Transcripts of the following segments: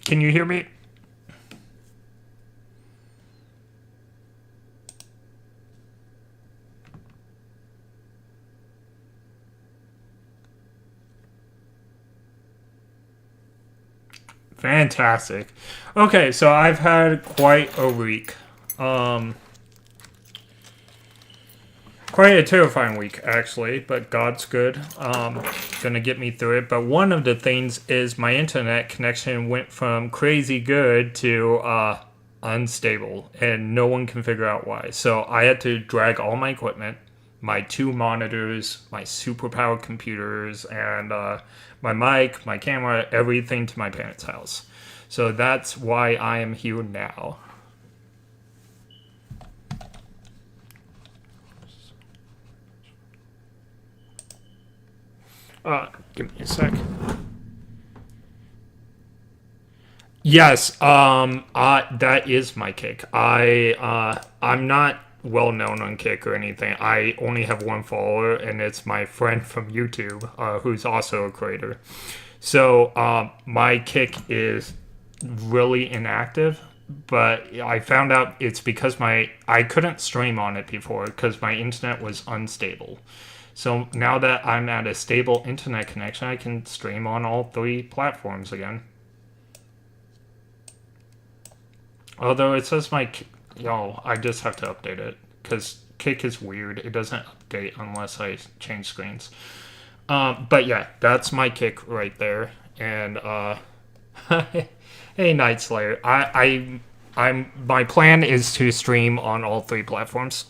Can you hear me? Fantastic. Okay, so I've had quite a week. Quite a terrifying week, actually, but God's good. Gonna get me through it. But one of the things is my internet connection went from crazy good to unstable, and no one can figure out why. So I had to drag all my equipment, my 2 monitors, my superpowered computers, and my mic, my camera, everything to my parents' house. So that's why I am here now. Give me a sec. Yes, that is my Kick. I'm not well known on Kick or anything. I only have one follower, and it's my friend from YouTube, who's also a creator. So, my Kick is really inactive, but I found out it's because I couldn't stream on it before because my internet was unstable. So now that I'm at a stable internet connection, I can stream on all 3 platforms again. Although it says I just have to update it because Kick is weird. It doesn't update unless I change screens. But yeah, that's my Kick right there. And hey, Night Slayer. My plan is to stream on all 3 platforms.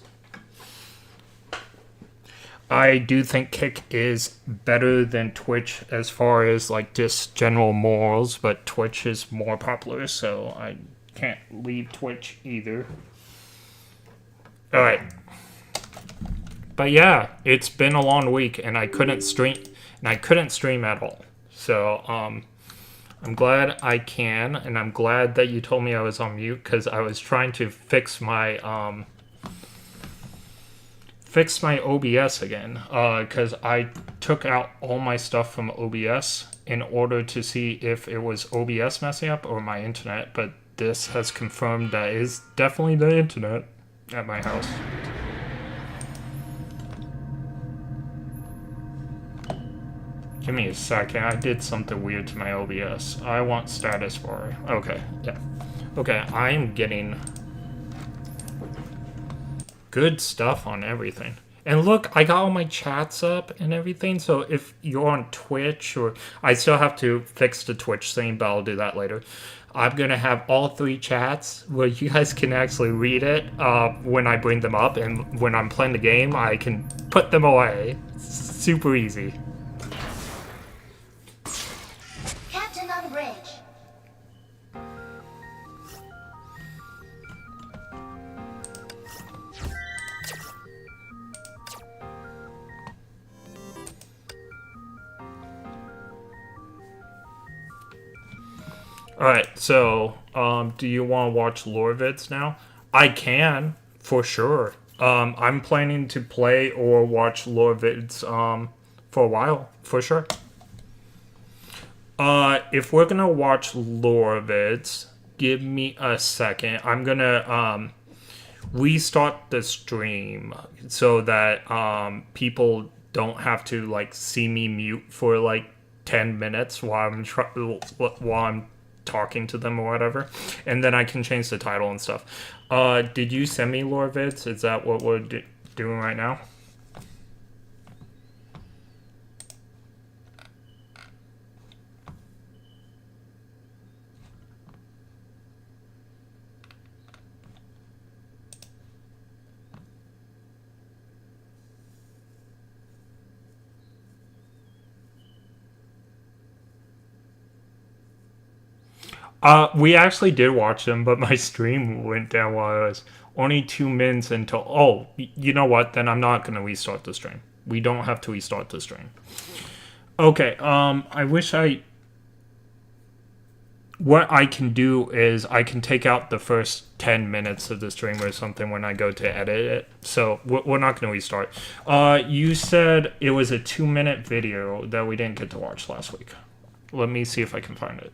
I do think Kick is better than Twitch as far as like just general morals, but Twitch is more popular, so I can't leave Twitch either. Alright. But yeah, it's been a long week and I couldn't stream at all. So I'm glad I can, and I'm glad that you told me I was on mute because I was trying to fix my OBS again, because I took out all my stuff from OBS in order to see if it was OBS messing up or my internet, but this has confirmed that is definitely the internet at my house. Give me a second, I did something weird to my OBS. I want status bar. Okay, yeah. Okay, I am getting good stuff on everything. And look, I got all my chats up and everything, so if you're on Twitch, or I still have to fix the Twitch thing, but I'll do that later. I'm going to have all 3 chats where you guys can actually read it when I bring them up, and when I'm playing the game, I can put them away. It's super easy. Captain on bridge. Alright, so, do you want to watch lore vids now? I can, for sure. I'm planning to play or watch lore vids, for a while, for sure. If we're gonna watch lore vids, give me a second. I'm gonna, restart the stream so that, people don't have to, like, see me mute for, like, 10 minutes while I'm talking to them or whatever, and then I can change the title and stuff. Did you send me lore vids? Is that what we're doing right now? We actually did watch them, but my stream went down while I was only 2 minutes until. Oh, you know what? Then I'm not gonna restart the stream. We don't have to restart the stream. Okay. I wish what I can do is I can take out the first 10 minutes of the stream or something when I go to edit it. So we're not going to restart. You said it was a 2-minute video that we didn't get to watch last week. Let me see if I can find it.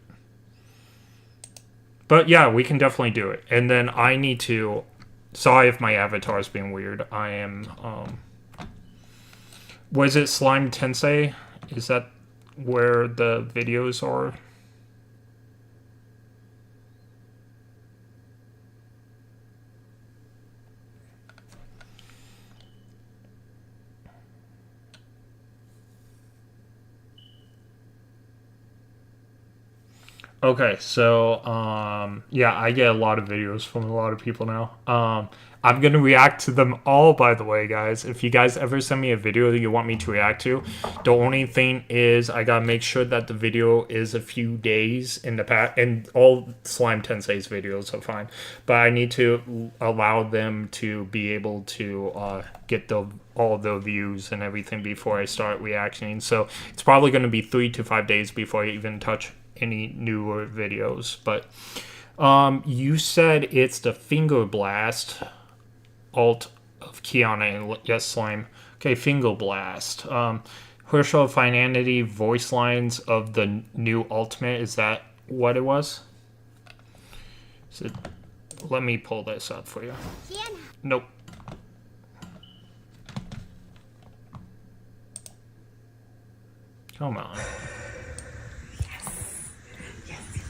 But yeah, we can definitely do it. And then I need to. Sorry if my avatar is being weird. I am. Was it Slime Tensei? Is that where the videos are? Okay, so yeah, I get a lot of videos from a lot of people now. I'm gonna react to them all, by the way, guys. If you guys ever send me a video that you want me to react to, the only thing is I gotta make sure that the video is a few days in the past, and all Slime Tensei's videos are fine, but I need to allow them to be able to get all the views and everything before I start reacting. So it's probably gonna be 3 to 5 days before I even touch any newer videos. But you said it's the Finger Blast alt of Kiana and yes, Slime. Okay, Finger Blast. Herschel Finality voice lines of the new Ultimate. Is that what it was? Is it, let me pull this up for you. Kiana. Nope. Come on.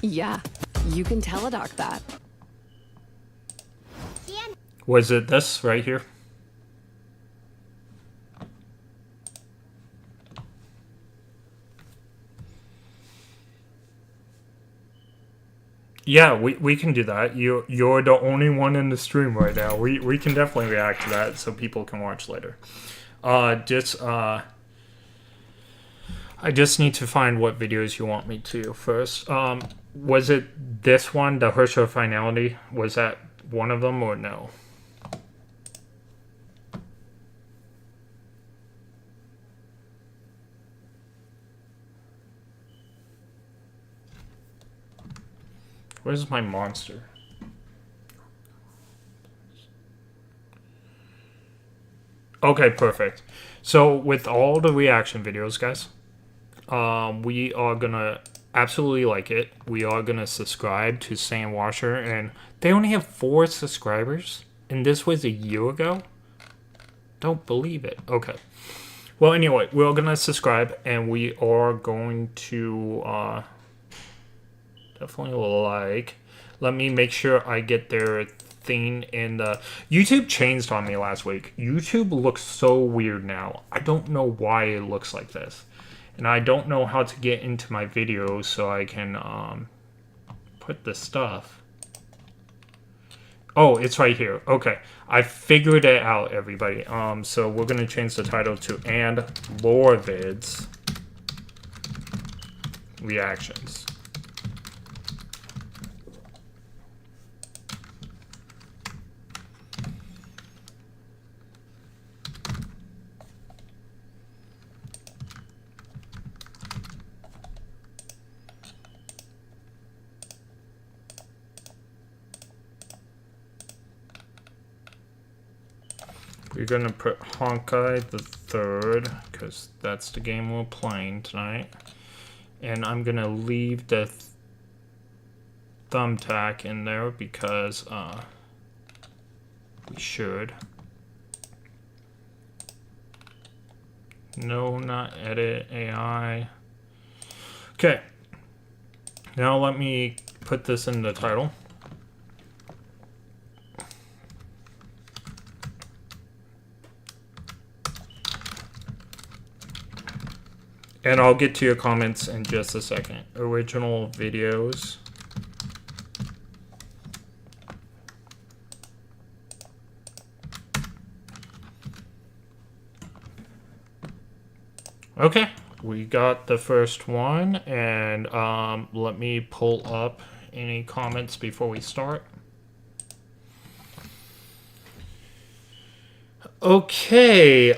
Yeah, you can teledoc that. Kiana. Was it this right here? Yeah, we can do that. You're the only one in the stream right now. We can definitely react to that so people can watch later. I just need to find what videos you want me to first. Was it this one, the Herschel Finality? Was that one of them or no? Where's my monster? Okay, perfect. So with all the reaction videos, guys, we are gonna absolutely like it. We are gonna subscribe to Sandwasher, and they only have 4 subscribers, and this was a year ago. Don't believe it. Okay. Well, anyway, we're gonna subscribe, and we are going to definitely like. Let me make sure I get their thing in the YouTube changed on me last week. YouTube looks so weird now. I don't know why it looks like this. And I don't know how to get into my videos so I can put the stuff. Oh, it's right here. Okay. I figured it out, everybody. So we're gonna change the title to "And Lorvid's Reactions." We're gonna put Honkai the Third, because that's the game we're playing tonight. And I'm gonna leave the thumbtack in there because we should. No, not edit AI. Okay. Now let me put this in the title. And I'll get to your comments in just a second. Original videos. Okay, we got the first one, and let me pull up any comments before we start. Okay,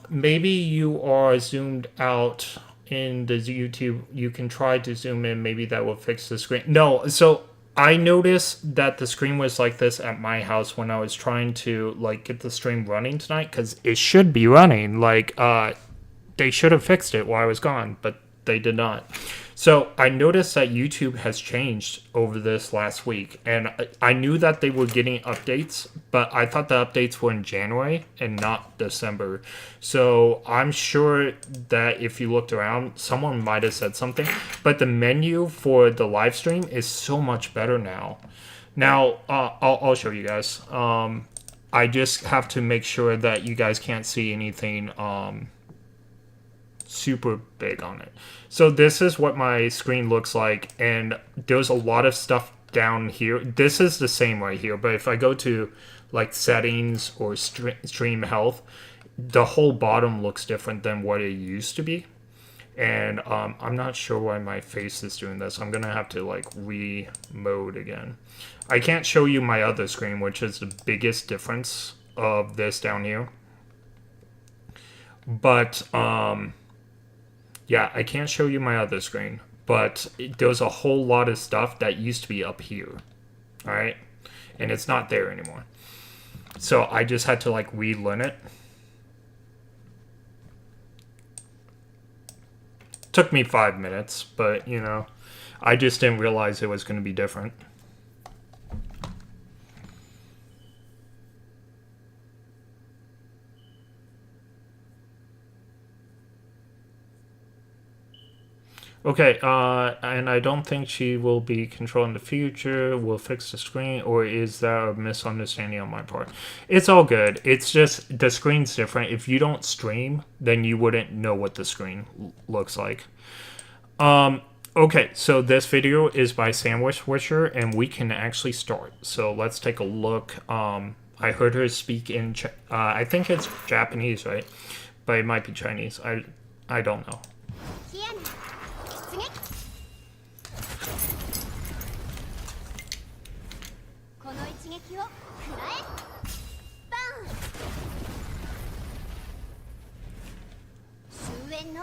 maybe you are zoomed out in the YouTube. You can try to zoom in. Maybe that will fix the screen. No, so I noticed that the screen was like this at my house when I was trying to like get the stream running tonight, because it should be running. Like, they should have fixed it while I was gone, but they did not. So I noticed that YouTube has changed over this last week, and I knew that they were getting updates, but I thought the updates were in January and not December. So I'm sure that if you looked around, someone might have said something, but the menu for the live stream is so much better now. Now, I'll show you guys. I just have to make sure that you guys can't see anything super big on it. So this is what my screen looks like, and there's a lot of stuff down here. This is the same right here, but if I go to like settings or stream health, the whole bottom looks different than what it used to be. And I'm not sure why my face is doing this. I'm gonna have to like re-mode again. I can't show you my other screen, which is the biggest difference of this down here. But yeah, I can't show you my other screen, but there's a whole lot of stuff that used to be up here, all right? And it's not there anymore. So I just had to like relearn it. Took me 5 minutes, but you know, I just didn't realize it was going to be different. Okay, and I don't think she will be controlling the future, will fix the screen, or is that a misunderstanding on my part? It's all good. It's just the screen's different. If you don't stream, then you wouldn't know what the screen looks like. Okay, so this video is by Sandwich Wisher, and we can actually start. So let's take a look. I heard her speak in, I think it's Japanese, right? But it might be Chinese. I don't know.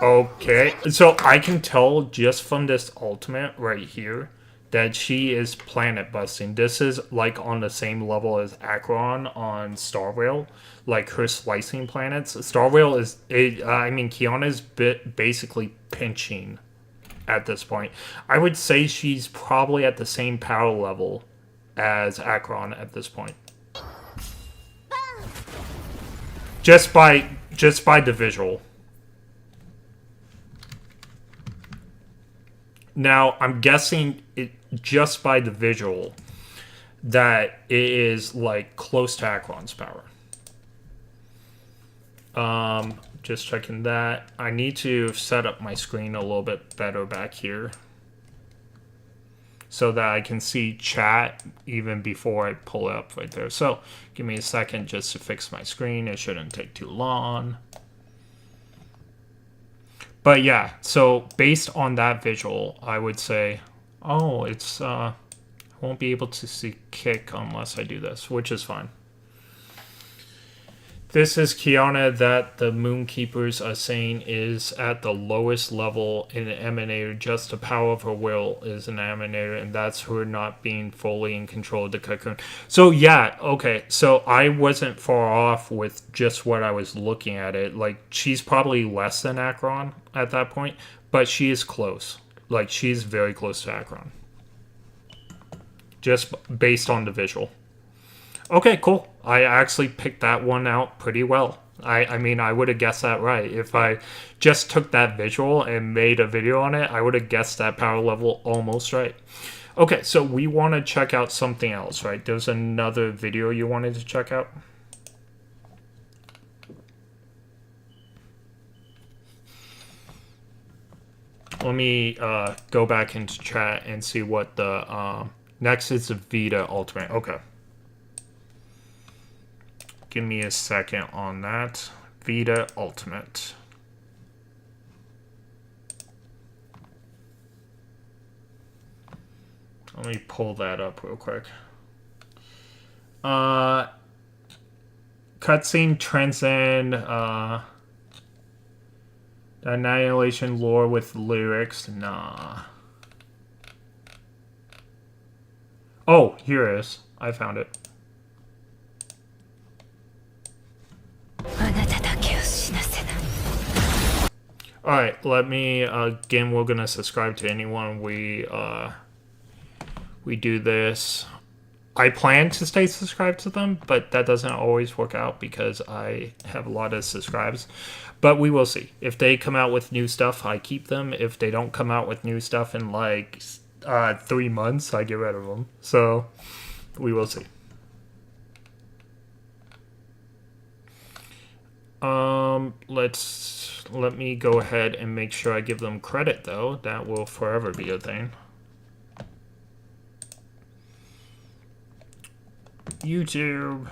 Okay, so I can tell just from this ultimate right here that she is planet busting. This is like on the same level as Acheron on Star Rail, like her slicing planets. Star Rail is, Kiana is basically pinching at this point. I would say she's probably at the same power level as Acheron at this point. Just by the visual. Now, I'm guessing it just by the visual that it is like close to Acheron's power. Just checking that. I need to set up my screen a little bit better back here so that I can see chat even before I pull it up right there. So give me a second just to fix my screen. It shouldn't take too long. But yeah, so based on that visual, I would say, oh, it's, I won't be able to see kick unless I do this, which is fine. This is Kiana that the Moonkeepers are saying is at the lowest level in an emanator. Just the power of her will is an emanator, and that's her not being fully in control of the cocoon. So yeah, okay, so I wasn't far off with just what I was looking at it. Like, she's probably less than Acheron at that point, but she is close. Like, she's very close to Acheron. Just based on the visual. Okay, cool. I actually picked that one out pretty well. I mean, I would have guessed that right. If I just took that visual and made a video on it, I would have guessed that power level almost right. Okay, so we want to check out something else, right? There's another video you wanted to check out? Let me go back into chat and see what the... next is the Vita Ultimate. Okay. Give me a second on that. Vita Ultimate. Let me pull that up real quick. Cutscene transcend the Annihilation lore with lyrics. Nah. Oh, here it is. I found it. All right, let me again. We're gonna subscribe to anyone we do this. I plan to stay subscribed to them, but that doesn't always work out because I have a lot of subscribes. But we will see. If they come out with new stuff, I keep them. If they don't come out with new stuff in like 3 months, I get rid of them. So we will see. Let me go ahead and make sure I give them credit though. That will forever be a thing. YouTube.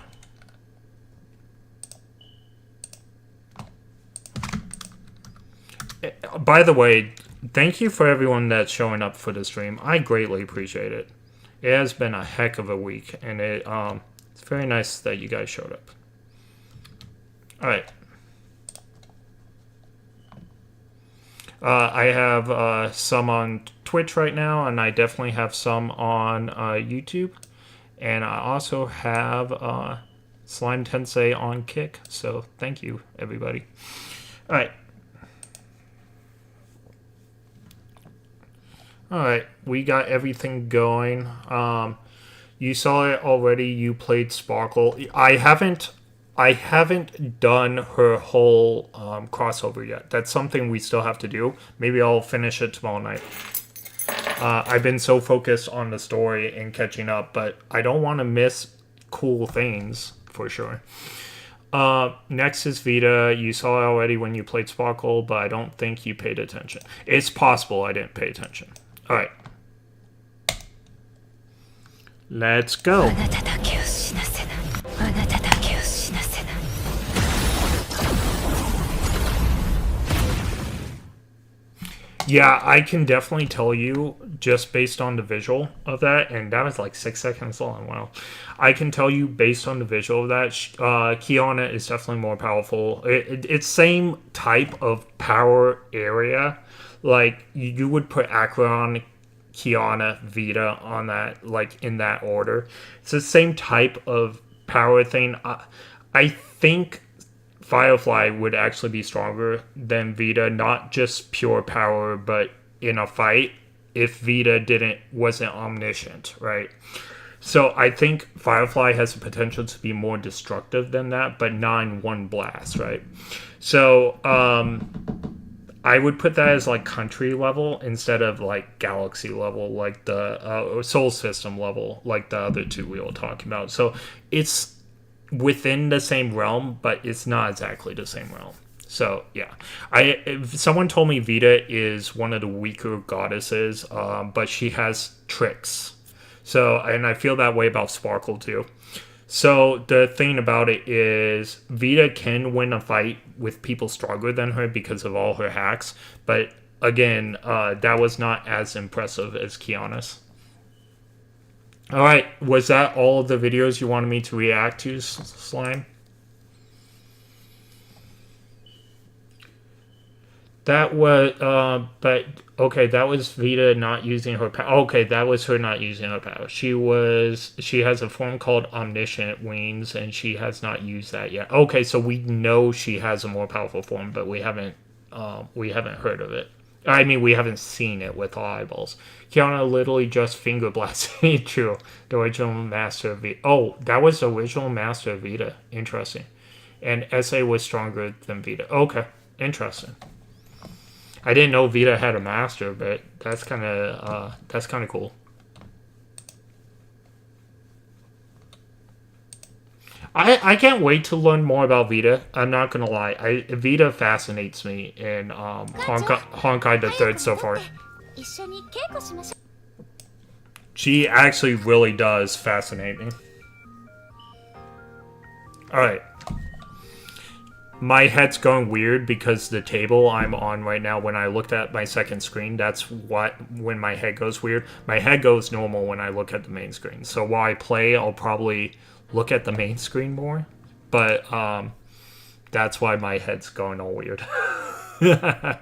By the way, thank you for everyone that's showing up for the stream. I greatly appreciate it. It has been a heck of a week, and it's very nice that you guys showed up. All right. I have some on Twitch right now, and I definitely have some on YouTube. And I also have Slime Tensei on Kick. So thank you, everybody. All right. All right. We got everything going. You saw it already. You played Sparkle. I haven't done her whole crossover yet. That's something we still have to do. Maybe I'll finish it tomorrow night. I've been so focused on the story and catching up, but I don't want to miss cool things, for sure. Next is Vita. You saw it already when you played Sparkle, but I don't think you paid attention. It's possible I didn't pay attention. Alright. Let's go. Yeah, I can definitely tell you just based on the visual of that, and that was like 6 seconds long. Wow. I can tell you based on the visual of that, Kiana is definitely more powerful. It's same type of power area. Like, you would put Acheron, Kiana, Vita on that, like, in that order. It's the same type of power thing. I think Firefly would actually be stronger than Vita, not just pure power, but in a fight, if Vita wasn't omniscient, right? So I think Firefly has the potential to be more destructive than that, but not in one blast, right? So I would put that as like country level instead of like galaxy level, like the soul system level, like the other two we were talking about. So it's within the same realm, but it's not exactly the same realm. So yeah, if someone told me Vita is one of the weaker goddesses, but she has tricks. So, and I feel that way about Sparkle too. So the thing about it is Vita can win a fight with people stronger than her because of all her hacks, but again, that was not as impressive as Kiana's. Alright, was that all of the videos you wanted me to react to, Slime? That was, but, okay, that was Vita not using her power. Okay, that was her not using her power. She has a form called Omniscient Wings, and she has not used that yet. Okay, so we know she has a more powerful form, but we haven't heard of it. I mean, we haven't seen it with our eyeballs. Kiana literally just finger blasted. True. The original Master of Vita. Oh, that was the original Master of Vita. Interesting. And SA was stronger than Vita. Okay. Interesting. I didn't know Vita had a Master, but that's kind of cool. I can't wait to learn more about Vita. I'm not gonna lie. Vita fascinates me in Honkai the Third so far. She actually really does fascinate me. Alright. My head's going weird because the table I'm on right now, when I looked at my second screen, that's when my head goes weird. My head goes normal when I look at the main screen. So while I play, I'll probably look at the main screen more, but that's why my head's going all weird. The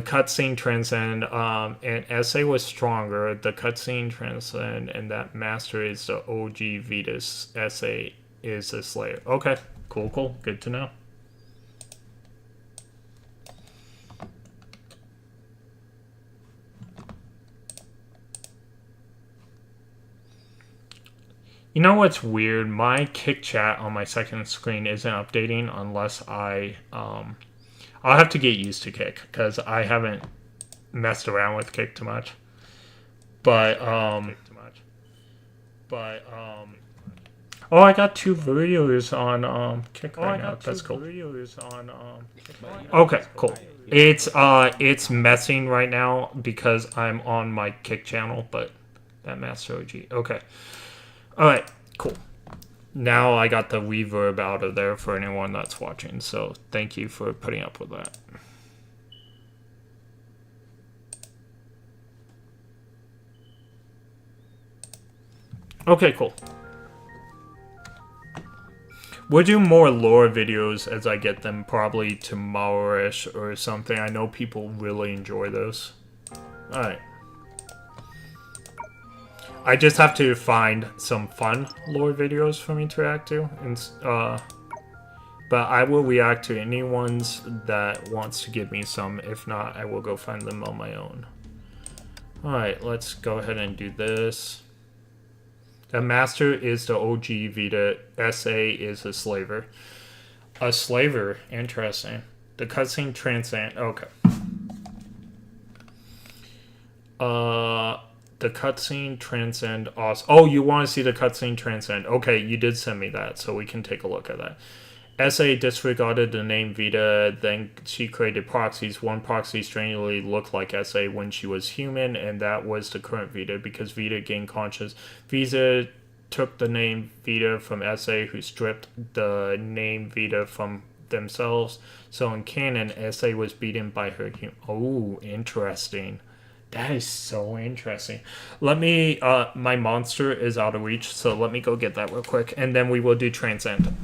cutscene transcend, and SA was stronger. The cutscene transcend, and that Master is the OG Vitas. SA is a Slayer. Okay, cool, good to know. You know what's weird? My Kick chat on my second screen isn't updating unless I'll have to get used to Kick because I haven't messed around with Kick too much. But oh, I got 2 videos on Kick right now. That's cool. Okay, cool. It's messing right now because I'm on my Kick channel, but that Master OG. Okay. Alright, cool. Now I got the reverb out of there for anyone that's watching, so thank you for putting up with that. Okay, cool. We'll do more lore videos as I get them, probably tomorrow-ish or something. I know people really enjoy those. Alright. I just have to find some fun lore videos for me to react to. And, but I will react to any ones that wants to give me some. If not, I will go find them on my own. Alright, let's go ahead and do this. The Master is the OG Vita. SA is a slaver. A slaver? Interesting. The cutscene transcend. Okay. The cutscene transcend. Awesome. Oh, you want to see the cutscene transcend? Okay, you did send me that, so we can take a look at that. SA disregarded the name Vita, then she created proxies. One proxy strangely looked like SA when she was human, and that was the current Vita, because Vita gained conscience. Vita took the name Vita from SA, who stripped the name Vita from themselves. So in canon, SA was beaten by her human. Oh, interesting. That is so interesting. Let me, my monster is out of reach, so let me go get that real quick, and then we will do Transcend.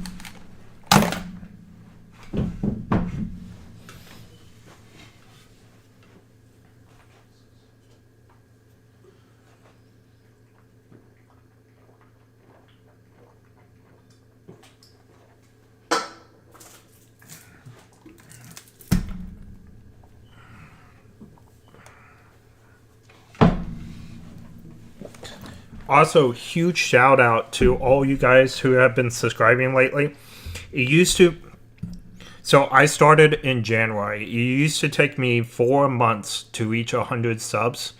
Also, huge shout out to all you guys who have been subscribing lately. It used to... So, I started in January. It used to take me 4 months to reach 100 subs.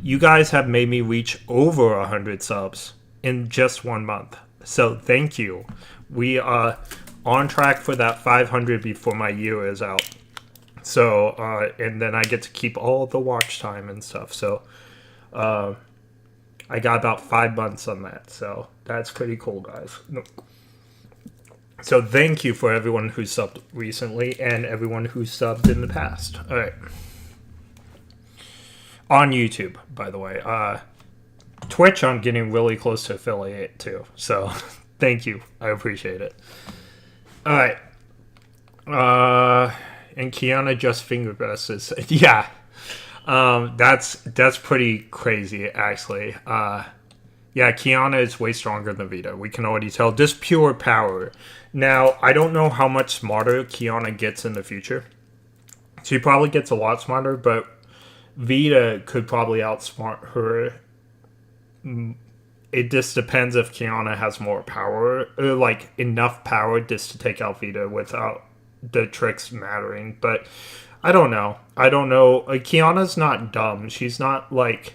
You guys have made me reach over 100 subs in just 1 month. So, thank you. We are on track for that 500 before my year is out. So, and then I get to keep all the watch time and stuff. So, I got about 5 months on that, so that's pretty cool, guys. So thank you for everyone who subbed recently and everyone who subbed in the past. All right. On YouTube, by the way. Twitch, I'm getting really close to affiliate, too. So thank you. I appreciate it. All right. And Kiana just finger presses. Yeah. That's pretty crazy, actually. Yeah, Kiana is way stronger than Vita. We can already tell. Just pure power. Now, I don't know how much smarter Kiana gets in the future. She probably gets a lot smarter, but Vita could probably outsmart her. It just depends if Kiana has more power, or like enough power just to take out Vita without the tricks mattering. But I don't know. Kiana's not dumb. She's not like...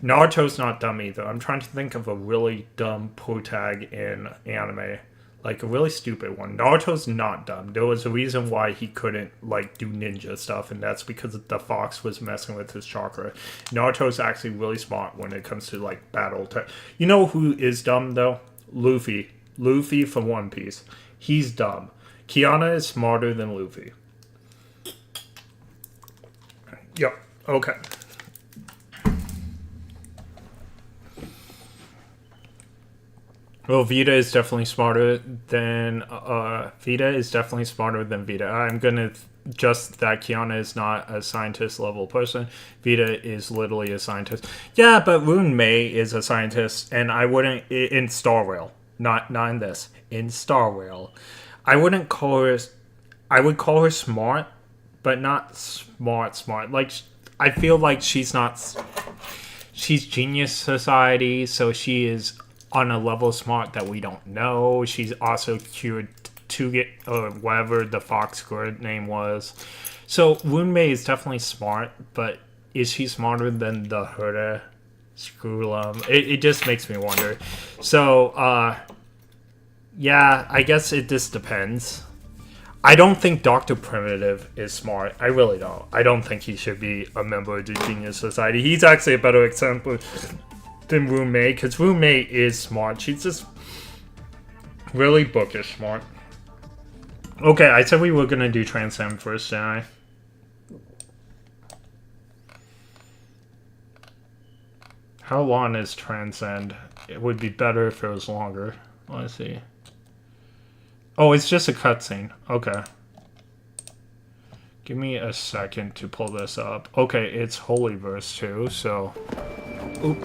Naruto's not dumb either. I'm trying to think of a really dumb protag in anime. Like, a really stupid one. Naruto's not dumb. There was a reason why he couldn't, like, do ninja stuff, and that's because the fox was messing with his chakra. Naruto's actually really smart when it comes to, like, battle. You know who is dumb, though? Luffy. Luffy from One Piece. He's dumb. Kiana is smarter than Luffy. Yep. Okay. Well, Vita is definitely smarter than Vita. I'm gonna just that Kiana is not a scientist level person. Vita is literally a scientist. Yeah, but Rune Mei is a scientist, and I wouldn't in Star Rail, not in this, in Star Rail. I wouldn't call her. I would call her smart, but not smart. Like, I feel like she's not. She's Genius Society, so she is on a level smart that we don't know. She's also cured to get whatever the fox girl name was. So Runmei is definitely smart, but is she smarter than the Hura Screwlum? It just makes me wonder. So yeah, I guess it just depends. I don't think Dr. Primitive is smart. I really don't. I don't think he should be a member of the Genius Society. He's actually a better example than Runmei, because Runmei is smart. She's just really bookish smart. Okay, I said we were going to do Transcend first, didn't I? How long is Transcend? It would be better if it was longer. Let's see. Oh, it's just a cutscene. Okay. Give me a second to pull this up. Okay, it's Holyverse too, so... Oop.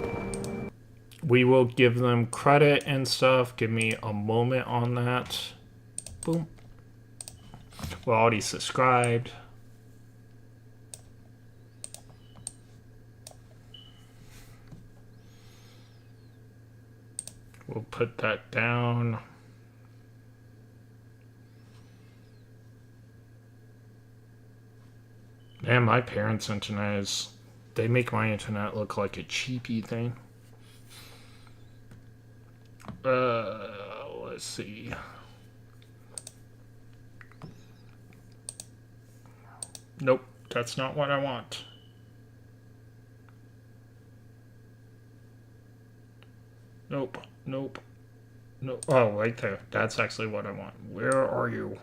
We will give them credit and stuff. Give me a moment on that. Boom. We're already subscribed. We'll put that down. Man, my parents' internet is... They make my internet look like a cheapy thing. Let's see. Nope, that's not what I want. Nope, nope, nope. Oh, right there. That's actually what I want. Where are you?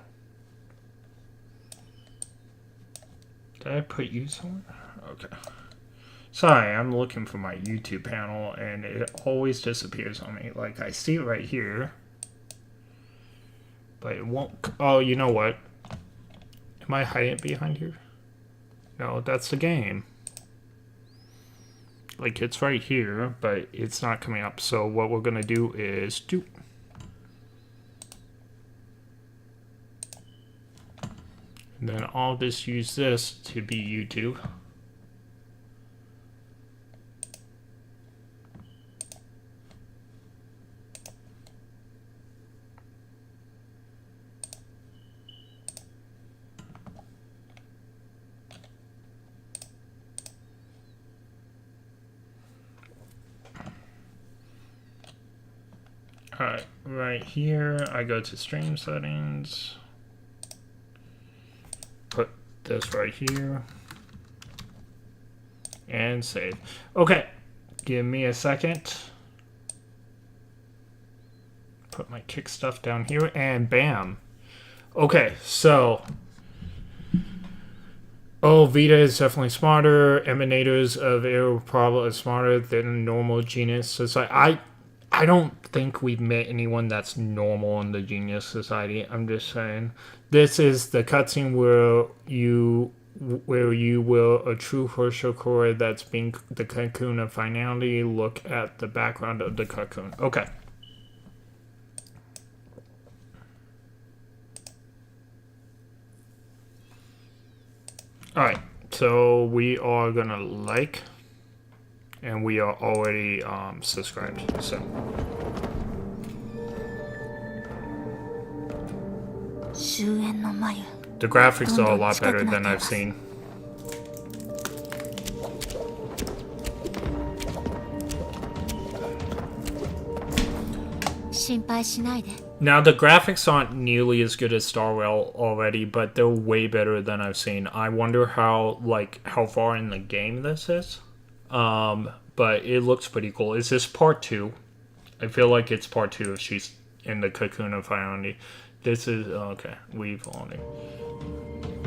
Did I put you somewhere? Okay. Sorry, I'm looking for my YouTube panel, and it always disappears on me. Like, I see it right here. But it won't... Oh, you know what? Am I hiding it behind here? No, that's the game. Like, it's right here, but it's not coming up. So what we're going to do is... And then I'll just use this to be YouTube. Alright, right here, I go to stream settings. Put this right here. And save. Okay, give me a second. Put my kick stuff down here, and bam. Okay, so... Oh, Vita is definitely smarter. Emanators of air are probably smarter than normal Genius Society. I don't think we've met anyone that's normal in the Genius Society. I'm just saying. This is the cutscene where you will a true Hoshokora that's being the cocoon of finality. Look at the background of the cocoon. Okay. Alright, so we are gonna like, and we are already subscribed, so. The graphics are a lot better than I've seen. Now, the graphics aren't nearly as good as Starwell already, but they're way better than I've seen. I wonder how far in the game this is. But it looks pretty cool. Is this part 2? I feel like it's part 2 if she's in the cocoon of finality. This is... okay, we've only...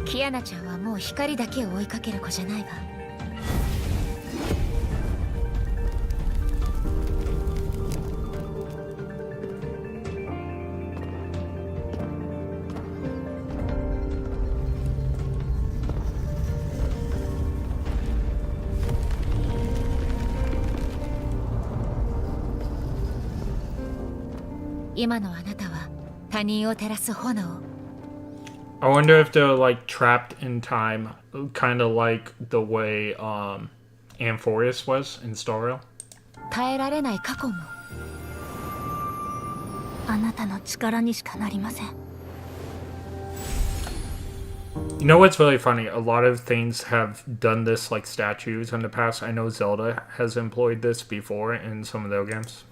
キアナちゃんはもう光だけを追いかける子じゃないわ。今のあなたは他人を照らす炎。 I wonder if they're like trapped in time, kind of like the way Amphorius was in Starrail. 耐えられない過去もあなたの力にしかなりません。 You know what's really funny? A lot of things have done this like statues in the past. I know Zelda has employed this before in some of their games.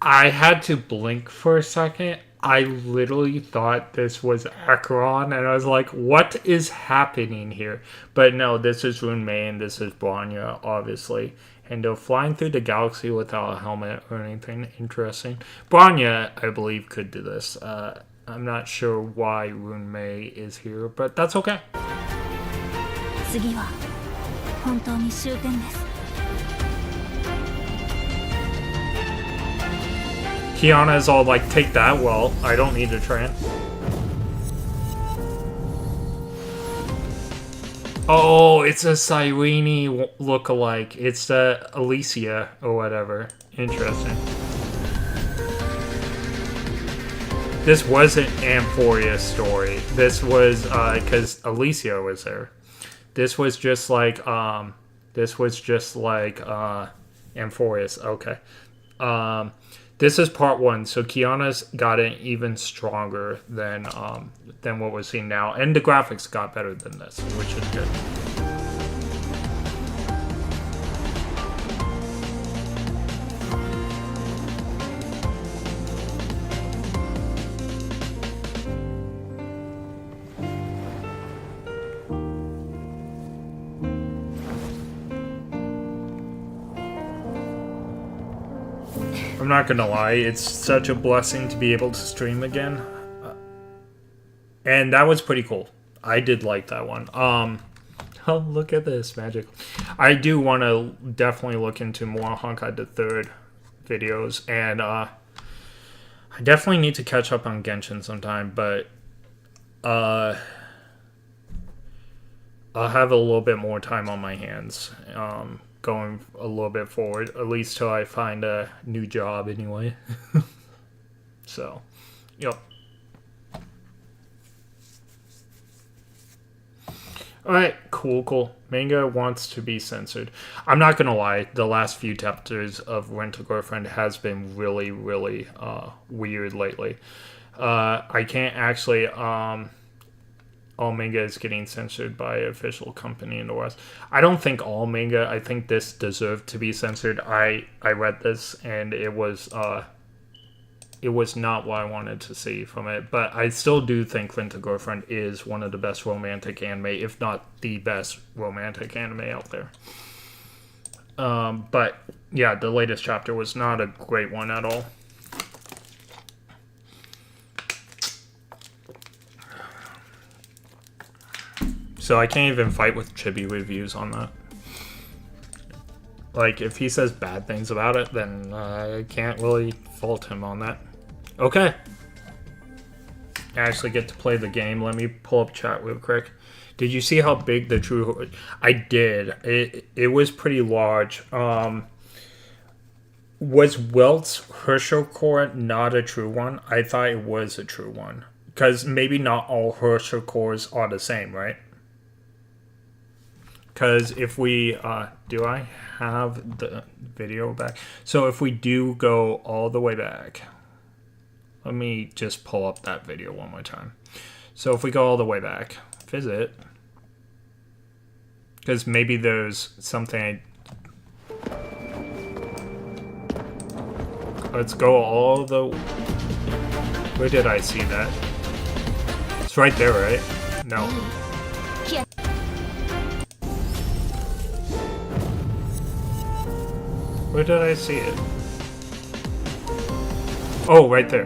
I had to blink for a second. I literally thought this was Acheron, and I was like, what is happening here? But no, this is Rune Mei, and this is Bronya, obviously. And they're flying through the galaxy without a helmet or anything interesting. Bronya, I believe, could do this. I'm not sure why Rune Mei is here, but that's okay. 次は本当に終点です。 Kiana's all like, take that, well, I don't need a train. Oh, it's a Cyrene look-alike. It's Alicia or whatever. Interesting. This wasn't Amphoria's story. This was, because Alicia was there. This was just like, Amphoria's. Okay. This is part one, so Kiana's gotten even stronger than what we're seeing now, and the graphics got better than this, which is good. I'm not gonna lie, it's such a blessing to be able to stream again. And that was pretty cool. I did like that one. Oh, look at this magic. I do want to definitely look into more Honkai the Third videos, and I definitely need to catch up on Genshin sometime, but I'll have a little bit more time on my hands. Going a little bit forward, at least till I find a new job anyway. So, yep. Alright, cool. Manga wants to be censored. I'm not gonna lie, the last few chapters of Rent a Girlfriend has been really, really weird lately. I can't actually... all manga is getting censored by an official company in the West. I don't think all manga. I think this deserved to be censored. I read this and it was not what I wanted to see from it. But I still do think Rent a Girlfriend is one of the best romantic anime, if not the best romantic anime out there. But yeah, the latest chapter was not a great one at all. So I can't even fight with Chibi reviews on that. Like, if he says bad things about it, then I can't really fault him on that. Okay. I actually get to play the game. Let me pull up chat real quick. Did you see how big the true... I did. It was pretty large. Was Welt's Herschel core not a true one? I thought it was a true one. Because maybe not all Herschel cores are the same, right? Because if we, do I have the video back? So if we do go all the way back, let me just pull up that video one more time. So if we go all the way back, visit, because maybe there's something let's go all the, where did I see that? It's right there, right? No. Where did I see it? Oh, right there.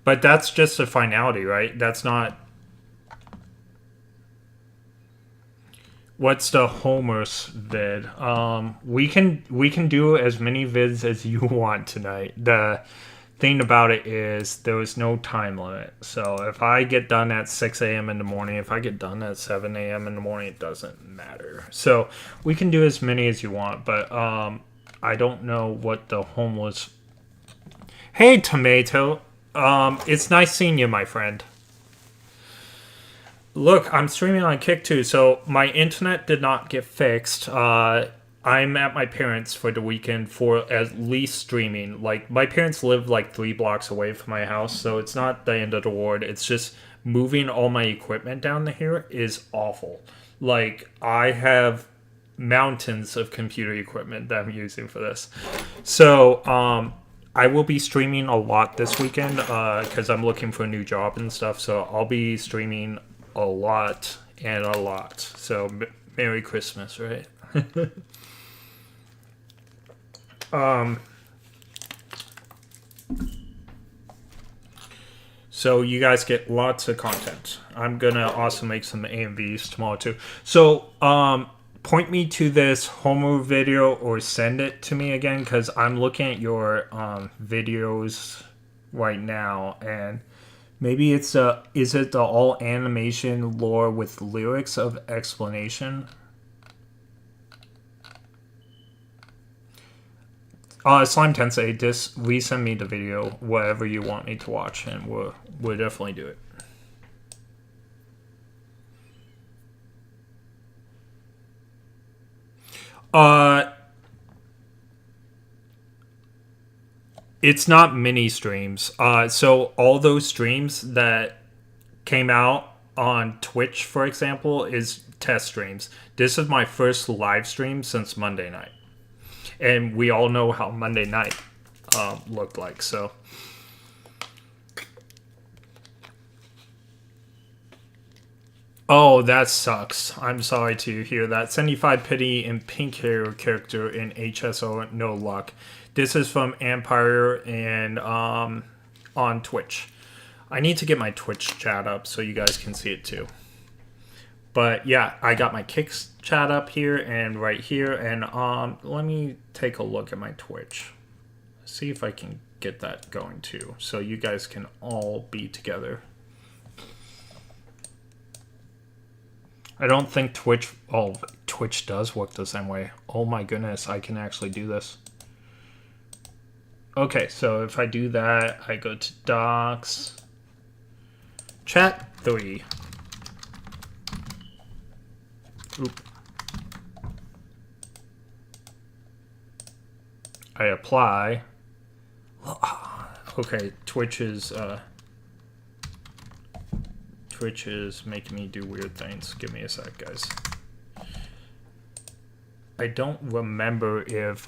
But that's just a finality, right? That's not... What's the Homer's vid? We can do as many vids as you want tonight. The thing about it is there was no time limit. So if I get done at 6 a.m. in the morning, if I get done at 7 a.m. in the morning, it doesn't matter. So we can do as many as you want, but I don't know what the homeless... Hey, Tomato. It's nice seeing you, my friend. Look, I'm streaming on Kick too, so my internet did not get fixed. I'm at my parents' for the weekend for at least streaming. Like, my parents live like 3 blocks away from my house, so it's not the end of the world. It's just moving all my equipment down here is awful. Like, I have mountains of computer equipment that I'm using for this. So, I will be streaming a lot this weekend because I'm looking for a new job and stuff. So I'll be streaming a lot and a lot. So Merry Christmas, right? So you guys get lots of content. I'm gonna also make some AMVs tomorrow too. So point me to this Homer video or send it to me again, because I'm looking at your videos right now, and maybe it's is it the all animation lore with lyrics of explanation? Slime Tensei, just resend me the video, whatever you want me to watch, and we'll definitely do it. It's not mini streams. So all those streams that came out on Twitch, for example, is test streams. This is my first live stream since Monday night. And we all know how Monday night looked like, so... Oh, that sucks. I'm sorry to hear that. 75 Pity and Pink Hair character in HSO, no luck. This is from Empire and on Twitch. I need to get my Twitch chat up so you guys can see it too. But yeah, I got my Kicks chat up here and right here. And let me take a look at my Twitch. See if I can get that going too, so you guys can all be together. I don't think Twitch... Oh, Twitch does work the same way. Oh my goodness, I can actually do this. Okay, so if I do that, I go to Docs. Chat 3. Oop. I apply. Okay, Twitch is making me do weird things. Give me a sec, guys. I don't remember if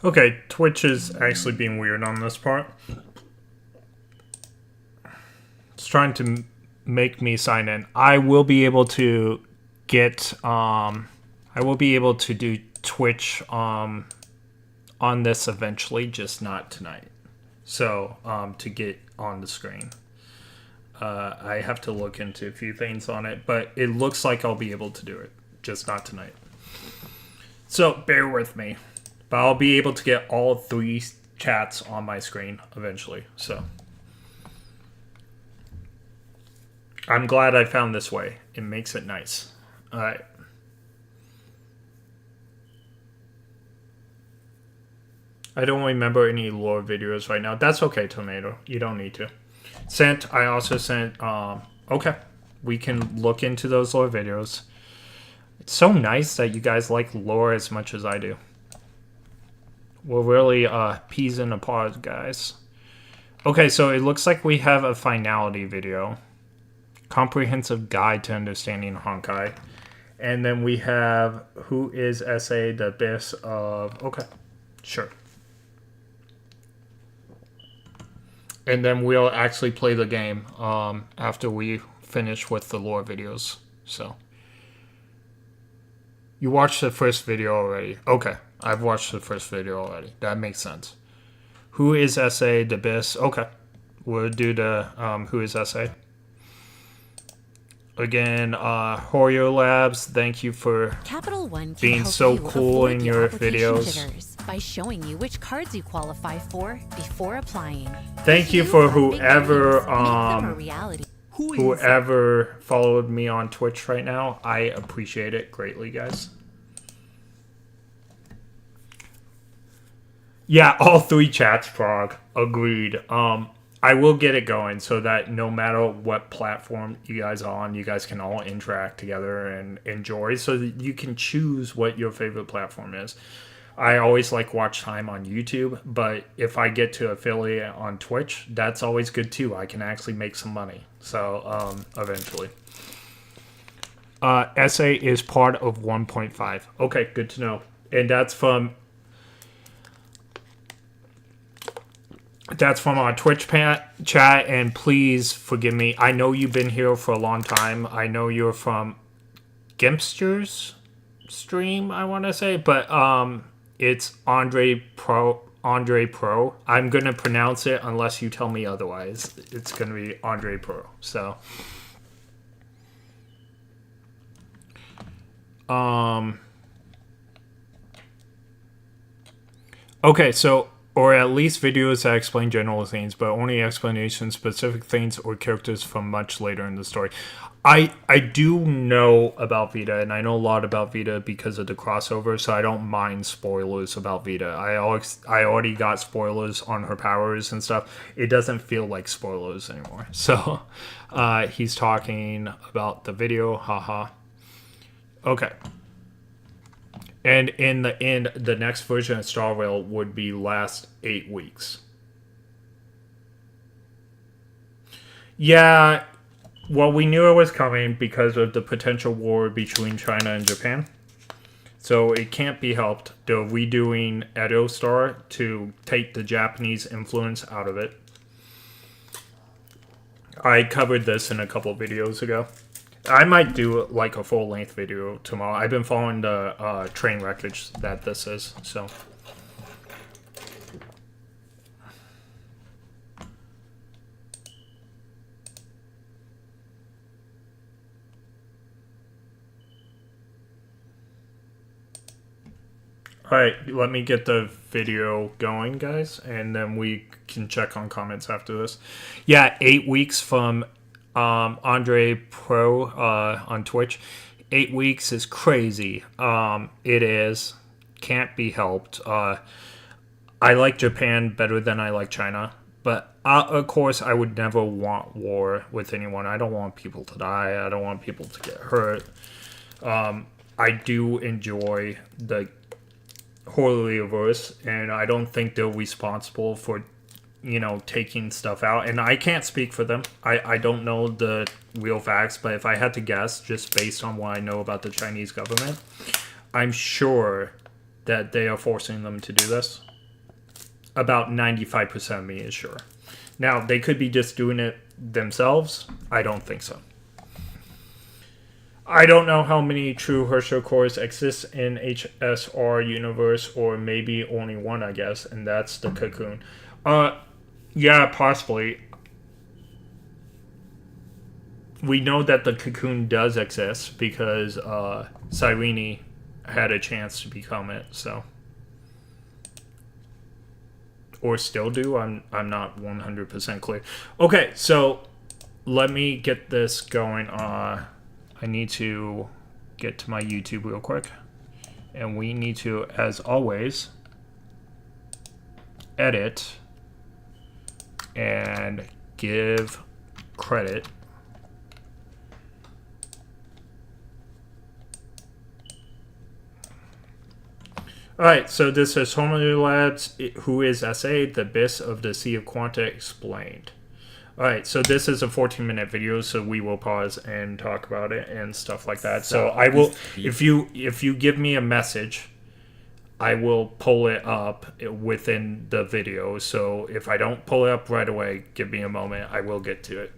okay, Twitch is actually being weird on this part. It's trying to make me sign in. I will be able to get I will be able to do Twitch on this eventually, just not tonight. So to get on the screen, I have to look into a few things on it, but it looks like I'll be able to do it, just not tonight. So bear with me, but I'll be able to get all 3 chats on my screen eventually. So I'm glad I found this way. It makes it nice. All right. I don't remember any lore videos right now. That's okay, Tomato. You don't need to. Sent. I also sent. Okay, we can look into those lore videos. It's so nice that you guys like lore as much as I do. We're really peas in a pod, guys. Okay, so it looks like we have a finality video. Comprehensive Guide to Understanding Honkai. And then we have Who is SA the Abyss of... Okay, sure. and then we'll actually play the game after we finish with the lore videos. So you watched the first video already. Okay, I've watched the first video already. That makes sense. Who is SA the best? Okay, we'll do the who is SA. Again, Horio Labs, thank you for Capital One can being help so you cool avoid in the your application videos. jitters by showing you which cards you qualify for before applying. Thank you If for have big whoever dreams, make them a reality. whoever followed me on Twitch right now. I appreciate it greatly, guys. Yeah, all 3 chats, Frog. Agreed. I will get it going so that no matter what platform you guys are on, you guys can all interact together and enjoy, so that you can choose what your favorite platform is. I always like watch time on YouTube, but if I get to affiliate on Twitch, that's always good too. I can actually make some money. So eventually. SA is part of 1.5. Okay, good to know. And that's from our Twitch chat, and please forgive me. I know you've been here for a long time. I know you're from Gimpster's stream, I want to say, but it's Andre Pro. I'm going to pronounce it unless you tell me otherwise. It's going to be Andre Pro. So okay, so or at least videos that explain general things, but only explanation specific things or characters from much later in the story. I do know about Vita, and I know a lot about Vita because of the crossover, so I don't mind spoilers about Vita. I already got spoilers on her powers and stuff. It doesn't feel like spoilers anymore. So he's talking about the video, haha. Okay. And in the end, the next version of Star Rail would be last 8 weeks. Yeah, well, we knew it was coming because of the potential war between China and Japan. So it can't be helped. They're redoing Edo Star to take the Japanese influence out of it. I covered this in a couple videos ago. I might do like a full-length video tomorrow. I've been following the train wreckage that this is, so. Alright, let me get the video going, guys, and then we can check on comments after this. Yeah, 8 weeks from Andre Pro on Twitch. 8 weeks is crazy. It is. Can't be helped. I like Japan better than I like China. But, of course, I would never want war with anyone. I don't want people to die. I don't want people to get hurt. I do enjoy the Horrorverse, and I don't think they're responsible for taking stuff out. And I can't speak for them. I don't know the real facts, but if I had to guess, just based on what I know about the Chinese government, I'm sure that they are forcing them to do this. About 95% of me is sure. Now, they could be just doing it themselves. I don't think so. I don't know how many true Herschel cores exist in HSR universe, or maybe only one, I guess, and that's the Cocoon. Yeah, possibly. We know that the Cocoon does exist because Cyrene had a chance to become it, so. Or still do, I'm not 100% clear. Okay, so let me get this going. I need to get to my YouTube real quick. And we need to, as always, edit and give credit. Alright, so this is Homo Labs, who is SA, the Abyss of the Sea of Quanta explained. Alright, so this is a 14-minute video, so we will pause and talk about it and stuff like that. So I will, if you give me a message, I will pull it up within the video. So if I don't pull it up right away, give me a moment. I will get to it.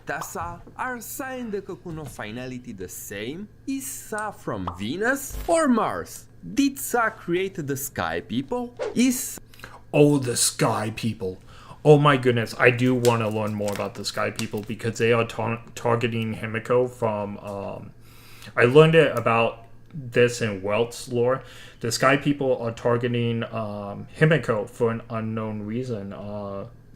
Tasa are sign the cocoon finality the same? Is Sa from Venus or Mars? Did Sa create the sky people? Is Oh, the sky people. Oh my goodness, I do want to learn more about the sky people because they are targeting Himiko from I learned it about this in Welt's lore. The sky people are targeting Himiko for an unknown reason.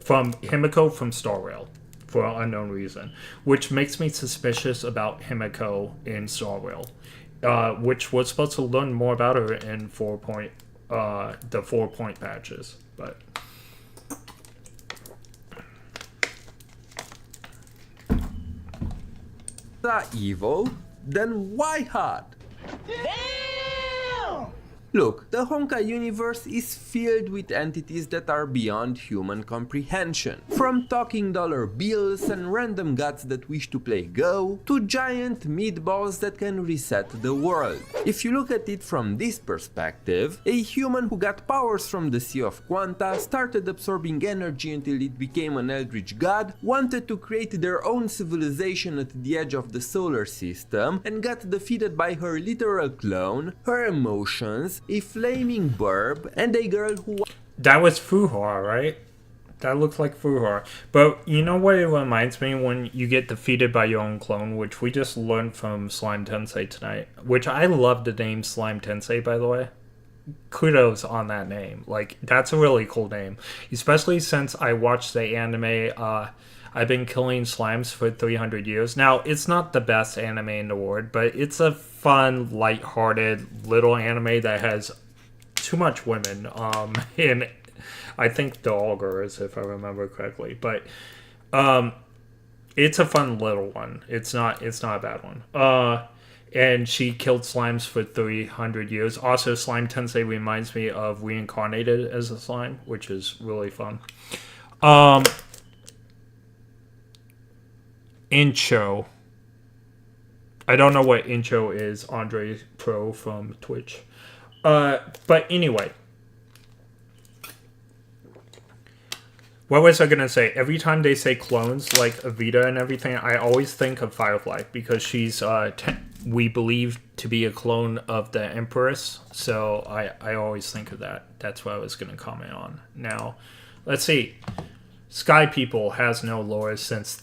From Himiko from Star Rail for an unknown reason, which makes me suspicious about Himiko in Star Rail, which was supposed to learn more about her in the 4-point patches, but. Sa evil? Then why hot? Look, the Honkai universe is filled with entities that are beyond human comprehension. From talking dollar bills and random gods that wish to play Go, to giant meatballs that can reset the world. If you look at it from this perspective, a human who got powers from the Sea of Quanta, started absorbing energy until it became an eldritch god, wanted to create their own civilization at the edge of the solar system, and got defeated by her literal clone, her emotions, a flaming burb, and a girl who... That was Fuhar, right? That looks like Fuhar. But you know what it reminds me when you get defeated by your own clone, which we just learned from Slime Tensei tonight. Which I love the name Slime Tensei, by the way. Kudos on that name. Like, that's a really cool name. Especially since I watched the anime, I've been killing slimes for 300 years. Now, it's not the best anime in the world, but it's a fun, lighthearted little anime that has too much women. And I think the Augurs, if I remember correctly. But it's a fun little one. It's not a bad one. And she killed slimes for 300 years. Also, Slime Tensei reminds me of Reincarnated as a slime, which is really fun. Incho. I don't know what Incho is, Andre Pro from Twitch. But anyway. What was I going to say? Every time they say clones, like Evita and everything, I always think of Firefly. Because she's, we believe, to be a clone of the Empress. So I always think of that. That's what I was going to comment on. Now, let's see. Sky People has no lore since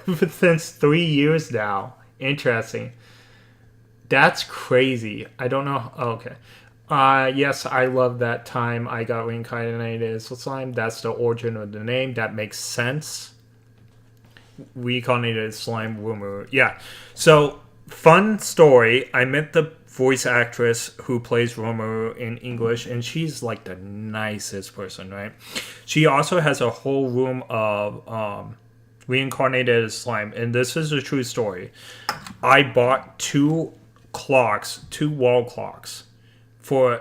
3 years now. Interesting. That's crazy. I don't know. Oh, okay. Yes, I love that time I got reincarnated as a slime. That's the origin of the name. That makes sense. Reincarnated slime rumor. Yeah. So, fun story. I met the voice actress who plays Romo in English, and she's like the nicest person, right? She also has a whole room of reincarnated as slime, and this is a true story. I bought two wall clocks for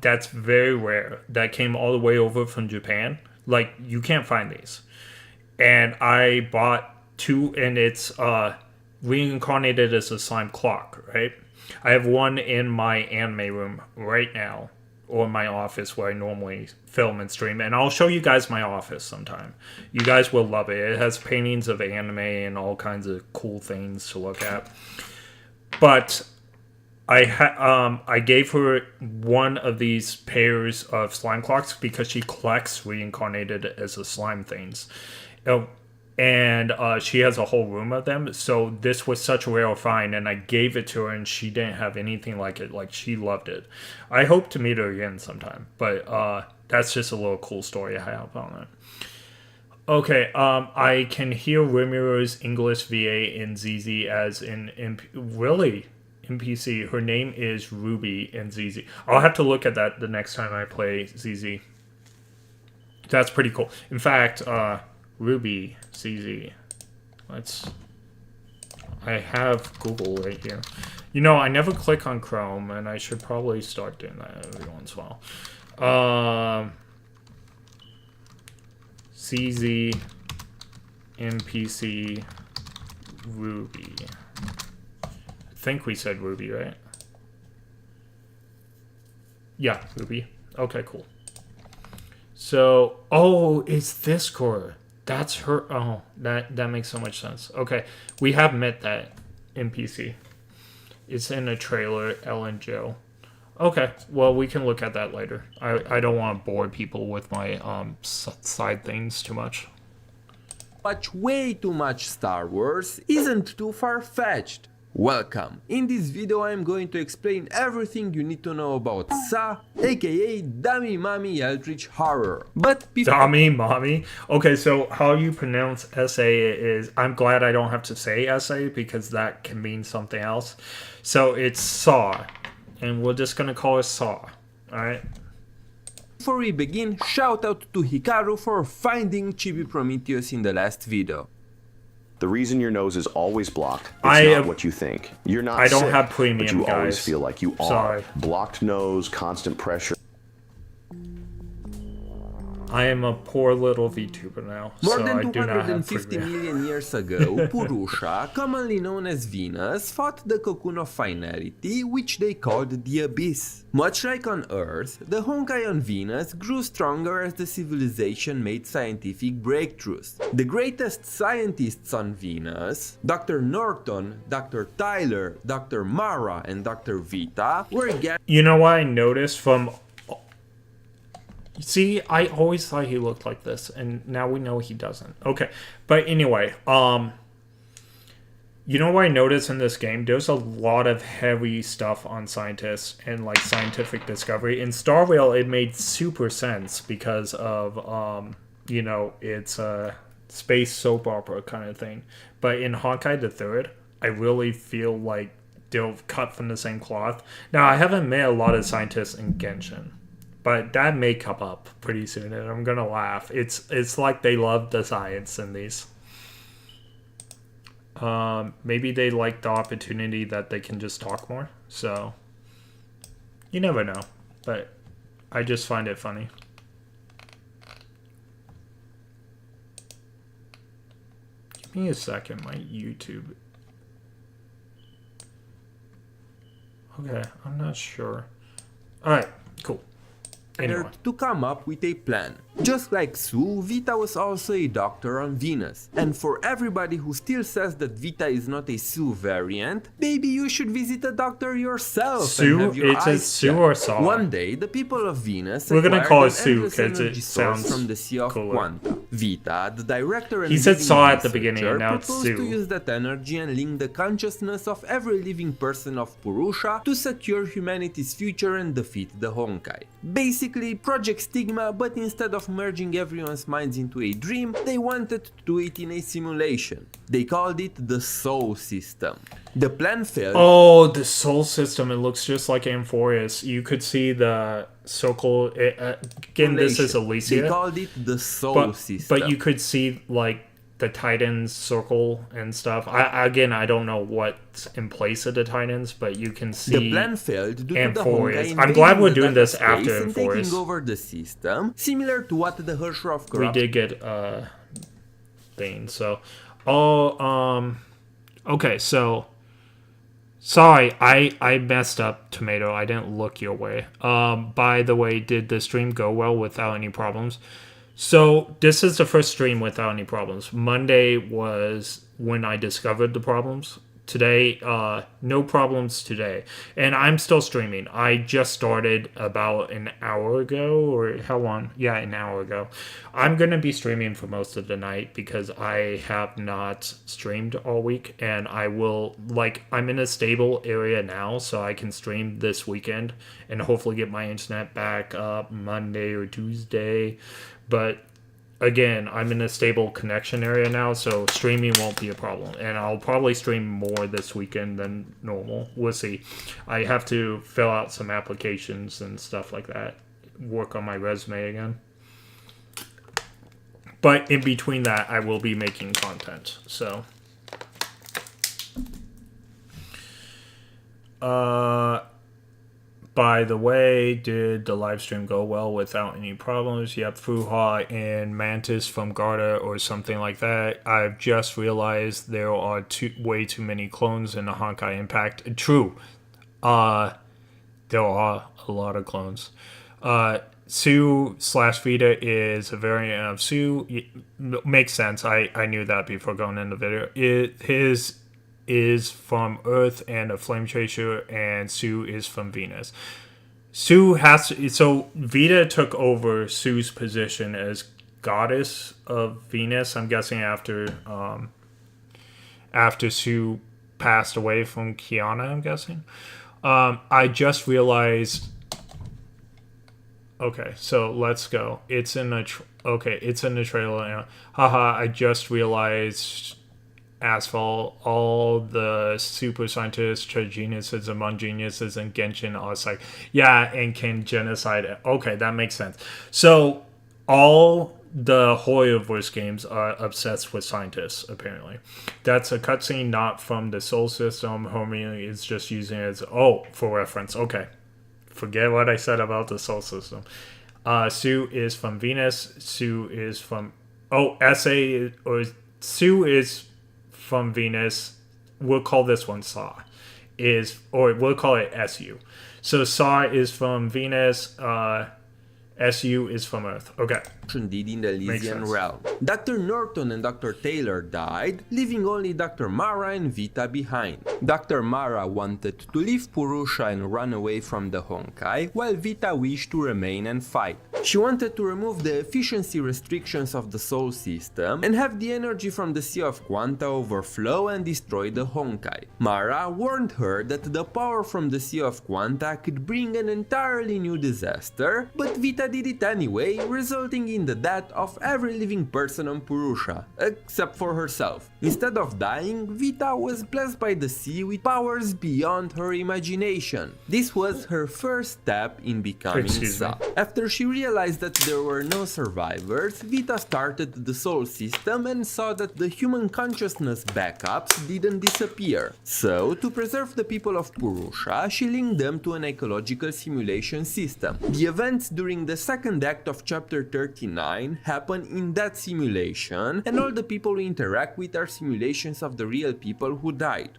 that's very rare, that came all the way over from Japan. Like, you can't find these, and I bought two, and it's reincarnated as a slime clock, right? I have one in my anime room right now, or my office where I normally film and stream, and I'll show you guys my office sometime. You guys will love it. It has paintings of anime and all kinds of cool things to look at. But I gave her one of these pairs of slime clocks because she collects reincarnated as a slime things. And she has a whole room of them. So this was such a rare find, and I gave it to her, and she didn't have anything like it. Like, she loved it. I hope to meet her again sometime. But that's just a little cool story I have on it. Okay, I can hear Rimura's English VA in ZZ as in really NPC. Her name is Ruby in ZZ. I'll have to look at that the next time I play ZZ. That's pretty cool. In fact, Ruby CZ. I have Google right here. You know, I never click on Chrome, and I should probably start doing that every once in a while. CZ NPC Ruby. I think we said Ruby, right? Yeah, Ruby. Okay, cool. So, oh, it's this core. That's her. Oh, that makes so much sense. Okay, we have met that NPC. It's in a trailer, Ellen Joe. Okay, well, we can look at that later. I don't want to bore people with my side things too much. Watch way too much Star Wars isn't too far-fetched. Welcome! In this video I am going to explain everything you need to know about SA, aka Dummy Mommy Eldritch Horror. But before... Dummy Mommy? Okay, so how you pronounce SA is... I'm glad I don't have to say SA because that can mean something else. So it's SAW, and we're just gonna call it SAW, alright? Before we begin, shout out to Hikaru for finding Chibi Prometheus in the last video. The reason your nose is always blocked is not what you think. You're not I don't sick, have premium, but you guys. always feel like you are. Sorry. Blocked nose, constant pressure. I am a poor little VTuber now, More so than I do not have 250 premium. million years ago, Purusha, commonly known as Venus, fought the cocoon of finality, which they called the Abyss. Much like on Earth, the Honkai on Venus grew stronger as the civilization made scientific breakthroughs. The greatest scientists on Venus, Dr. Norton, Dr. Tyler, Dr. Mara, and Dr. Vita, were gathered. You know what I noticed from... See, I always thought he looked like this, and now we know he doesn't. Okay, but anyway, you know what I noticed in this game? There's a lot of heavy stuff on scientists and, like, scientific discovery. In Star Rail, it made super sense because of, you know, it's a space soap opera kind of thing. But in Honkai the Third, I really feel like they're cut from the same cloth. Now, I haven't met a lot of scientists in Genshin, but that may come up pretty soon, and I'm gonna laugh. It's like they love the science in these. Maybe they like the opportunity that they can just talk more. So, you never know. But I just find it funny. Give me a second, my YouTube. Okay, I'm not sure. Alright, cool. Anyway. To come up with a plan. Just like Sue, Vita was also a doctor on Venus. And for everybody who still says that Vita is not a Sue variant, maybe you should visit a doctor yourself Sue? and have your It's a eyes Sue checked. or Saw? One day, the people of Venus We're gonna acquired call it an Sue, endless 'cause it energy source sounds from the Sea of cooler. Quanta. Vita, the director and He said leading Saw at the beginning, researcher, and now it's proposed Sue. to use that energy and link the consciousness of every living person of Purusha to secure humanity's future and defeat the Honkai. Basically, Project Stigma, but instead of merging everyone's minds into a dream, they wanted to do it in a simulation. They called it the Soul System. The plan failed. Oh, the Soul System. It looks just like Amphoreus. You could see the circle. Again, this is They Elysia. called it the Soul System. But you could see, like, the Titans circle and stuff. I don't know what's in place of the Titans, but you can see the plan failed due to the Amphoreus. Honkai I'm glad we're invading doing the this data after space and Amphoreus. taking over the system, similar to what the Hersher of We Corrupt did get thing. So, okay. So, sorry, I messed up, Tomato. I didn't look your way. By the way, did the stream go well without any problems? So this is the first stream without any problems. Monday was when I discovered the problems. Today, no problems today. And I'm still streaming. I just started about an hour ago, or how long? Yeah, an hour ago. I'm going to be streaming for most of the night because I have not streamed all week. And I will, like, I'm in a stable area now, so I can stream this weekend and hopefully get my internet back up Monday or Tuesday. But again, I'm in a stable connection area now, so streaming won't be a problem. And I'll probably stream more this weekend than normal. We'll see. I have to fill out some applications and stuff like that. Work on my resume again. But in between that, I will be making content. So, by the way, did the live stream go well without any problems? Yep, Fuha and Mantis from Garda or something like that. I've just realized there are way too many clones in the Honkai Impact. True. There are a lot of clones. Sue slash Vita is a variant of Sue. Makes sense. I knew that before going in the video. His is from Earth and a flame chaser, and Sue is from Venus. Sue has to, so Vita took over Sue's position as goddess of Venus. I'm guessing after Sue passed away from Kiana. I'm guessing. I just realized. Okay, so let's go. It's in the trailer now. Haha! I just realized. Asphalt, all the super scientists, geniuses, among geniuses, and Genshin are like, yeah, and can genocide it. Okay, that makes sense. So all the Hoyoverse games are obsessed with scientists, apparently. That's a cutscene not from the Soul System. Hermione is just using it as, for reference. Okay. Forget what I said about the Soul System. Sue is from Venus. Sue is from... Sue is from Venus. We'll call this one Saw. We'll call it SU. So Saw is from Venus. SU is from Earth. Okay. Did in the Elysian realm. Dr. Norton and Dr. Taylor died, leaving only Dr. Mara and Vita behind. Dr. Mara wanted to leave Purusha and run away from the Honkai, while Vita wished to remain and fight. She wanted to remove the efficiency restrictions of the Soul System and have the energy from the Sea of Quanta overflow and destroy the Honkai. Mara warned her that the power from the Sea of Quanta could bring an entirely new disaster, but Vita did it anyway, resulting in the death of every living person on Purusha, except for herself. Instead of dying, Vita was blessed by the sea with powers beyond her imagination. This was her first step in becoming Sa. After she realized that there were no survivors, Vita started the Soul System and saw that the human consciousness backups didn't disappear. So, to preserve the people of Purusha, she linked them to an ecological simulation system. The events during the second act of chapter 39 happen in that simulation, and all the people we interact with are simulations of the real people who died.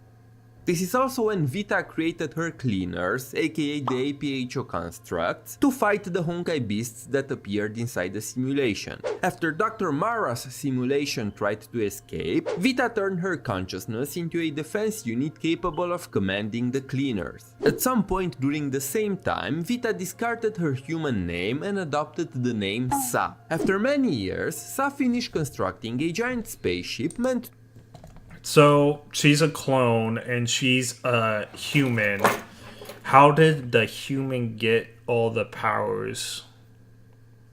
This is also when Vita created her cleaners, aka the APHO constructs, to fight the Honkai beasts that appeared inside the simulation. After Dr. Mara's simulation tried to escape, Vita turned her consciousness into a defense unit capable of commanding the cleaners. At some point during the same time, Vita discarded her human name and adopted the name Sa. After many years, Sa finished constructing a giant spaceship meant. So she's a clone and she's a human. How did the human get all the powers?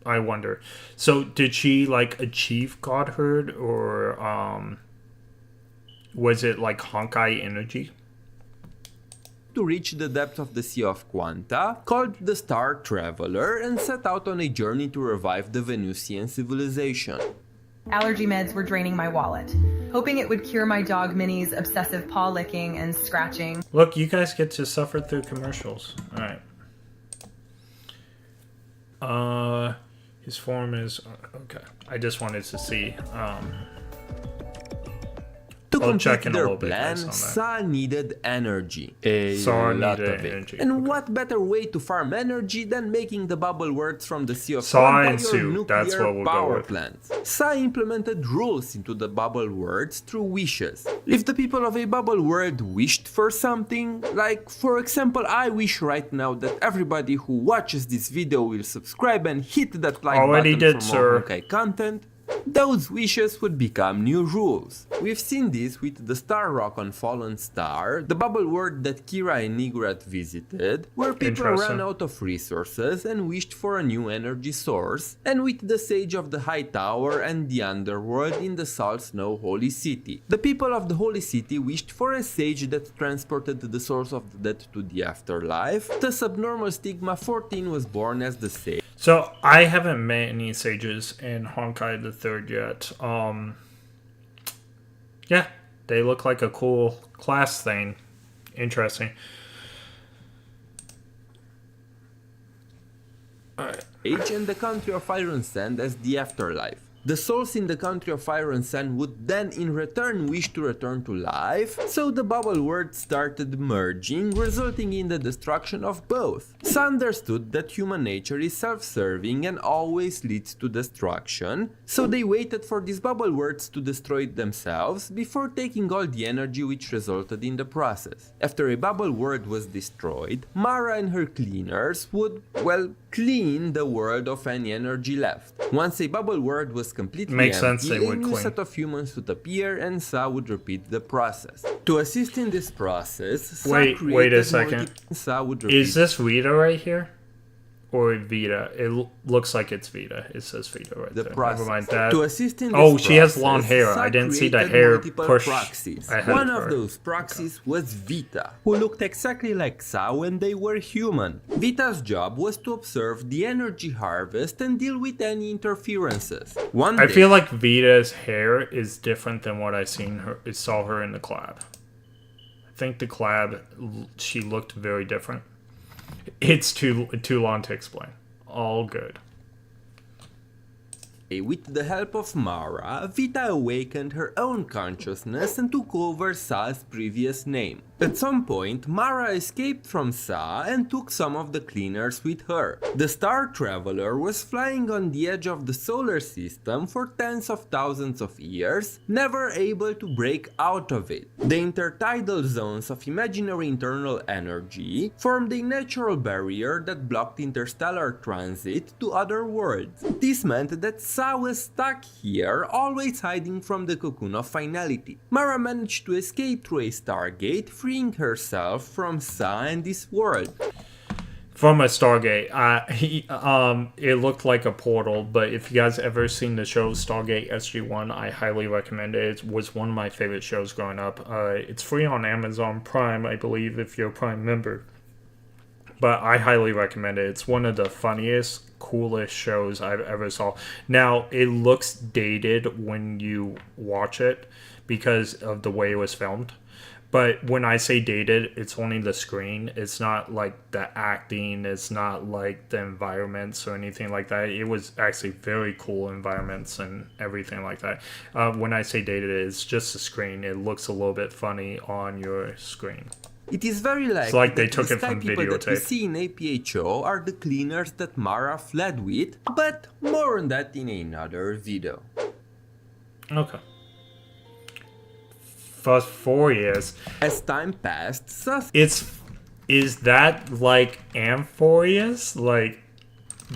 I wonder. So did she achieve godhood, or was it like Honkai energy? To reach the depth of the Sea of Quanta, called the Star Traveler, and set out on a journey to revive the Venusian civilization. Allergy meds were draining my wallet. Hoping it would cure my dog Minnie's obsessive paw licking and scratching. Look, you guys get to suffer through commercials. Alright. His form is... Okay. I just wanted to see... To complete their plan, Sa needed energy. A lot of it. And what better way to farm energy than making the bubble words from the Sea of Quanta your nuclear power plants? Sa implemented rules into the bubble words through wishes. If the people of a bubble world wished for something, like for example I wish right now that everybody who watches this video will subscribe and hit that like button for more Honkai content, those wishes would become new rules. We've seen this with the Star Rock on Fallen Star, the bubble world that Kira and Nigrat visited, where people ran out of resources and wished for a new energy source, and with the Sage of the High Tower and the Underworld in the Salt Snow Holy City. The people of the Holy City wished for a sage that transported the souls of the dead to the afterlife. The Subnormal Stigma 14 was born as the sage. So, I haven't met any sages in Honkai the Third yet. Yeah, they look like a cool class thing. Interesting. Alright. Age and the country of Iron Sand as the afterlife. The souls in the country of fire and sand would then in return wish to return to life, so the bubble world started merging, resulting in the destruction of both. Sa understood that human nature is self-serving and always leads to destruction, so they waited for these bubble worlds to destroy it themselves before taking all the energy which resulted in the process. After a bubble world was destroyed, Mara and her cleaners would, well, clean the world of any energy left. Once a bubble world was completely empty, a new set of humans would appear and Sa would repeat the process. To assist in this process, wait a second. Sa would repeat. Is this Vita right here? Or Vita? It looks like it's Vita. It says Vita right there. Process. Never mind that. To assist in this oh, process, she has long hair. Sa I didn't see the hair push. Proxies. One of those proxies was Vita, who looked exactly like Sa when they were human. Vita's job was to observe the energy harvest and deal with any interferences. I feel like Vita's hair is different than what I saw her in the collab. I think the collab, she looked very different. It's too long to explain. All good. With the help of Mara, Vita awakened her own consciousness and took over Sa's previous name. At some point, Mara escaped from Sa and took some of the cleaners with her. The Star Traveler was flying on the edge of the solar system for tens of thousands of years, never able to break out of it. The intertidal zones of imaginary internal energy formed a natural barrier that blocked interstellar transit to other worlds. This meant that Sa was stuck here, always hiding from the cocoon of finality. Mara managed to escape through a stargate, freeing herself from Sa and this world. From a Stargate. It looked like a portal, but if you guys ever seen the show Stargate SG-1, I highly recommend it. It was one of my favorite shows growing up. It's free on Amazon Prime, I believe, if you're a Prime member. But I highly recommend it. It's one of the funniest, coolest shows I've ever saw. Now, it looks dated when you watch it because of the way it was filmed. But when I say dated, it's only the screen. It's not like the acting. It's not like the environments or anything like that. It was actually very cool environments and everything like that. When I say dated, it's just the screen. It looks a little bit funny on your screen. It is very likely it's like they took the it from people that we videotape. see in APHO are the cleaners that Mara fled with, but more on that in another video. Okay. Fast 4 years. As time passed, Is that like Amphoreus? Like,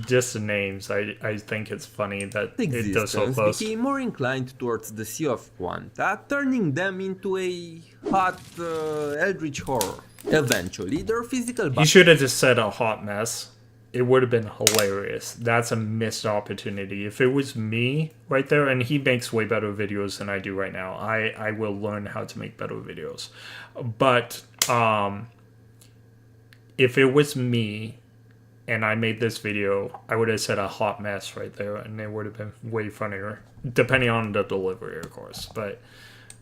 just the names. I think it's funny that it does so close. Became more inclined towards the Sea of Quanta, turning them into a hot eldritch horror. Eventually, their physical You should have just said a hot mess. It would have been hilarious. That's a missed opportunity. If it was me right there, and he makes way better videos than I do right now, I will learn how to make better videos. But if it was me and I made this video, I would have said a hot mess right there, and it would have been way funnier, depending on the delivery, of course. But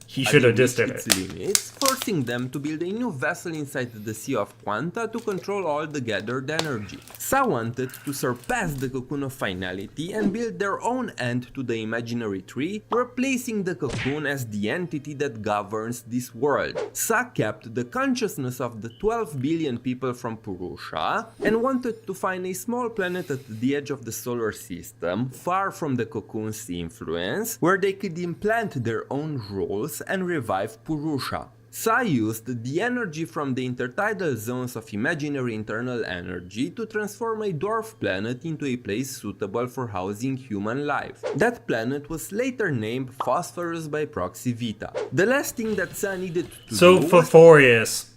he should have just did it. Limits, forcing them to build a new vessel inside the Sea of Quanta to control all the gathered energy. Sa wanted to surpass the cocoon of finality and build their own end to the imaginary tree, replacing the cocoon as the entity that governs this world. Sa kept the consciousness of the 12 billion people from Purusha and wanted to find a small planet at the edge of the solar system, far from the cocoon's influence, where they could implant their own rules and revive Purusha. Sa used the energy from the intertidal zones of imaginary internal energy to transform a dwarf planet into a place suitable for housing human life. That planet was later named Phosphorus by proxy Vita. The last thing that Sa needed to so do Phosphorus,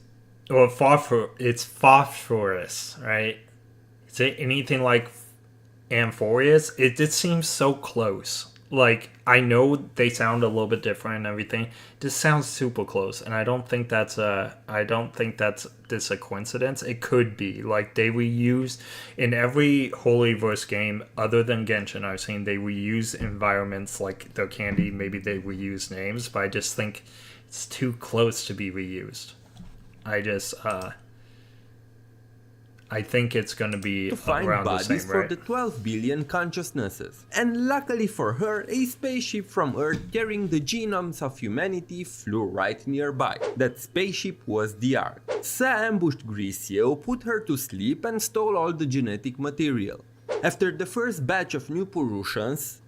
or it's phosphorus, right? Is it anything like Amphoreus? It just seems so close. Like, I know they sound a little bit different and everything. This sounds super close, and I don't think that's just a coincidence. It could be. Like, they reused in every Holyverse game other than Genshin I've seen, they reuse environments like their candy. Maybe they reuse names, but I just think it's too close to be reused. I think it's going to be to find around the bodies same, for right? the 12 billion consciousnesses. And luckily for her, a spaceship from Earth carrying the genomes of humanity flew right nearby. That spaceship was the Ark. Sa ambushed Grisio, put her to sleep and stole all the genetic material. After the first batch of new Purushians,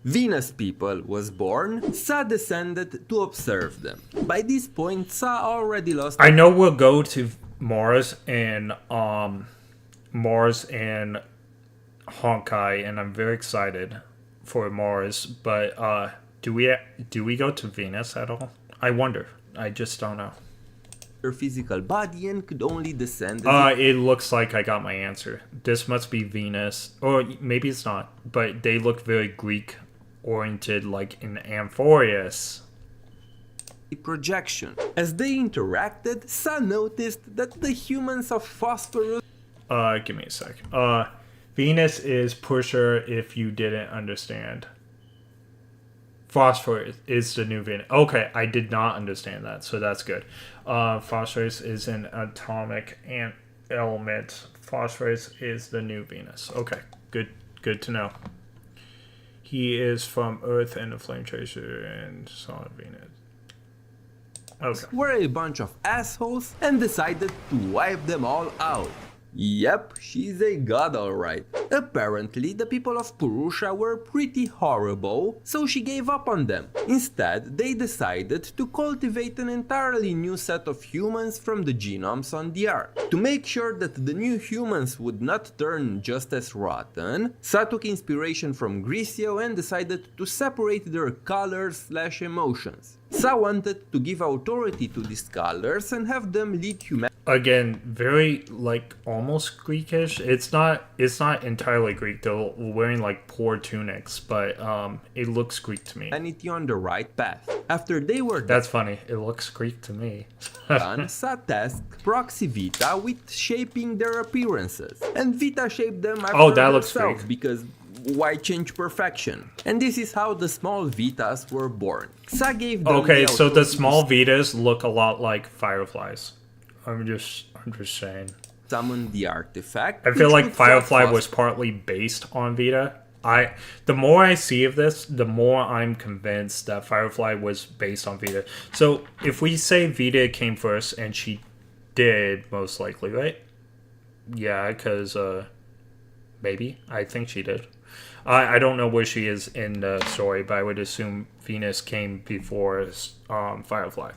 Venus people, was born, Sa descended to observe them. By this point, Sa already lost... I know we'll go to Mars and Honkai, and I'm very excited for Mars, but do we go to Venus at all? I wonder. I just don't know. her physical body and could only descend... It looks like I got my answer. This must be Venus. Or maybe it's not. But they look very Greek-oriented, like in Amphoreus. Projection. As they interacted, Sa noticed that the humans of Phosphorus... Give me a sec. Venus is Pusher if you didn't understand. Phosphorus is the new Venus. Okay, I did not understand that, so that's good. Phosphorus is an atomic element. Phosphorus is the new Venus. Okay, good to know. He is from Earth and the Flame Chaser and Solid Venus. Okay. Were a bunch of assholes and decided to wipe them all out. Yep, she's a god alright. Apparently, the people of Purusha were pretty horrible, so she gave up on them. Instead, they decided to cultivate an entirely new set of humans from the genomes on the Ark. To make sure that the new humans would not turn just as rotten, Sa took inspiration from Grisio and decided to separate their colors/emotions. Sa wanted to give authority to these colors and have them lead humanity. Again, very like almost Greekish. It's not entirely Greek. They're wearing like poor tunics, but it looks Greek to me. Humanity on the right path. After they were That's funny. It looks Greek to me. done, Sa tasked Proxy Vita with shaping their appearances, and Vita shaped them after that looks herself Greek. because why change perfection? And this is how the small Vitas were born. Sa gave them Okay, so the authority small to Vitas look a lot like fireflies. I'm just saying. summon the artifact. I feel which like would Firefly stop was partly based on Vita. The more I see of this, the more I'm convinced that Firefly was based on Vita. So if we say Vita came first, and she did most likely, right? Yeah, because maybe I think she did. I don't know where she is in the story, but I would assume Venus came before Firefly.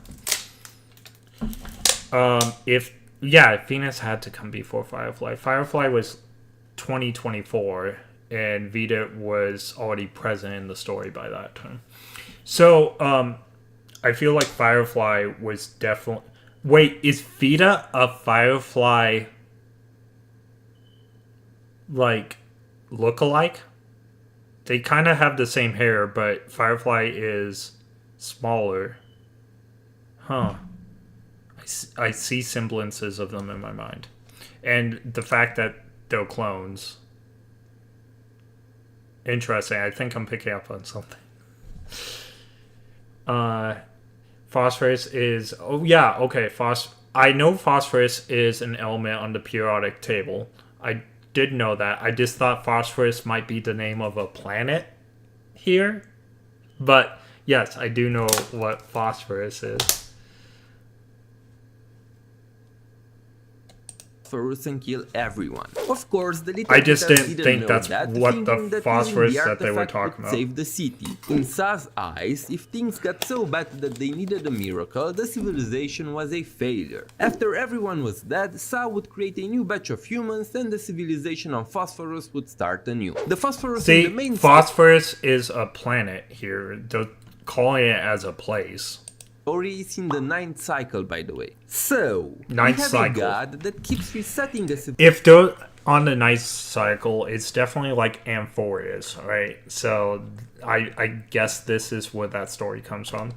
Venus had to come before Firefly. Firefly was 2024, and Vita was already present in the story by that time. So, I feel like Firefly was definitely... Wait, is Vita a Firefly, like, look-alike? They kind of have the same hair, but Firefly is smaller. Huh. I see semblances of them in my mind. And the fact that they're clones. Interesting. I think I'm picking up on something. Phosphorus is... Oh, yeah, okay. I know phosphorus is an element on the periodic table. I did know that. I just thought phosphorus might be the name of a planet here. But, yes, I do know what phosphorus is. and kill everyone. Of course, the little I just Vitas didn't think know that's that, what thinking the that phosphorus using the that they were artifact talking would about. save the city. In Sa's eyes, if things got so bad that they needed a miracle, the civilization was a failure. After everyone was dead, Sa would create a new batch of humans and the civilization on Phosphorus would start anew. The Phosphorus in the main Phosphorus is a planet here. They're calling it as a place. story is in the 9th cycle, by the way. So, Ninth we have cycle. a god that keeps resetting the civilization. If they're on the ninth cycle, it's definitely like Amphoreus, right? So I guess this is where that story comes from.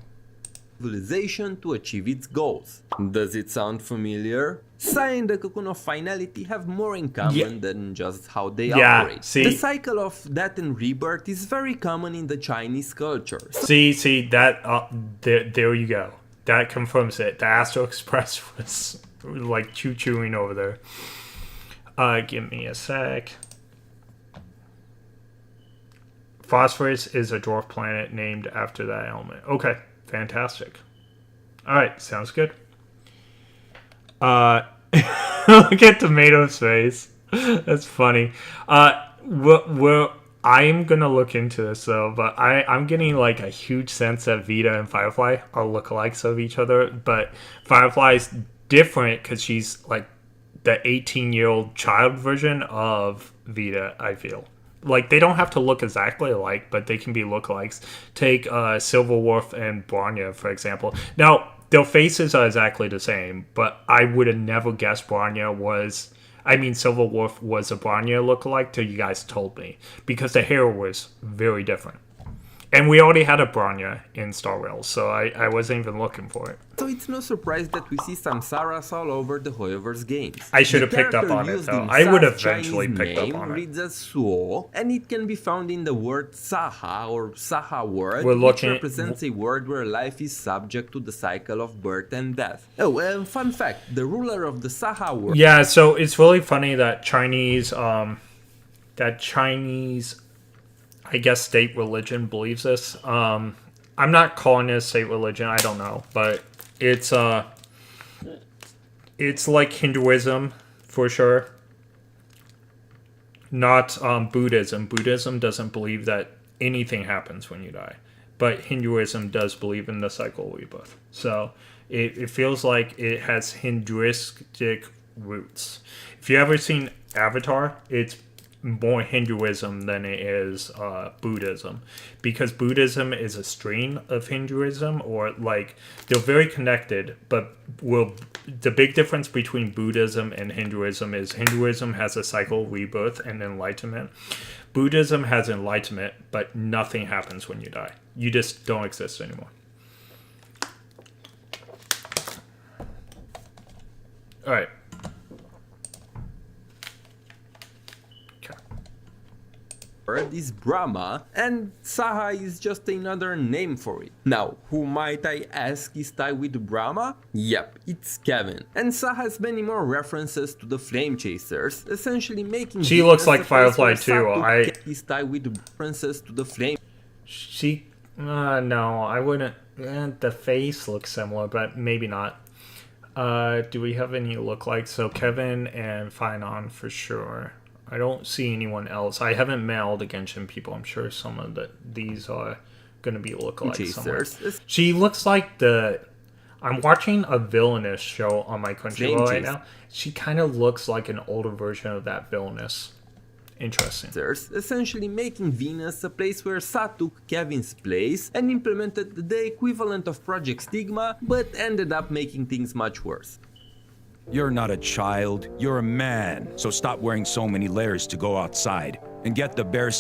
To achieve its goals. Does it sound familiar? Sa and the Cocoon of Finality have more in common than just how they operate. See, the cycle of death and rebirth is very common in the Chinese culture. See that there you go. that confirms it. The Astro Express was like choo-chooing over there. Give me a sec. Phosphorus is a dwarf planet named after that element. Okay, fantastic. All right, sounds good. Look at Tomato's face. That's funny. I'm gonna look into this though, but I'm getting like a huge sense that Vita and Firefly are lookalikes of each other, but Firefly's different because she's like the 18-year-old child version of Vita, I feel. Like, they don't have to look exactly alike, but they can be lookalikes. Take Silverwolf and Bronya, for example. Now, their faces are exactly the same, but I would have never guessed Silverwolf was a Bronya lookalike till you guys told me, because the hair was very different. And we already had a Bronya in Star Rail, so I wasn't even looking for it. So it's no surprise that we see Samsaras all over the Hoyoverse games. I should have picked up on it, though. I would have eventually picked up on it. Reads as Suo, and it can be found in the word Saha, or Saha word, which represents a world where life is subject to the cycle of birth and death. Oh, and fun fact, the ruler of the Saha world... Yeah, so it's really funny that Chinese, I guess, state religion believes this. I'm not calling it a state religion, I don't know, but it's like Hinduism for sure, not Buddhism. Buddhism doesn't believe that anything happens when you die, but Hinduism does believe in the cycle of rebirth. So it feels like it has Hinduistic roots. If you ever seen Avatar, it's more Hinduism than it is Buddhism, because Buddhism is a strain of Hinduism, or like they're very connected, but the big difference between Buddhism and Hinduism is Hinduism has a cycle of rebirth and enlightenment. Buddhism has enlightenment, but nothing happens when you die. You just don't exist anymore. All right. is Brahma, and Saha is just another name for it. Now, who might I ask is tied with Brahma? Yep, it's Kevin. And Saha has many more references to the Flame Chasers, essentially making... She looks like Firefly too. Is tied with references to the Flame... no, I wouldn't... the face looks similar, but maybe not. Do we have any lookalikes? So Kevin and Finon for sure. I don't see anyone else. I haven't met all the Genshin people. I'm sure some of these are going to be lookalikes somewhere. She looks like I'm watching a Villainous show on my Crunchyroll right now. She kind of looks like an older version of that Villainous. Interesting. Essentially making Venus a place where Sa took Kevin's place and implemented the equivalent of Project Stigma, but ended up making things much worse. You're not a child, you're a man, so stop wearing so many layers to go outside, and get the bare...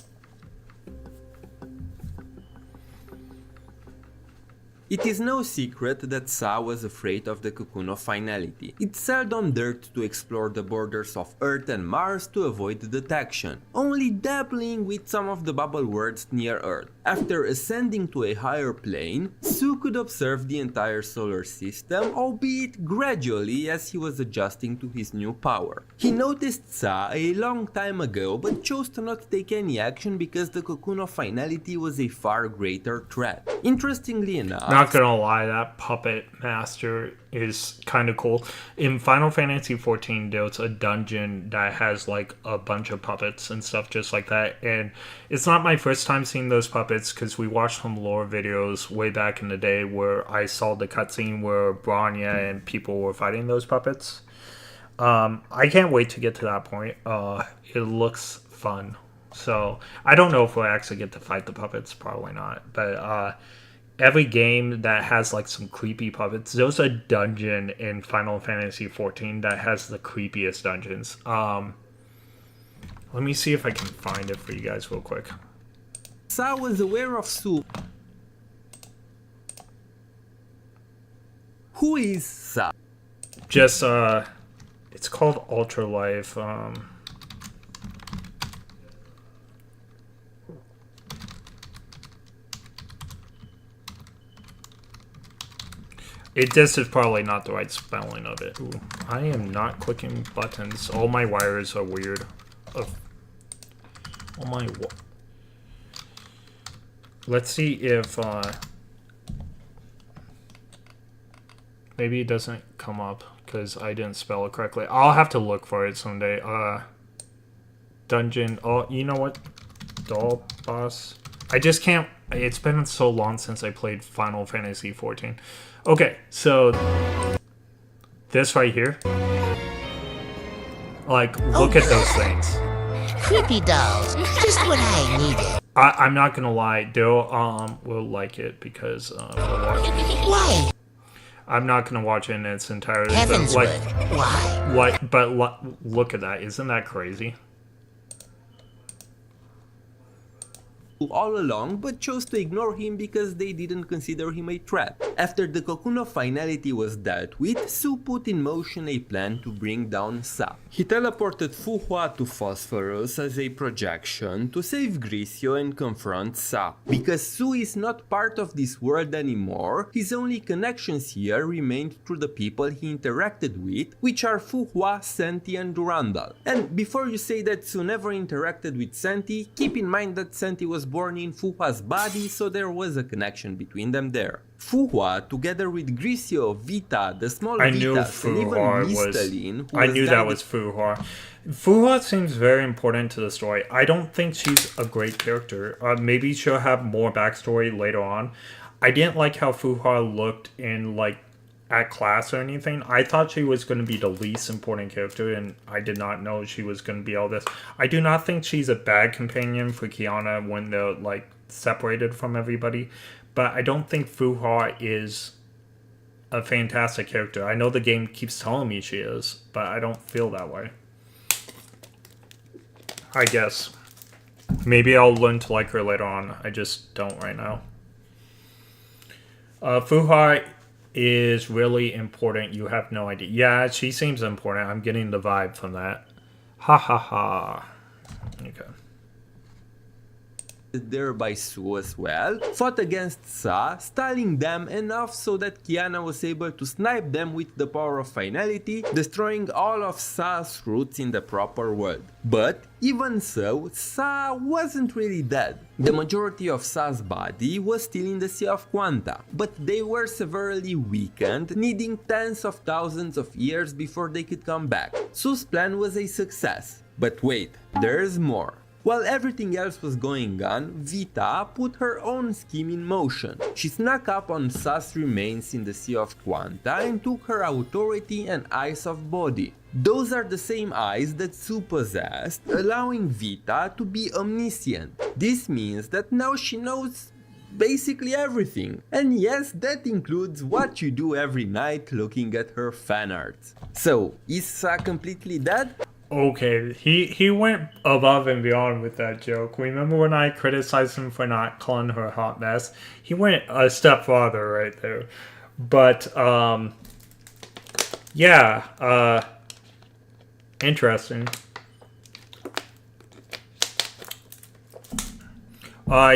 It is no secret that Sa was afraid of the cocoon of finality. It seldom dared to explore the borders of Earth and Mars to avoid detection, only dabbling with some of the bubble worlds near Earth. After ascending to a higher plane, Su could observe the entire solar system, albeit gradually as he was adjusting to his new power. He noticed Sa a long time ago, but chose to not take any action because the cocoon of finality was a far greater threat. Interestingly enough, not gonna lie, that puppet master is kind of cool. In Final Fantasy XIV, there's a dungeon that has like a bunch of puppets and stuff just like that, and it's not my first time seeing those puppets because we watched some lore videos way back in the day where I saw the cutscene where Bronya and people were fighting those puppets. I can't wait to get to that point. It looks fun. So I don't know if we'll actually get to fight the puppets, probably not, but every game that has like some creepy puppets, there's a dungeon in Final Fantasy XIV that has the creepiest dungeons. Let me see if I can find it for you guys real quick. Sa was aware of Su. Who is Sa? Just it's called Ultra Life. This is probably not the right spelling of it. Ooh, I am not clicking buttons. All my wires are weird. Oh my... Let's see if... maybe it doesn't come up because I didn't spell it correctly. I'll have to look for it someday. Dungeon... Oh, you know what? Doll boss... I just can't... It's been so long since I played Final Fantasy XIV. Okay, so... This right here. Like, look at those things. Creepy dolls. Just what I needed. I'm not gonna lie, Dill will like it because we'll watch it. Why? I'm not gonna watch it in its entirety. Heavens But, Why? what? But look at that! Isn't that crazy? All along, but chose to ignore him because they didn't consider him a threat. After the cocoon of finality was dealt with, Su put in motion a plan to bring down Sa. He teleported Fu Hua to Phosphorus as a projection to save Grisio and confront Sa. Because Su is not part of this world anymore, his only connections here remained through the people he interacted with, which are Fu Hua, Senti and Durandal. And before you say that Su never interacted with Senti, keep in mind that Senti was born in Fu Hua's body, so there was a connection between them there. Fu Hua, together with Grisio, Vita, the small Vitas, and even Mistalin, I knew that was Fu Hua. Fu Hua seems very important to the story. I don't think she's a great character. Maybe she'll have more backstory later on. I didn't like how Fu Hua looked in, like, at class or anything. I thought she was going to be the least important character, and I did not know she was going to be all this. I do not think she's a bad companion for Kiana when they're, like, separated from everybody, but I don't think Fu Hua is a fantastic character. I know the game keeps telling me she is, but I don't feel that way. I guess. Maybe I'll learn to like her later on. I just don't right now. Fu Hua is really important. You have no idea. Yeah, she seems important. I'm getting the vibe from that. Ha ha ha. Okay. There by Su as well, fought against Sa, styling them enough so that Kiana was able to snipe them with the power of finality, destroying all of Sa's roots in the proper world. But even so, Sa wasn't really dead. The majority of Sa's body was still in the Sea of Quanta, but they were severely weakened, needing tens of thousands of years before they could come back. Su's plan was a success. But wait, there's more. While everything else was going on, Vita put her own scheme in motion. She snuck up on Sa's remains in the Sea of Quanta and took her authority and eyes of body. Those are the same eyes that Su possessed, allowing Vita to be omniscient. This means that now she knows basically everything. And yes, that includes what you do every night looking at her fan art. So, is Sa completely dead? Okay, he went above and beyond with that joke. Remember when I criticized him for not calling her a hot mess? He went a step farther right there. But, yeah, interesting.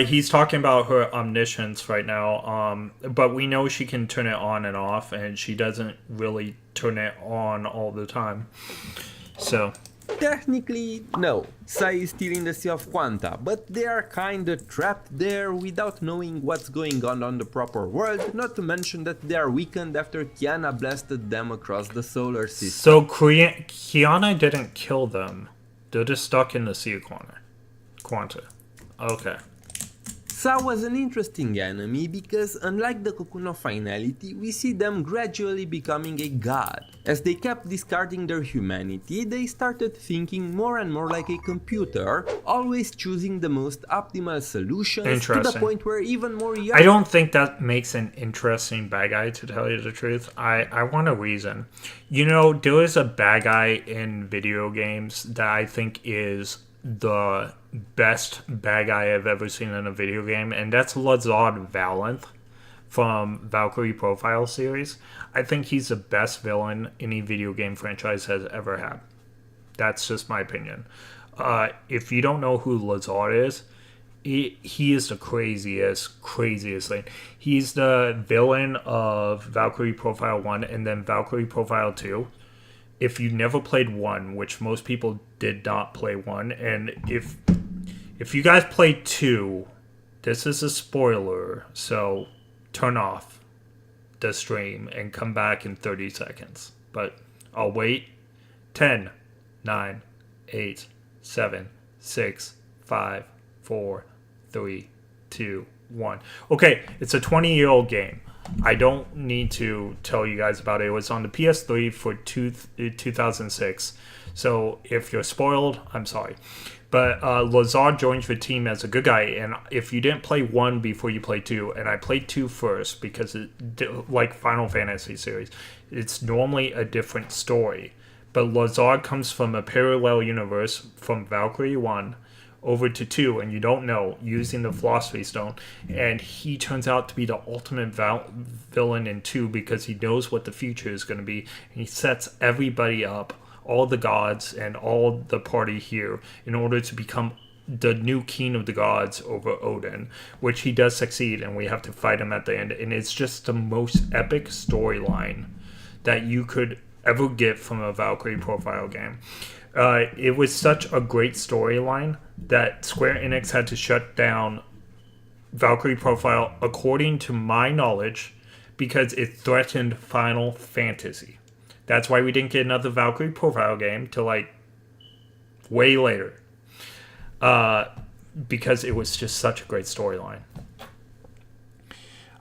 He's talking about her omniscience right now, but we know she can turn it on and off, and she doesn't really turn it on all the time. So, technically, no. Sa is still in the Sea of Quanta, but they are kinda trapped there without knowing what's going on the proper world, not to mention that they are weakened after Kiana blasted them across the solar system. So Kiana didn't kill them. They're just stuck in the Sea of Quanta. Okay. Sa was an interesting enemy because, unlike the Cocoon of Finality, we see them gradually becoming a god. As they kept discarding their humanity, they started thinking more and more like a computer, always choosing the most optimal solutions to the point where even more young... I don't think that makes an interesting bad guy, to tell you the truth. I want a reason. You know, there is a bad guy in video games that I think is the best bad guy I've ever seen in a video game, and that's Lazard Valanth from Valkyrie Profile series. I think he's the best villain any video game franchise has ever had. That's just my opinion. If you don't know who Lazard is, he is the craziest thing. He's the villain of Valkyrie Profile 1 and then Valkyrie Profile 2. If you never played 1, which most people did not play 1, and if you guys played 2, this is a spoiler, so turn off the stream and come back in 30 seconds. But I'll wait. 10, 9, 8, 7, 6, 5, 4, 3, 2, 1. Okay, it's a 20-year-old game. I don't need to tell you guys about it. It was on the PS3 for 2006. So if you're spoiled, I'm sorry. But Lazard joins the team as a good guy. And if you didn't play 1 before you played 2, and I played 2 first because, like Final Fantasy series, it's normally a different story. But Lazard comes from a parallel universe from Valkyrie 1 over to 2, and you don't know, using the Philosophy Stone, and he turns out to be the ultimate villain in 2 because he knows what the future is going to be, and he sets everybody up, all the gods and all the party here, in order to become the new king of the gods over Odin, which he does succeed, and we have to fight him at the end, and it's just the most epic storyline that you could ever get from a Valkyrie Profile game. It was such a great storyline that Square Enix had to shut down Valkyrie Profile, according to my knowledge, because it threatened Final Fantasy. That's why we didn't get another Valkyrie Profile game till like way later. Because it was just such a great storyline.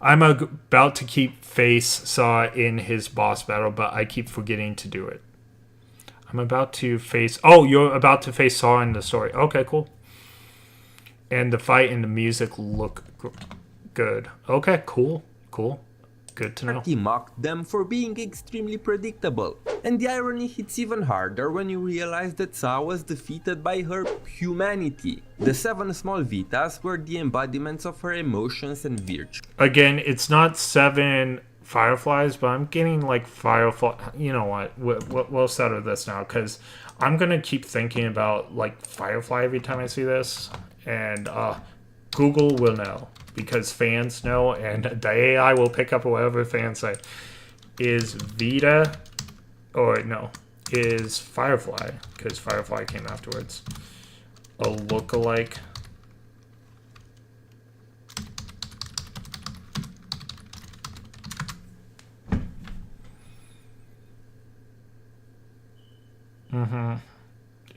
I'm about to keep face Saw in his boss battle, but I keep forgetting to do it. I'm about to face... Oh, you're about to face Saw in the story. Okay, cool. And the fight and the music look good. Okay, cool. Good to know. He mocked them for being extremely predictable. And the irony hits even harder when you realize that Saw was defeated by her humanity. The 7 small Vitas were the embodiments of her emotions and virtue. Again, it's not 7 fireflies, but I'm getting like firefly. You know what? We'll settle this now, because I'm gonna keep thinking about like firefly every time I see this, and Google will know, because fans know, and the AI will pick up whatever fans say. Is Vita, or no, is Firefly, because Firefly came afterwards, a lookalike?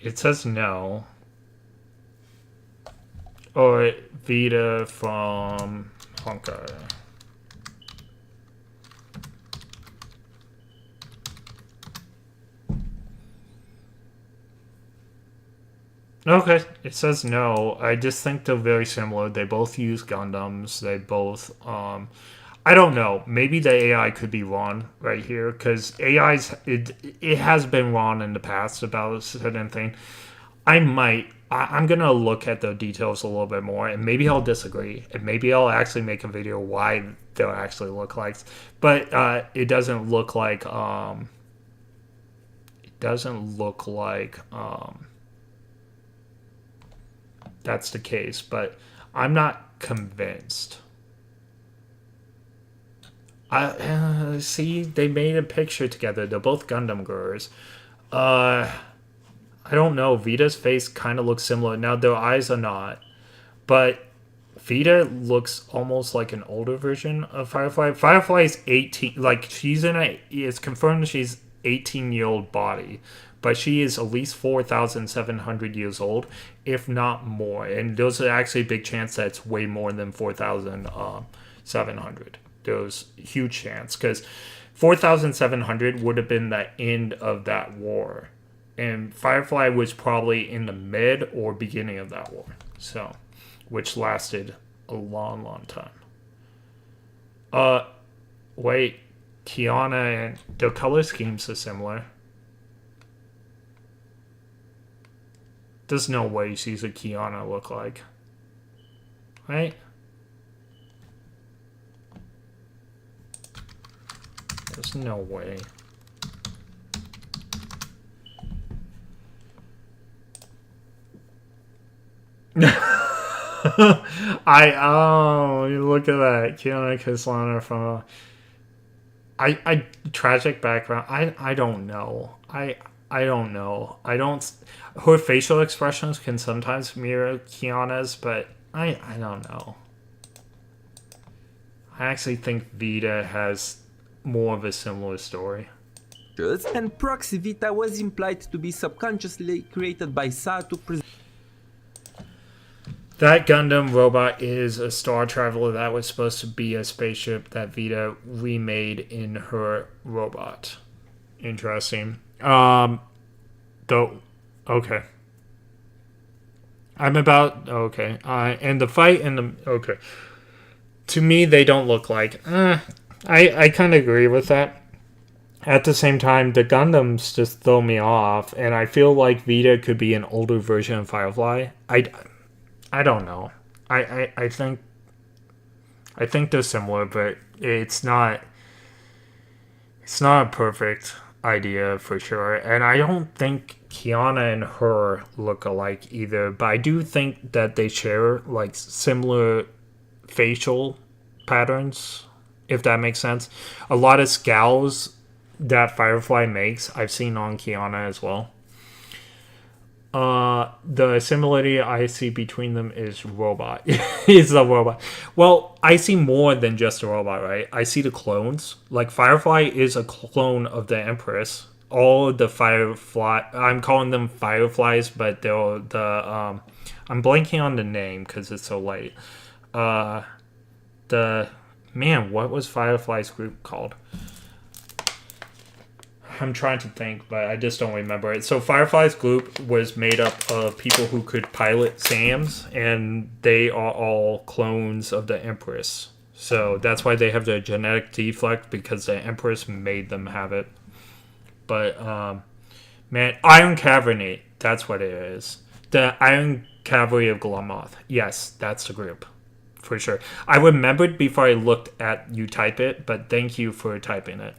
It says no. Or Vita from Honkai. Okay, it says no. I just think they're very similar. They both use Gundams. They both, I don't know. Maybe the AI could be wrong right here, because it has been wrong in the past about a certain thing. I'm going to look at the details a little bit more, and maybe I'll disagree, and maybe I'll actually make a video why they'll actually look like. But it doesn't look like that's the case, but I'm not convinced. I see, they made a picture together. They're both Gundam girls. I don't know. Vita's face kind of looks similar. Now, their eyes are not. But Vita looks almost like an older version of Firefly. Firefly is 18. Like, it's confirmed she's 18-year-old body. But she is at least 4,700 years old, if not more. And there's actually a big chance that it's way more than 4,700. There's a huge chance, because 4,700 would have been the end of that war. And Firefly was probably in the mid or beginning of that war. So, which lasted a long, long time. Wait, Kiana, and their color schemes are similar. There's no way she's a Kiana look like. Right? There's no way. Look at that. Kiana Kislana from I tragic background. I don't know. I don't know. I don't. Her facial expressions can sometimes mirror Kiana's, but I don't know. I actually think Vita has more of a similar story. And Proxy Vita was implied to be subconsciously created by Sa to present. That Gundam robot is a Star Traveler that was supposed to be a spaceship that Vita remade in her robot. Interesting. Okay. And the fight and the okay. To me, they don't look like. I kind of agree with that. At the same time, the Gundams just throw me off, and I feel like Vita could be an older version of Firefly. I don't know. I think they're similar, but it's not a perfect idea for sure. And I don't think Kiana and her look alike either, but I do think that they share like similar facial patterns, if that makes sense. A lot of scowls that Firefly makes, I've seen on Kiana as well. The similarity I see between them is robot. Is the robot. Well, I see more than just a robot, right? I see the clones. Like Firefly is a clone of the Empress. All of the Firefly, I'm calling them Fireflies, but they're I'm blanking on the name because it's so late. What was Firefly's group called? I'm trying to think, but I just don't remember it. So Firefly's group was made up of people who could pilot SAMs, and they are all clones of the Empress. So that's why they have the genetic defect, because the Empress made them have it. But, Iron Cavalry, that's what it is. The Iron Cavalry of Glamoth. Yes, that's the group. For sure. I remembered before I looked at you type it, but thank you for typing it.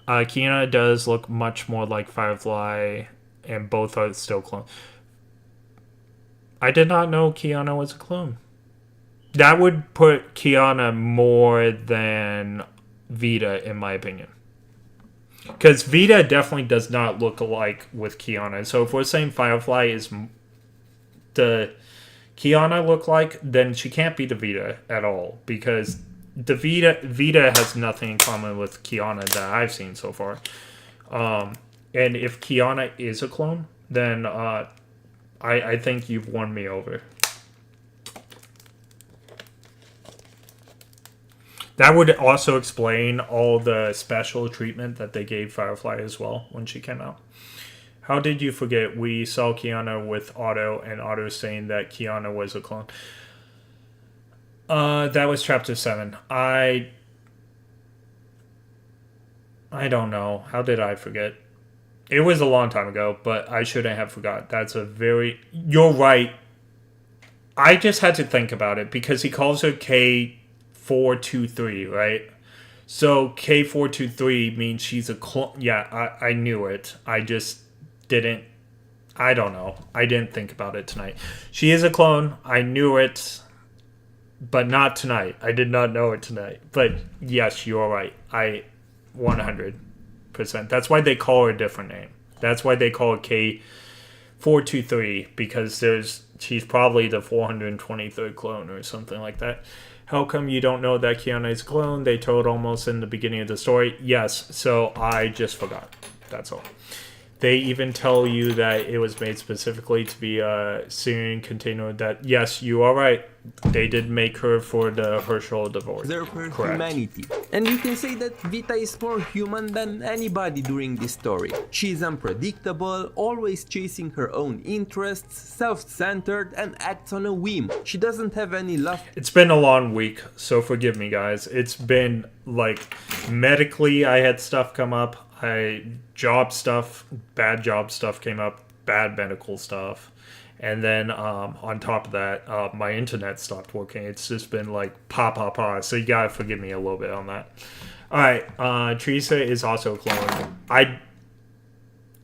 Kiana does look much more like Firefly, and both are still clones. I did not know Kiana was a clone. That would put Kiana more than Vita, in my opinion. Because Vita definitely does not look alike with Kiana. So if we're saying Firefly is the Kiana look like, then she can't be the Vita at all. Because the Vita has nothing in common with Kiana that I've seen so far. And if Kiana is a clone, then I think you've won me over. That would also explain all the special treatment that they gave Firefly as well when she came out. How did you forget we saw Kiana with Otto, and Otto saying that Kiana was a clone? That was chapter 7. I don't know. How did I forget? It was a long time ago, but I shouldn't have forgot. You're right. I just had to think about it because he calls her K423, right? So K423 means she's a clone. Yeah, I knew it. I just didn't. I don't know. I didn't think about it tonight. She is a clone. I knew it. But not tonight. I did not know it tonight. But yes, you're right. 100%. That's why they call her a different name. That's why they call it K423, because she's probably the 423rd clone or something like that. How come you don't know that Kiana is a clone? They told almost in the beginning of the story. Yes, so I just forgot. That's all. They even tell you that it was made specifically to be a Syrian container. That, yes, you are right. They did make her for the Herschel divorce. Her humanity. And you can say that Vita is more human than anybody during this story. She is unpredictable, always chasing her own interests, self-centered, and acts on a whim. She doesn't have any love. It's been a long week, so forgive me, guys. It's been, medically, I had stuff come up. Bad job stuff came up, bad medical stuff. And then on top of that, my internet stopped working. It's just been pa. So you gotta forgive me a little bit on that. Alright, Teresa is also a clone.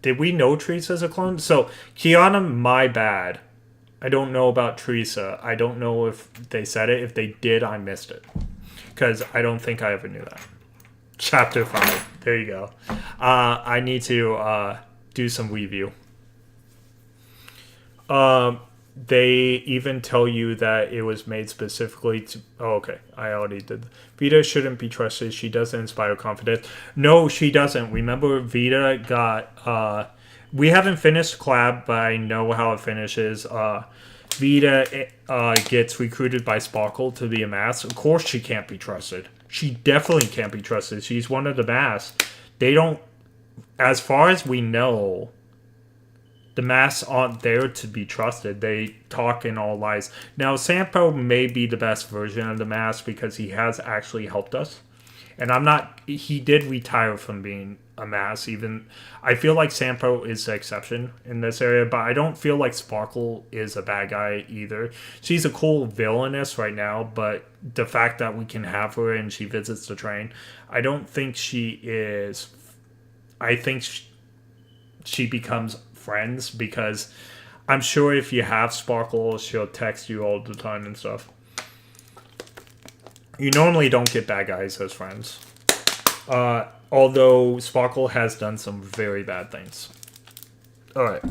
Did we know Teresa's a clone? So, Kiana, my bad. I don't know about Teresa. I don't know if they said it. If they did, I missed it. Because I don't think I ever knew that. Chapter 5. There you go. I need to do some review. They even tell you that it was made specifically to... Oh, okay. I already did. Vita shouldn't be trusted. She doesn't inspire confidence. No, she doesn't. Remember, Vita got... we haven't finished Collab, but I know how it finishes. Vita gets recruited by Sparkle to be a mask. Of course she can't be trusted. She definitely can't be trusted. She's one of the masks. They don't... As far as we know... The masks aren't there to be trusted. They talk in all lies. Now, Sampo may be the best version of the mask because he has actually helped us. And I'm not... He did retire from being a mask. Even I feel like Sampo is the exception in this area. But I don't feel like Sparkle is a bad guy either. She's a cool villainess right now. But the fact that we can have her and she visits the train, I don't think she is... I think she becomes... friends, because I'm sure if you have Sparkle, she'll text you all the time and stuff. You normally don't get bad guys as friends. Although Sparkle has done some very bad things. Alright.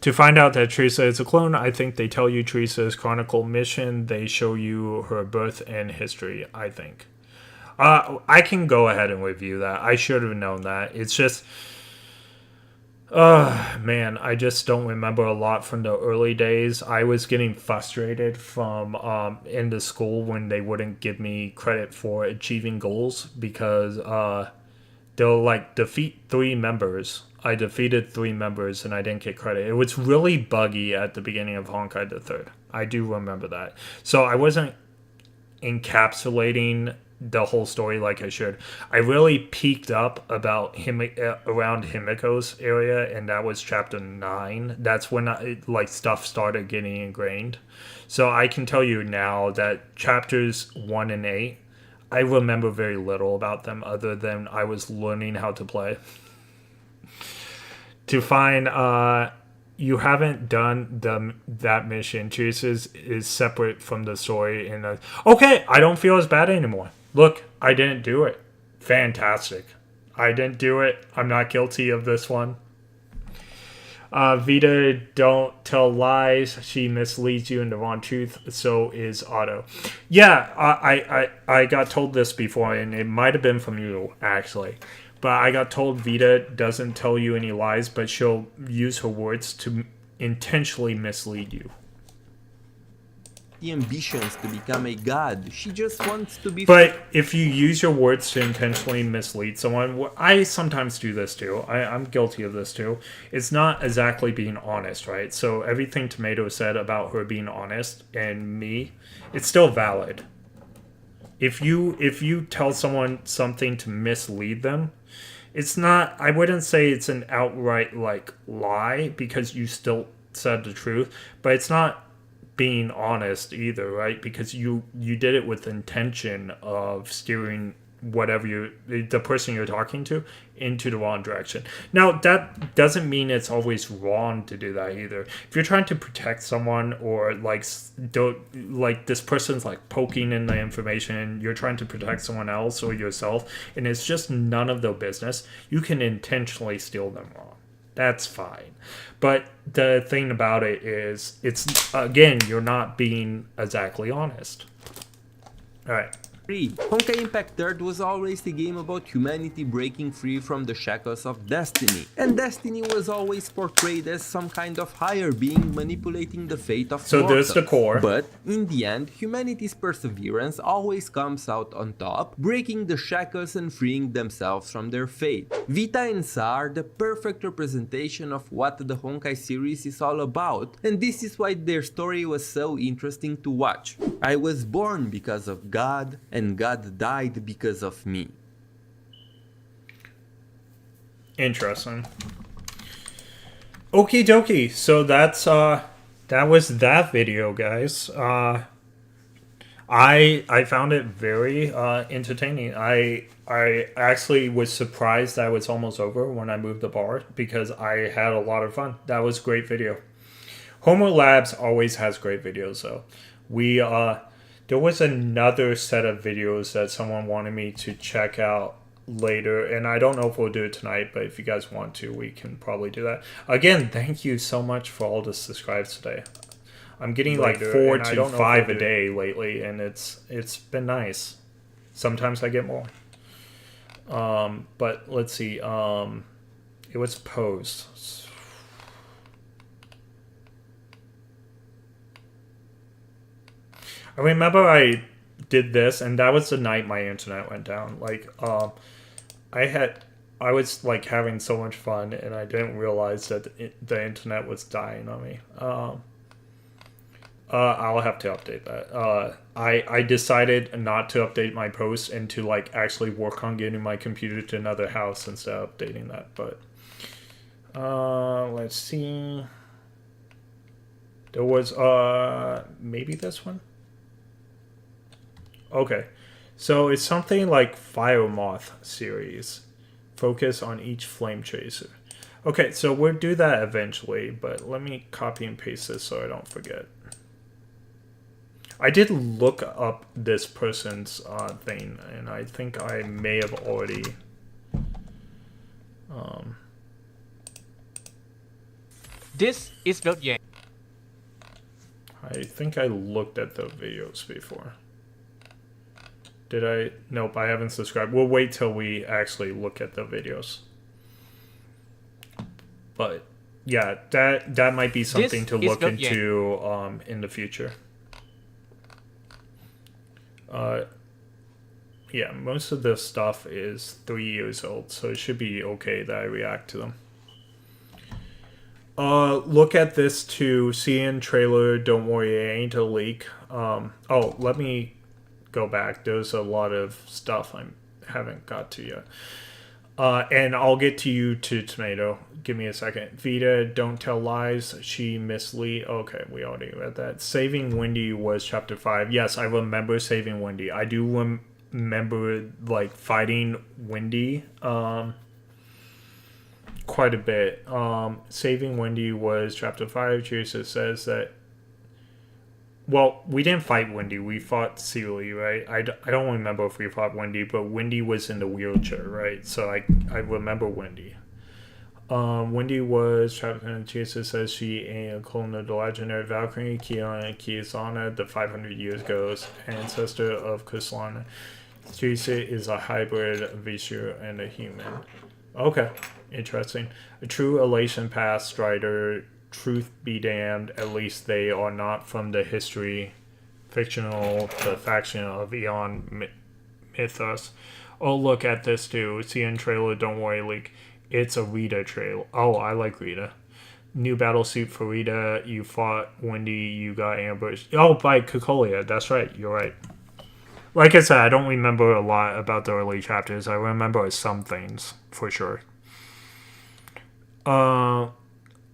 To find out that Teresa is a clone, I think they tell you Teresa's chronicle mission. They show you her birth and history, I think. I can go ahead and review that. I should have known that. It's just... man, I just don't remember a lot from the early days. I was getting frustrated from in the school when they wouldn't give me credit for achieving goals because they'll like defeat 3 members. I defeated 3 members and I didn't get credit. It was really buggy at the beginning of Honkai the Third. I do remember that. So I wasn't encapsulating the whole story like I should. I really peaked up about him around Himiko's area, and that was chapter 9. That's when stuff started getting ingrained. So I can tell you now that chapters 1 and 8, I remember very little about them other than I was learning how to play. To find you haven't done that mission. Jesus is separate from the story. Okay, I don't feel as bad anymore. Look, I didn't do it. Fantastic. I didn't do it. I'm not guilty of this one. Vita, don't tell lies. She misleads you in the wrong truth. So is Otto. Yeah, I got told this before, and it might have been from you, actually. But I got told Vita doesn't tell you any lies, but she'll use her words to intentionally mislead you. The ambitions to become a god. She just wants to be... But if you use your words to intentionally mislead someone, I sometimes do this too. I'm guilty of this too. It's not exactly being honest, right? So everything Tomato said about her being honest and me, it's still valid. If you tell someone something to mislead them, it's not... I wouldn't say it's an outright lie because you still said the truth, but it's not being honest either, right? Because you did it with intention of steering the person you're talking to into the wrong direction. Now, that doesn't mean it's always wrong to do that either. If you're trying to protect someone or this person's poking in the information and you're trying to protect someone else or yourself and it's just none of their business, you can intentionally steal them wrong. That's fine. But the thing about it is, it's, again, you're not being exactly honest. Alright. Honkai Impact 3 was always the game about humanity breaking free from the shackles of destiny, and destiny was always portrayed as some kind of higher being manipulating the fate of So mortals. there's the core. But in the end, humanity's perseverance always comes out on top, breaking the shackles and freeing themselves from their fate. Vita and Sa are the perfect representation of what the Honkai series is all about, and this is why their story was so interesting to watch. I was born because of God, and God died because of me. Interesting. Okie dokie. So that's that was that video, guys. I found it very entertaining. I actually was surprised that it was almost over when I moved the bar because I had a lot of fun. That was a great video. Homework Labs always has great videos, though. There was another set of videos that someone wanted me to check out later, and I don't know if we'll do it tonight, but if you guys want to, we can probably do that. Again, thank you so much for all the subscribes today. I'm getting like 4 to 5 a day lately, and it's been nice. Sometimes I get more. But let's see. It was post. I remember I did this, and that was the night my internet went down. Like, I was like having so much fun, and I didn't realize that the internet was dying on me. I'll have to update that. I decided not to update my post and to like actually work on getting my computer to another house instead of updating that. But let's see. There was maybe this one. Okay, so it's something like Fire Moth series. Focus on each flame chaser. Okay, so we'll do that eventually, but let me copy and paste this so I don't forget. I did look up this person's thing, and I think I may have already... This is built Yang. I think I looked at the videos before. Did I? Nope, I haven't subscribed. We'll wait till we actually look at the videos. But yeah, that might be something to look into in the future. Yeah, most of this stuff is 3 years old, so it should be okay that I react to them. Look at this too. CN trailer, don't worry, it ain't a leak. Oh, let me go back. There's a lot of stuff I haven't got to yet. And I'll get to you to Tomato. Give me a second. Vita, don't tell lies. She mislead. Okay, we already read that. Saving Wendy was chapter 5. Yes, I remember saving Wendy. I do remember like fighting Wendy quite a bit. Saving Wendy was chapter 5. Teresa says that. Well, we didn't fight Wendy. We fought Sealy, right? I don't remember if we fought Wendy, but Wendy was in the wheelchair, right? So I remember Wendy. Wendy was trapped in Teresa says she ain't a clone of the legendary Valkyrie, Kiasana, the 500 years ago ancestor of Kuslana. Teresa is a hybrid Vishu and a human. Okay, interesting. A true elation past strider. Truth be damned, at least they are not from the history, fictional, the faction of Eon Mythos. Oh, look at this too. CN trailer, don't worry, leak. It's a Rita trailer. Oh, I like Rita. New battle suit for Rita. You fought Wendy, you got ambushed. Oh, by Kokolia, that's right, you're right. Like I said, I don't remember a lot about the early chapters. I remember some things, for sure.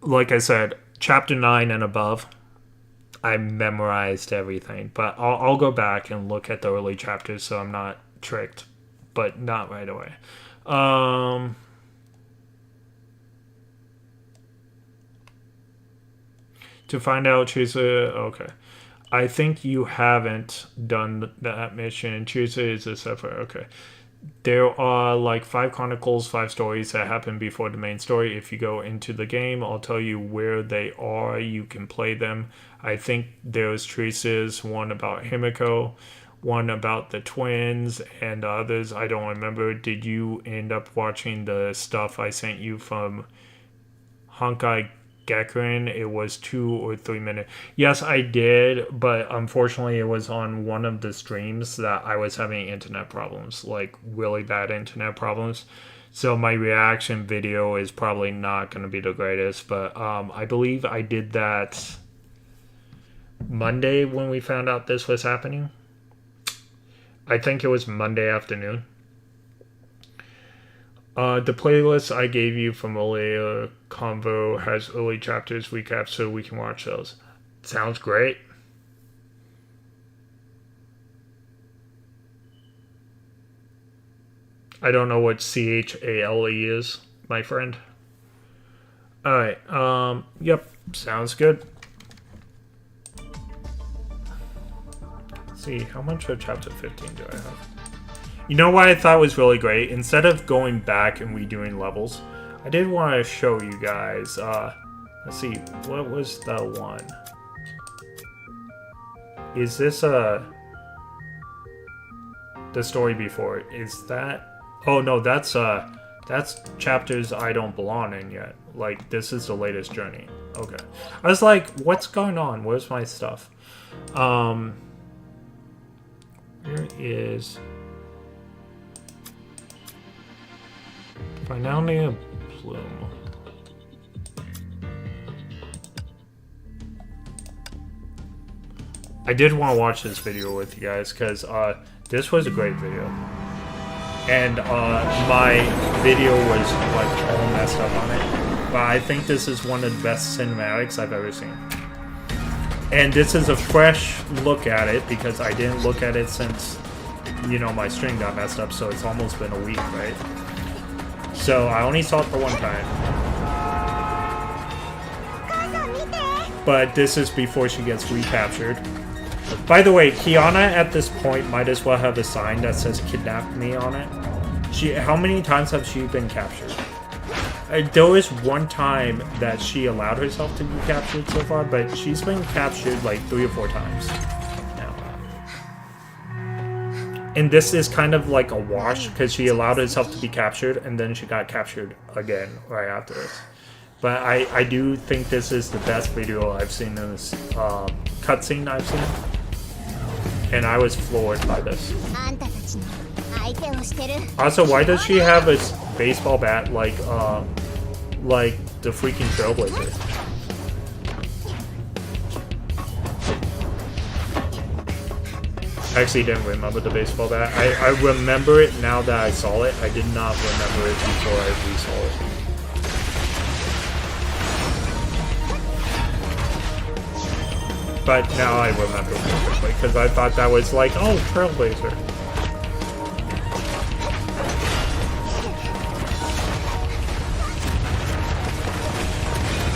Like I said, chapter 9 and above, I memorized everything. But I'll go back and look at the early chapters so I'm not tricked. But not right away. To find out, Teresa... Okay. I think you haven't done that mission. Teresa is a separate... Okay. There are like 5 chronicles, 5 stories that happen before the main story. If you go into the game, I'll tell you where they are. You can play them. I think there's Teresa's, one about Himiko, one about the twins, and others I don't remember. Did you end up watching the stuff I sent you from Honkai Gakuen? It was 2 or 3 minutes. Yes, I did, but unfortunately it was on one of the streams that I was having internet problems, like really bad internet problems. So my reaction video is probably not going to be the greatest, but I believe I did that Monday when we found out this was happening. I think it was Monday afternoon. The playlist I gave you from earlier convo has early chapters recaps so we can watch those. Sounds great. I don't know what CHALE is, my friend. Alright, yep, sounds good. Let's see, how much of chapter 15 do I have? You know what I thought was really great? Instead of going back and redoing levels, I did want to show you guys, let's see, what was the one? Is this, the story before? Is that, oh no, that's chapters I don't belong in yet. Like, this is the latest journey. Okay. I was like, what's going on? Where's my stuff? Where is... Find out a plume. I did want to watch this video with you guys, because, this was a great video. And, my video was, like, all messed up on it. But I think this is one of the best cinematics I've ever seen. And this is a fresh look at it, because I didn't look at it since, you know, my stream got messed up, so it's almost been a week, right? So I only saw it for one time. But this is before she gets recaptured. By the way, Kiana at this point might as well have a sign that says "Kidnap Me" on it. How many times have she been captured? There was one time that she allowed herself to be captured so far, but she's been captured like 3 or 4 times now. And this is kind of like a wash, because she allowed herself to be captured, and then she got captured again right after this. But I do think this is the best video I've seen in this cutscene I've seen. And I was floored by this. Also, why does she have a baseball bat like the freaking Trailblazer? I actually didn't remember the baseball bat. I remember it now that I saw it. I did not remember it before I re-saw it. But now I remember perfectly, because I thought that was like, oh, Trailblazer.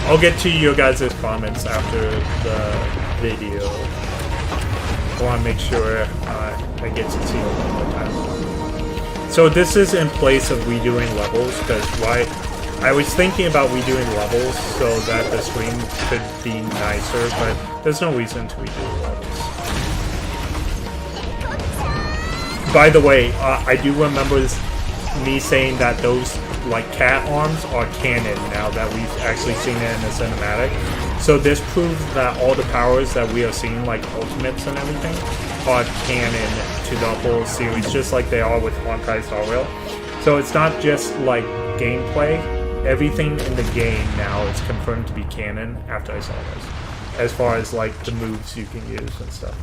I'll get to you guys' comments after the video. I want to make sure I get to see it one more time. So this is in place of redoing levels, because I was thinking about redoing levels so that the stream could be nicer, but there's no reason to redo levels. By the way, I do remember me saying that those like cat arms are canon now that we've actually seen it in the cinematic. So this proves that all the powers that we are seeing, like ultimates and everything, are canon to the whole series, just like they are with Honkai Star Rail. So it's not just like gameplay. Everything in the game now is confirmed to be canon after I saw this, as far as like the moves you can use and stuff.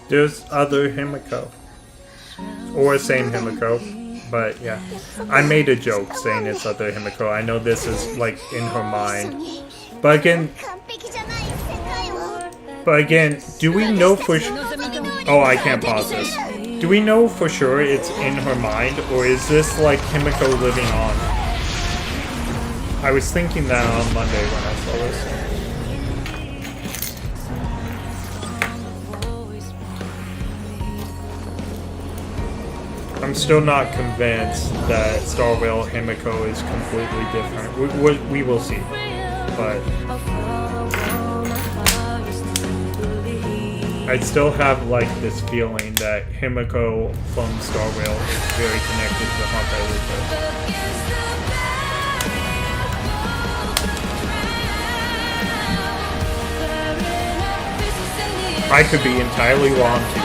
There's other Himiko. Or same Himiko. But yeah. I made a joke saying it's other Himiko. I know this is like in her mind. But again, do we know for sure? Oh, I can't pause this. Do we know for sure it's in her mind? Or is this like Himiko living on? I was thinking that on Monday when I saw this. I'm still not convinced that Star Rail Himiko is completely different. We will see. But I still have like this feeling that Himiko from Star Rail is very connected to Honkai Isekai. I could be entirely wrong too,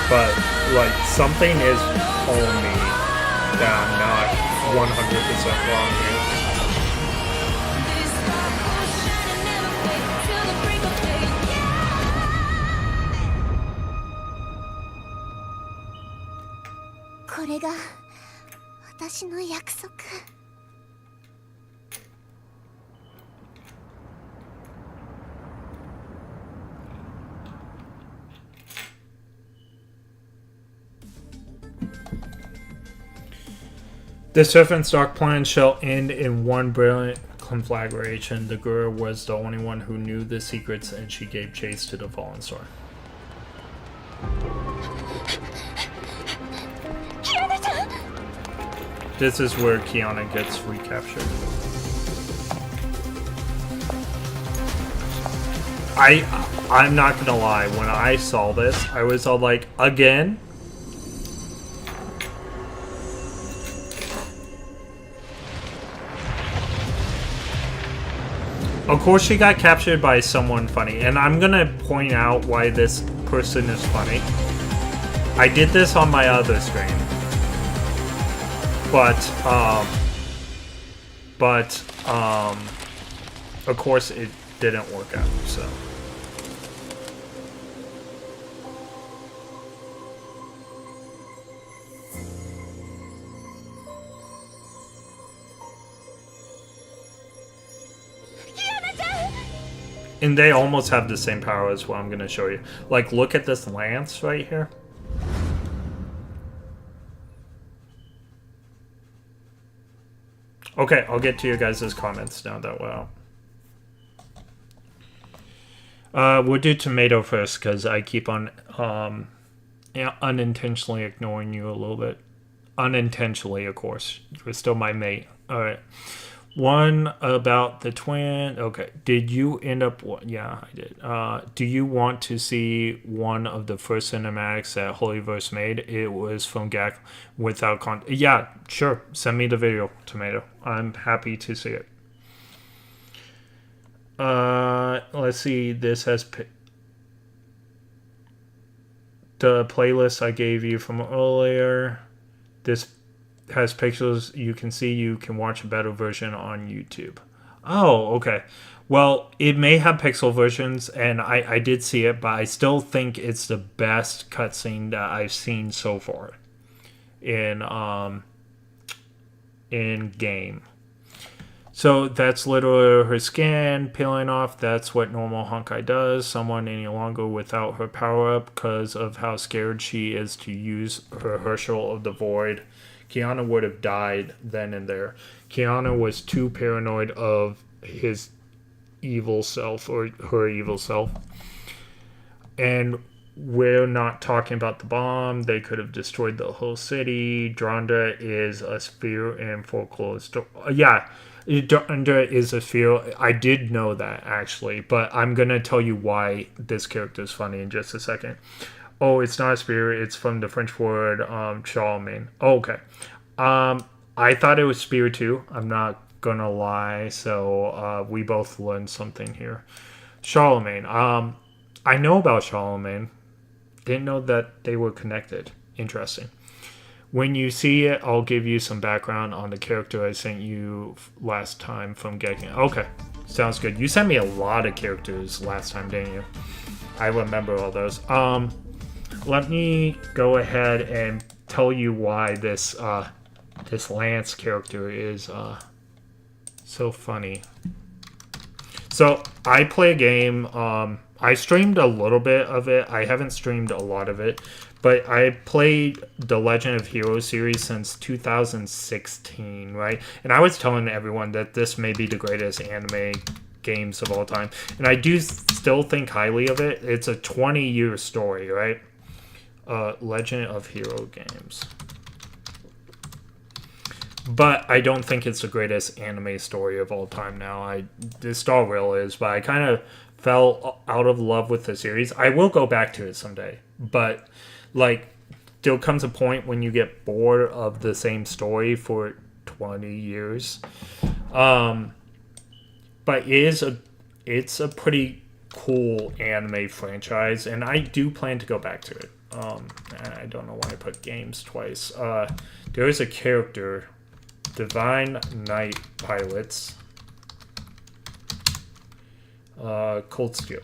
but like something is telling me that I'm not 100% wrong here. これが私の約束。The serpent stock plan shall end in one brilliant conflagration. The girl was the only one who knew the secrets, and she gave chase to the fallen star. This is where Kiana gets recaptured. I'm not gonna lie, when I saw this, I was all like, again? Of course she got captured by someone funny, and I'm gonna point out why this person is funny. I did this on my other stream. But of course it didn't work out, so. And they almost have the same power as what I'm going to show you. Like, look at this lance right here. Okay, I'll get to you guys' comments now that we're out. We'll do tomato first, because I keep on unintentionally ignoring you a little bit. Unintentionally, of course. You're still my mate. Alright. One about the twin. Okay. Did you end up... Yeah, I did. Do you want to see one of the first cinematics that Holyverse made? It was from Gak without content. Yeah, sure. Send me the video, Tomato. I'm happy to see it. Let's see. This has... the playlist I gave you from earlier. This has pictures you can see. You can watch a better version on YouTube. Oh, okay. Well, it may have pixel versions, and I did see it, but I still think it's the best cutscene that I've seen so far in game. So that's literally her skin peeling off. That's what normal Honkai does. Someone any longer without her power-up because of how scared she is to use her Herschel of the Void. Kiana would have died then and there. Kiana was too paranoid of his evil self, or her evil self. And we're not talking about the bomb. They could have destroyed the whole city. Dronda is a sphere in folklore. Yeah, Dronda is a sphere. I did know that, actually. But I'm going to tell you why this character is funny in just a second. Oh, it's not a spear. It's from the French word Charlemagne. Oh, okay. I thought it was spear too. I'm not gonna lie. So we both learned something here. Charlemagne. I know about Charlemagne. Didn't know that they were connected. Interesting. When you see it, I'll give you some background on the character I sent you last time from Gekken. Okay, sounds good. You sent me a lot of characters last time, didn't you? I remember all those. Let me go ahead and tell you why this this Lance character is so funny. So I play a game. I streamed a little bit of it. I haven't streamed a lot of it, but I played the Legend of Heroes series since 2016, right? And I was telling everyone that this may be the greatest anime games of all time, and I do still think highly of it. It's a 20-year story, right? Legend of Hero games. But I don't think it's the greatest anime story of all time now. The Star Rail is, but I kind of fell out of love with the series. I will go back to it someday. But, like, there comes a point when you get bored of the same story for 20 years. But it's a pretty cool anime franchise, and I do plan to go back to it. I don't know why I put games twice. There is a character, Divine Knight Pilots, Cold Steel.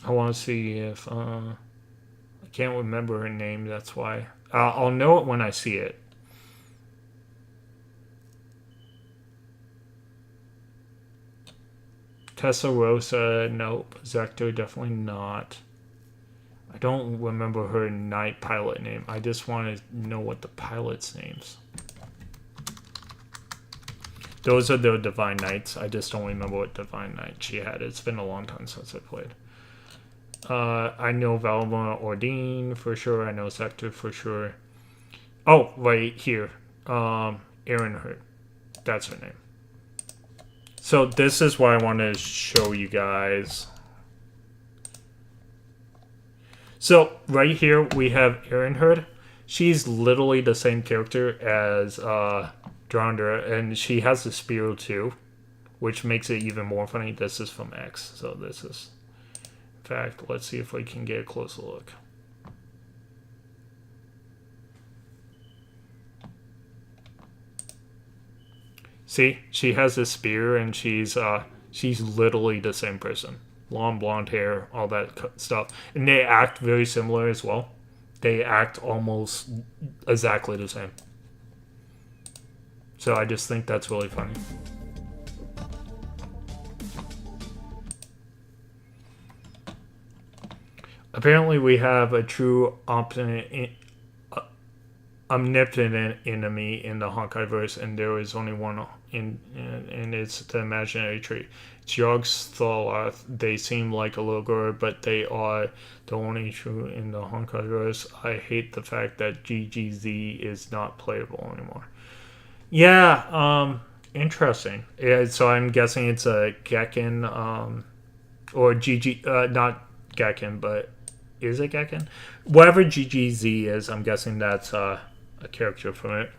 I want to see if I can't remember her name. That's why I'll know it when I see it. Tessarossa, nope. Zector, definitely not. I don't remember her knight pilot name. I just want to know what the pilot's names. Those are the Divine Knights. I just don't remember what Divine Knight she had. It's been a long time since I played. I know Valmont Ordine for sure. I know Zector for sure. Oh, right here. Erenhurt. That's her name. So this is what I want to show you guys. So right here we have Erenhurt. She's literally the same character as Drondra, and she has the spear too, which makes it even more funny. This is from X, so this is... In fact, let's see if we can get a closer look. See, she has a spear, and she's literally the same person. Long blonde hair, all that stuff, and they act very similar as well. They act almost exactly the same. So I just think that's really funny. Apparently, we have a true omnipotent enemy in the Honkaiverse, and there is only one, and it's the imaginary tree. Jogs Tholoth, they seem like a little girl, but they are the only true in the Honkaiverse. I hate the fact that GGZ is not playable anymore. Yeah, interesting. Yeah, so I'm guessing it's a Gekken, or GG, not Gekken, but is it Gekken? Whatever GGZ is, I'm guessing that's a character from it.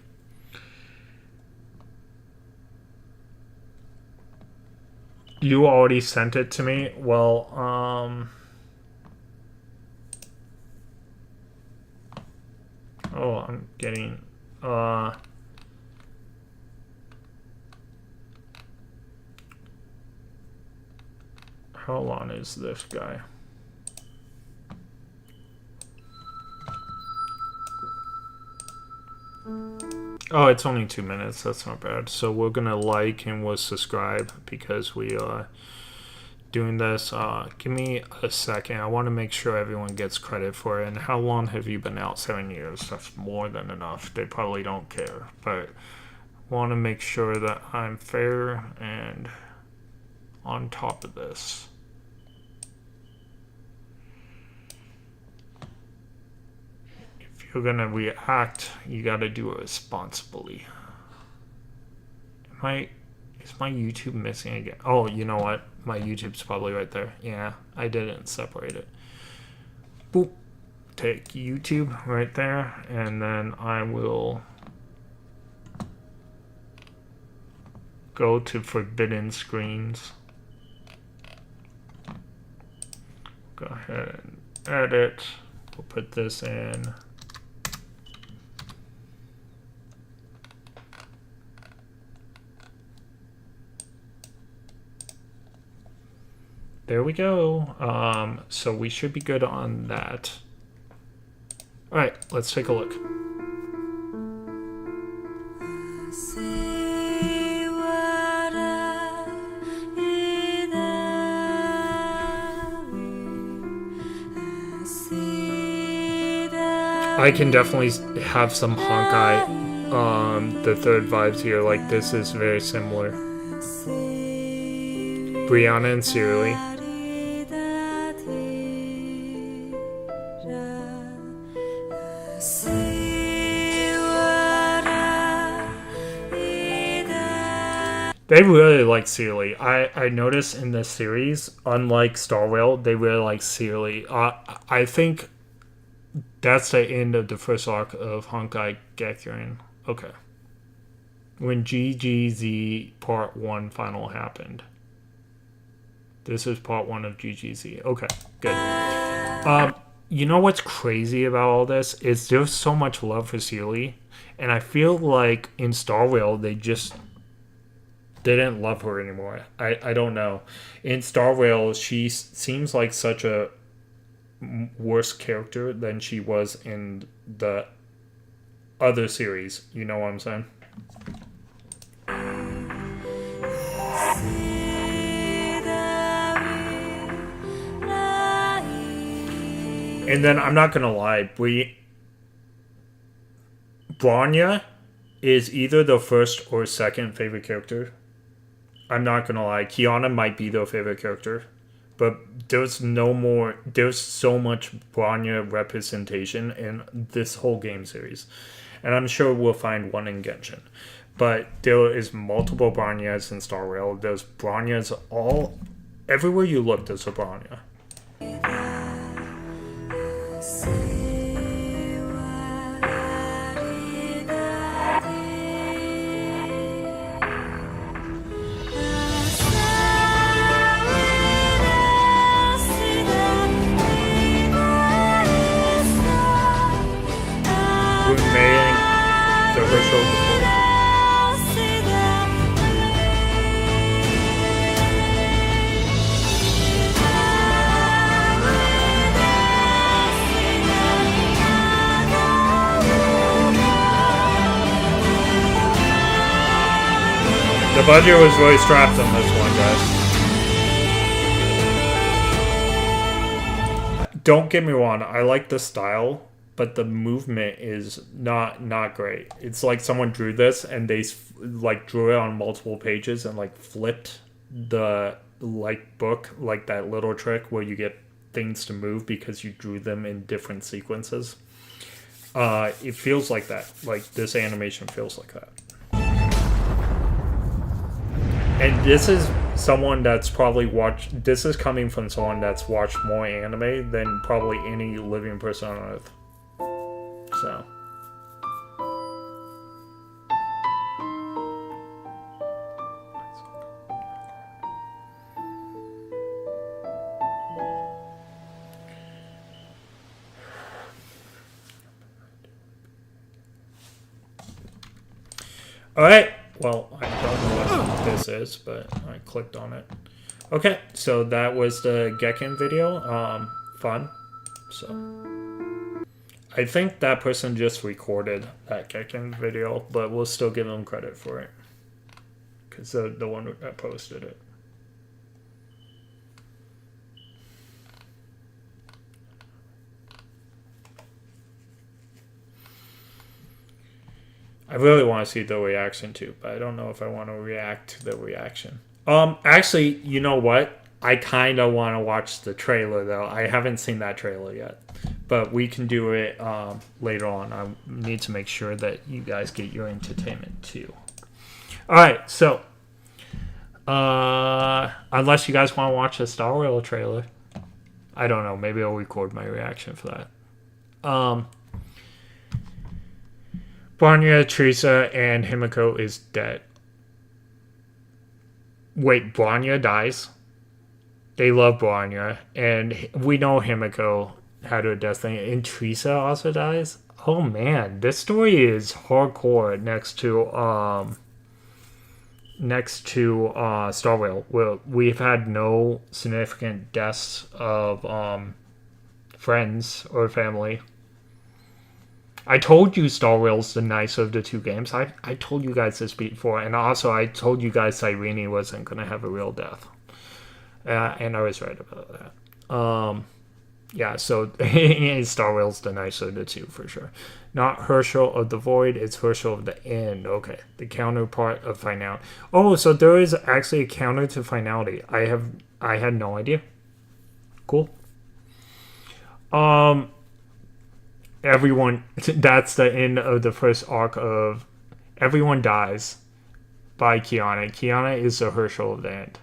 You already sent it to me? Well, oh, I'm getting, how long is this guy? Oh, it's only 2 minutes. That's not bad. So we're gonna like and we'll subscribe because we are doing this. Give me a second. I want to make sure everyone gets credit for it. And how long have you been out? 7 years. That's more than enough. They probably don't care, but I want to make sure that I'm fair and on top of this. You're gonna react, you gotta do it responsibly. Is my YouTube missing again? Oh, you know what? My YouTube's probably right there. Yeah, I didn't separate it. Boop. Take YouTube right there, and then I will go to forbidden screens. Go ahead and edit. We'll put this in. There we go. So we should be good on that. All right, let's take a look. I can definitely have some Honkai, the third vibes here. Like, this is very similar. Brianna and Cereally. They really like Cereally. I noticed in this series, unlike Star Rail, they really like Cereally. I think That's the end of the first arc of Honkai Gakuen. Okay. When GGZ Part 1 final happened. This is Part 1 of GGZ. Okay, good. You know what's crazy about all this? Is there's so much love for Seely. And I feel like in Star Rail, they didn't love her anymore. I don't know. In Star Rail, she seems like such a worse character than she was in the other series. You know what I'm saying? And then I'm not gonna lie, Bronya is either the first or second favorite character. I'm not gonna lie, Kiana might be their favorite character, but there's so much Bronya representation in this whole game series, and I'm sure we'll find one in Genshin. But there is multiple Bronyas in Star Rail. There's Bronyas everywhere you look. There's a Bronya. The budget was really strapped on this one, guys. Don't get me wrong, I like the style, but the movement is not great. It's like someone drew this and they like drew it on multiple pages and like flipped the book, like that little trick where you get things to move because you drew them in different sequences. It feels like that. Like this animation feels like that. And this is someone that's probably watched. This is coming from someone that's watched more anime than probably any living person on Earth. So. Alright, well, I don't know what this is, but I clicked on it. Okay, so that was the Gekken video. Fun. So, I think that person just recorded that Gekken video, but we'll still give them credit for it. Because the one that posted it. I really want to see the reaction too, but I don't know if I want to react to the reaction. Actually, you know what? I kind of want to watch the trailer though. I haven't seen that trailer yet, but we can do it later on. I need to make sure that you guys get your entertainment too. All right, so unless you guys want to watch the Star Rail trailer, I don't know. Maybe I'll record my reaction for that. Bronya, Teresa, and Himiko is dead. Wait, Bronya dies? They love Bronya, and we know Himiko had her destiny, and Teresa also dies? Oh man, this story is hardcore next to Star Rail. Well, we've had no significant deaths of friends or family. I told you Star Rail's the nicer of the two games. I told you guys this before, and also I told you guys Cyrene wasn't going to have a real death. And I was right about that. Yeah, so Star Rail's the nicer of the two for sure. Not Herschel of the Void, it's Herschel of the End. Okay, the counterpart of finality. Oh, so there is actually a counter to finality. I had no idea. Cool. Everyone, that's the end of the first arc of Everyone Dies by Kiana. Kiana is the Herschel of the End.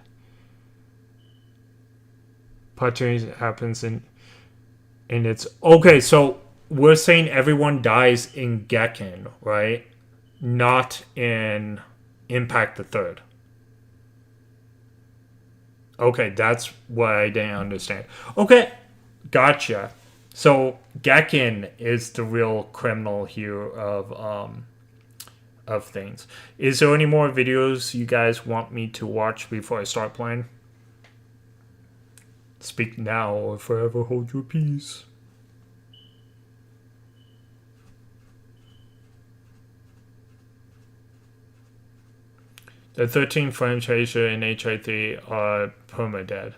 Pattern happens in it's okay, so we're saying everyone dies in Gekken, right? Not in Impact the Third. Okay, that's what I didn't understand. Okay, gotcha. So Gekken is the real criminal here of things. Is there any more videos you guys want me to watch before I start playing? Speak now or forever hold your peace. The 13 flame chaser in HI3 are permadead.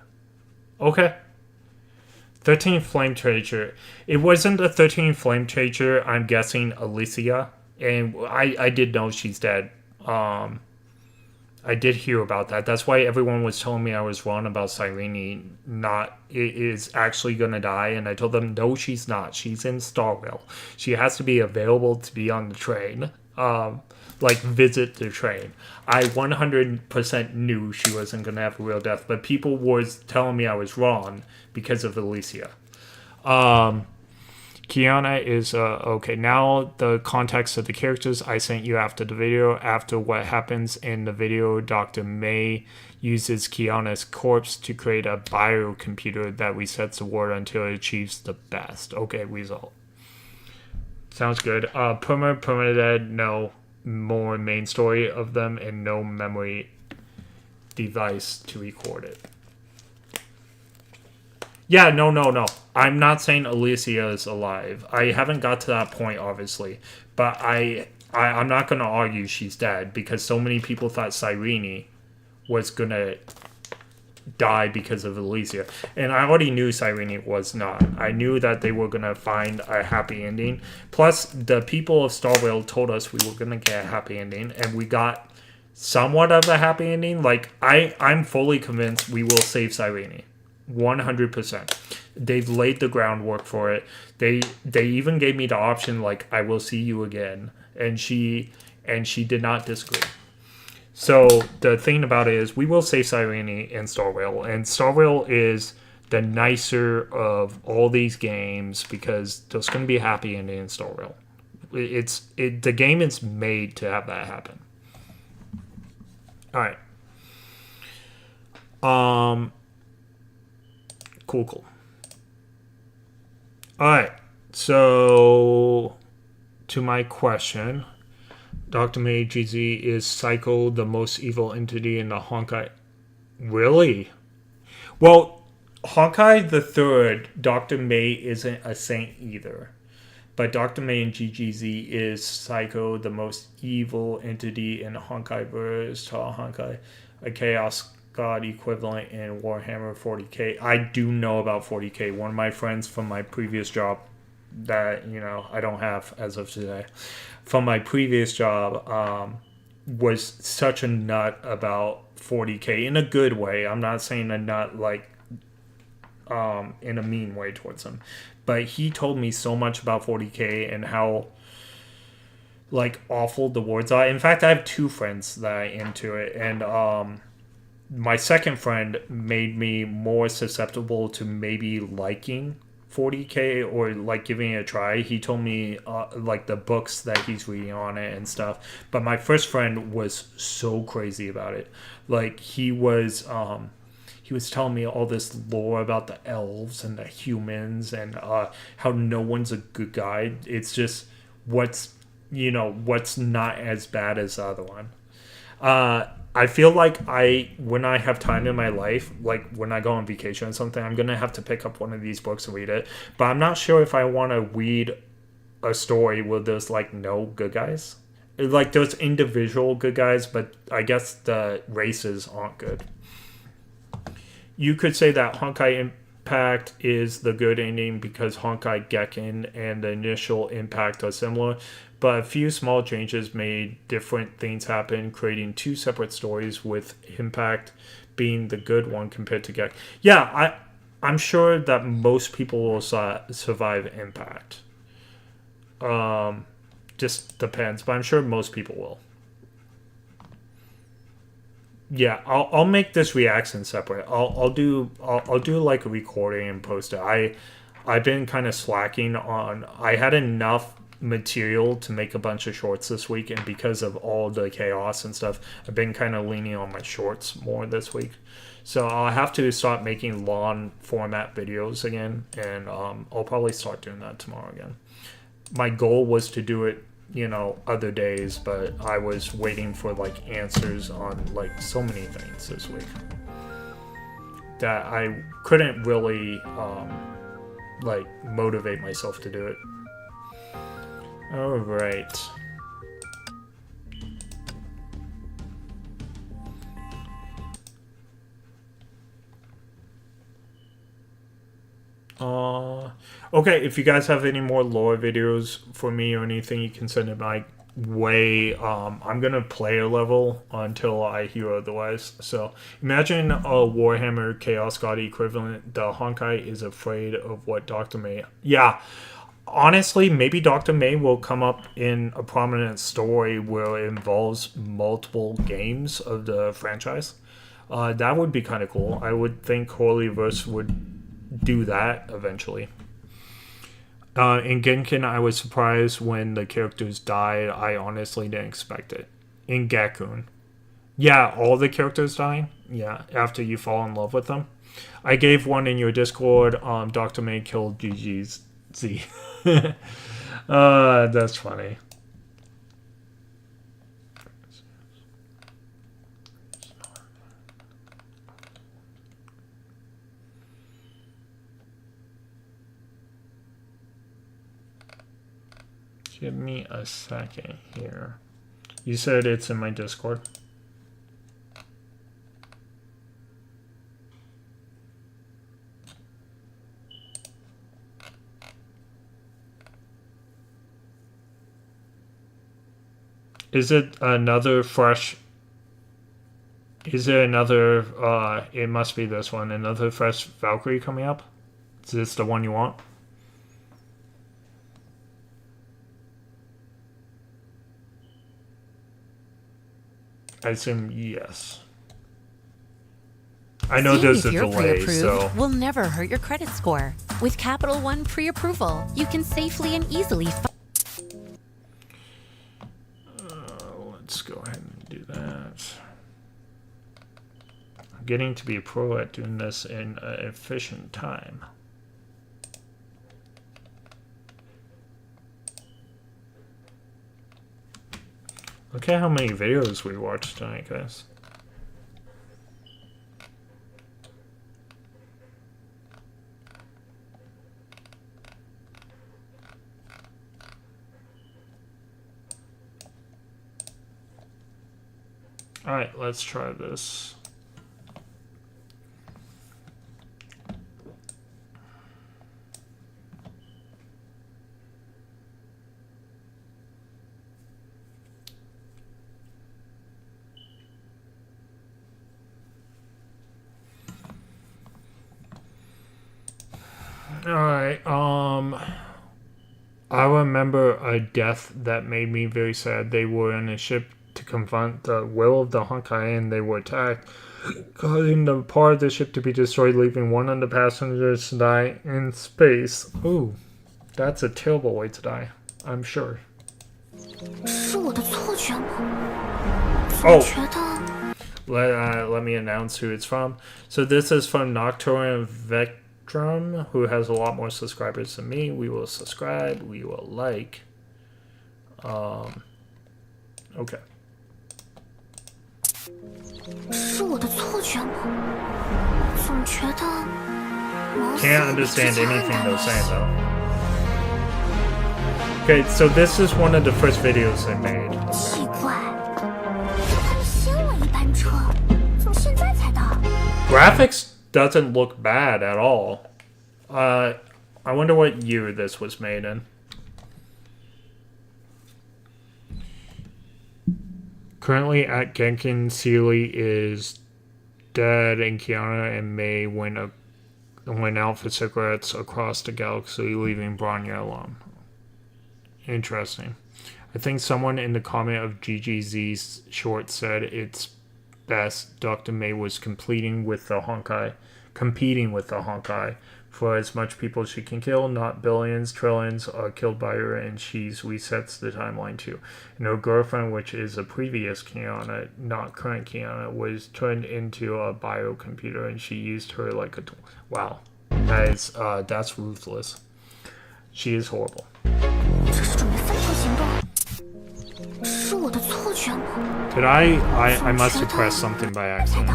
Okay. 13 flame chaser. It wasn't a 13 flame chaser, I'm guessing Alicia. And I did know she's dead. I did hear about that. That's why everyone was telling me I was wrong about Cyrene is actually going to die. And I told them, no, she's not. She's in Starville. She has to be available to be on the train. Visit the train. I 100% knew she wasn't going to have a real death, but people were telling me I was wrong because of Alicia. Kiana is, okay, now the context of the characters I sent you after the video. After what happens in the video, Dr. May uses Kiana's corpse to create a biocomputer that resets the world until it achieves the best. Okay, result. Sounds good. Permadead, no. More main story of them and no memory device to record it. Yeah, no. I'm not saying Alicia is alive. I haven't got to that point, obviously. But I'm not going to argue she's dead because so many people thought Cyrene was going to die because of Alicia. And I already knew Cyrene was not. I knew that they were going to find a happy ending. Plus, the people of Starville told us we were going to get a happy ending. And we got somewhat of a happy ending. I'm fully convinced we will save Cyrene. 100%. They've laid the groundwork for it. They even gave me the option, I will see you again. And she did not disagree. So the thing about it is we will save Cyrene in Starville. And Starville is the nicer of all these games because there's going to be a happy ending in Starville. The game is made to have that happen. All right. Cool. All right. So to my question, Dr. May GZ, is Psycho the most evil entity in the Honkai? Really? Well, Honkai the Third, Dr. May isn't a saint either. But Dr. May in GGZ is Psycho the most evil entity in Honkai verse to Honkai, a Chaos God equivalent in Warhammer 40k. I do know about 40k. One of my friends from my previous job that, I don't have as of today, from my previous job, was such a nut about 40k in a good way. I'm not saying a nut in a mean way towards him, but he told me so much about 40k and how awful the words are. In fact, I have two friends that are into it, and my second friend made me more susceptible to maybe liking 40k or giving it a try. He told me the books that he's reading on it and stuff, but my first friend was so crazy about it. He was telling me all this lore about the elves and the humans and how no one's a good guy. It's just what's not as bad as the other one. I feel when I have time in my life, when I go on vacation or something, I'm going to have to pick up one of these books and read it. But I'm not sure if I want to read a story where there's, no good guys. There's individual good guys, but I guess the races aren't good. You could say that Honkai Impact is the good ending because Honkai Gekken and the initial Impact are similar. But a few small changes made different things happen, creating two separate stories, with Impact being the good one compared to Gek. Yeah, I'm sure that most people will survive Impact. Just depends, but I'm sure most people will. Yeah, I'll make this reaction separate. I'll do a recording and post it. I've been kind of slacking on. I had enough material to make a bunch of shorts this week, and because of all the chaos and stuff, I've been kind of leaning on my shorts more this week. So I'll have to start making long format videos again, and I'll probably start doing that tomorrow again. My goal was to do it, other days, but I was waiting for like answers on like so many things this week that I couldn't really like motivate myself to do it. All right. Okay, if you guys have any more lore videos for me or anything, you can send it my way. I'm gonna play a level until I hear otherwise. So imagine a Warhammer Chaos God equivalent. The Honkai is afraid of what Dr. May. Yeah, honestly, maybe Dr. May will come up in a prominent story where it involves multiple games of the franchise. That would be kind of cool. I would think Holyverse would do that eventually. In Genkin, I was surprised when the characters died. I honestly didn't expect it. In Gakun, yeah, all the characters dying. Yeah, after you fall in love with them. I gave one in your Discord. Dr. May killed GG's Z. That's funny. Give me a second here. You said it's in my Discord. Is it another fresh? Is there another? It must be this one. Another fresh Valkyrie coming up? Is this the one you want? I assume yes. I know there's a delay, so will never hurt your credit score. With Capital One pre-approval, you can safely and easily. Let's go ahead and do that. I'm getting to be a pro at doing this in an efficient time. Look at how many videos we watched tonight, guys. Alright, let's try this. Alright, I remember a death that made me very sad. They were in a ship to confront the will of the Honkai, and they were attacked, causing the part of the ship to be destroyed, leaving one of the passengers to die in space. Ooh, that's a terrible way to die, I'm sure. Oh, let me announce who it's from. So this is from Nocturne Vectrum, who has a lot more subscribers than me. We will subscribe, we will like. Okay. Can't understand anything they're saying though. Okay, so this is one of the first videos they made. Graphics doesn't look bad at all. I wonder what year this was made in. Currently at Genkin, Seely is dead, and Kiana and May went out for cigarettes across the galaxy, leaving Bronya alone. Interesting. I think someone in the comment of GGZ's short said it's best Dr. May was competing with the Honkai For as much people she can kill, not billions, trillions, are killed by her, and she resets the timeline too. And her girlfriend, which is a previous Kiana, not current Kiana, was turned into a biocomputer, and she used her like a tool. Wow, that's ruthless. She is horrible. Did I must have pressed something by accident.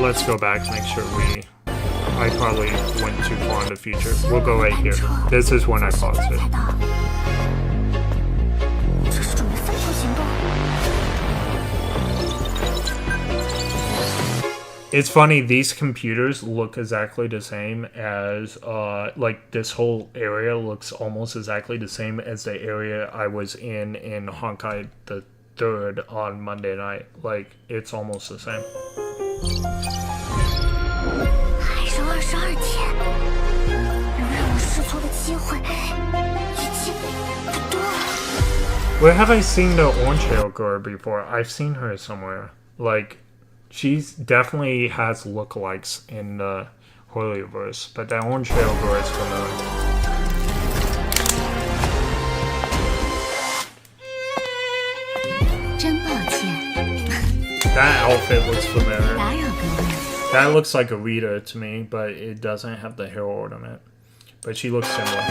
Let's go back to make sure I probably went too far in the future. We'll go right here. This is when I paused it. It's funny, these computers look exactly the same as, like, this whole area looks almost exactly the same as the area I was in Honkai the 3rd on Monday night. Like, it's almost the same. Where have I seen the orange hair girl before? I've seen her somewhere. Like, she's definitely has lookalikes in the Holyverse, but that orange hair girl is familiar. That outfit looks familiar. That looks like a Rita to me, but it doesn't have the hair ornament. But she looks similar.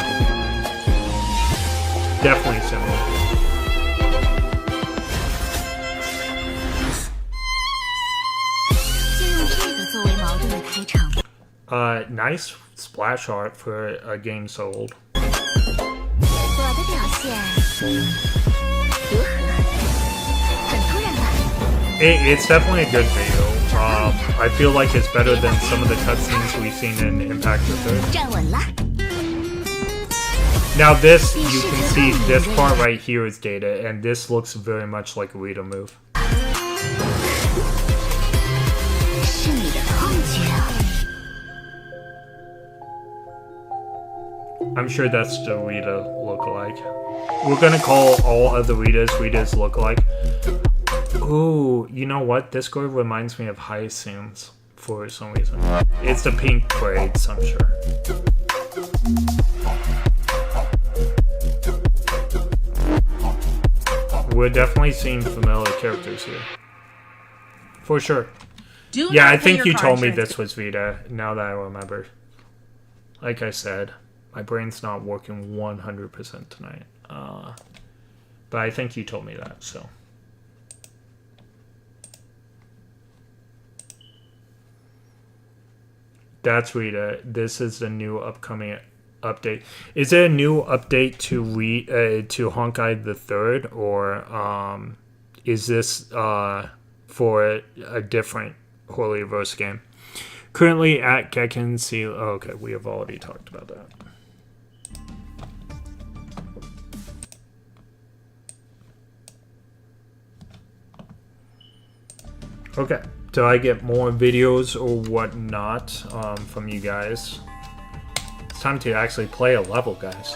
Definitely similar. Nice splash art for a game so old. It's definitely a good video. I feel like it's better than some of the cutscenes we've seen in Impact the 3rd. Now this, you can see this part right here is data, and this looks very much like a Rita move. I'm sure that's the Rita lookalike. We're gonna call all other Ritas lookalike. Ooh, you know what? This girl reminds me of Hyacinths for some reason. It's the pink braids, I'm sure. We're definitely seeing familiar characters here. For sure. Yeah, I think you told me this was Vita, now that I remember. Like I said, my brain's not working 100% tonight. But I think you told me that, so. That's Rita. This is the new upcoming update. Is it a new update to Honkai the 3rd, or is this for a different Holyverse game? Currently at Gekken Seal. Oh, okay, we have already talked about that. Okay, do I get more videos or whatnot from you guys? It's time to actually play a level, guys.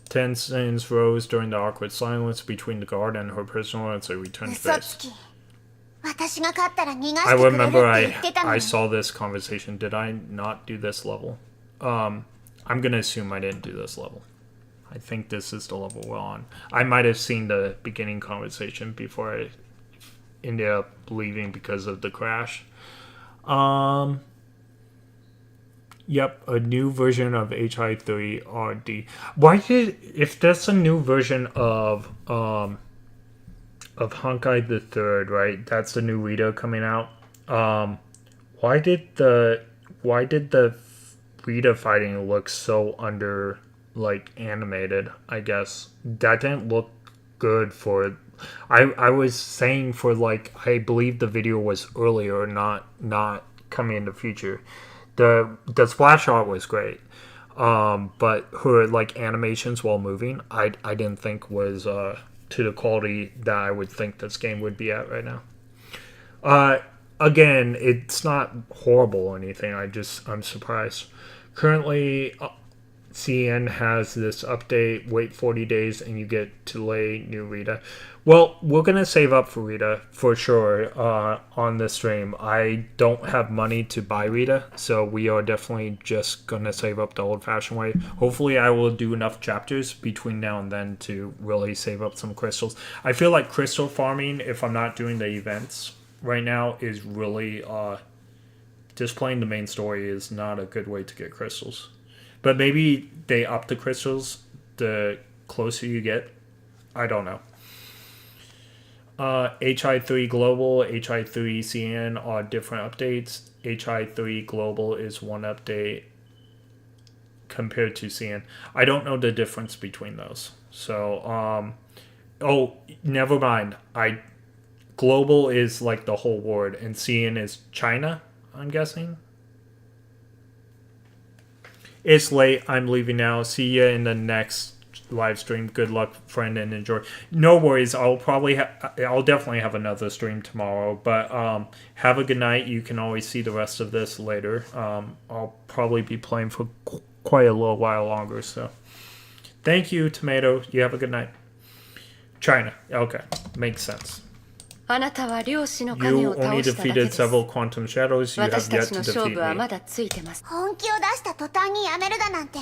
Tensions rose during the awkward silence between the guard and her prisoner as they returned to base. I remember I saw this conversation. Did I not do this level? I'm gonna assume I didn't do this level. I think this is the level we're on. I might have seen the beginning conversation before I ended up leaving because of the crash. Yep, a new version of HI3RD. If that's a new version of Honkai the 3rd, right? That's the new Rita coming out. Why did the Rita fighting look so animated? I guess that didn't look good for. I was saying for I believe the video was earlier, not coming in the future. The splash art was great, but her animations while moving, I didn't think was to the quality that I would think this game would be at right now. Again, it's not horrible or anything. I'm surprised. Currently, CN has this update, wait 40 days and you get to lay new Rita. Well, we're going to save up for Rita for sure on this stream. I don't have money to buy Rita, so we are definitely just going to save up the old-fashioned way. Hopefully I will do enough chapters between now and then to really save up some crystals. I feel like crystal farming, if I'm not doing the events right now, is really... just playing the main story is not a good way to get crystals. But maybe they up the crystals the closer you get. I don't know. HI3 Global, HI3 CN are different updates. HI3 Global is one update compared to CN. I don't know the difference between those. So, oh, never mind. Global is like the whole world, and CN is China, I'm guessing. It's late. I'm leaving now. See you in the next live stream. Good luck, friend, and enjoy. No worries. I'll definitely have another stream tomorrow. But have a good night. You can always see the rest of this later. I'll probably be playing for quite a little while longer. So, thank you, Tomato. You have a good night. China. Okay, makes sense. You only defeated several quantum shadows. You have yet to defeat me. 本気を出した途端にやめるだなんて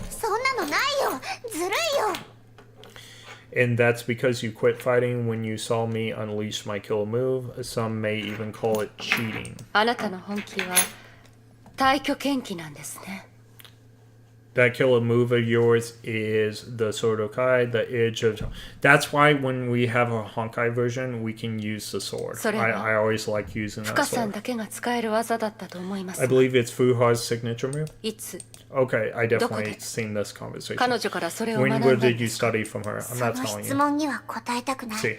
そんなのないよずるいよ And that's because you quit fighting when you saw me unleash my killer move. Some may even call it cheating. あなたの本気は大挙剣気なんですね That killer move of yours is the Sordokai, the edge of... That's why when we have a Honkai version, we can use the sword. I always like using that sword. I believe it's Fuha's signature move? Okay, I definitely seen this conversation. When did you study from her? I'm not telling you. See.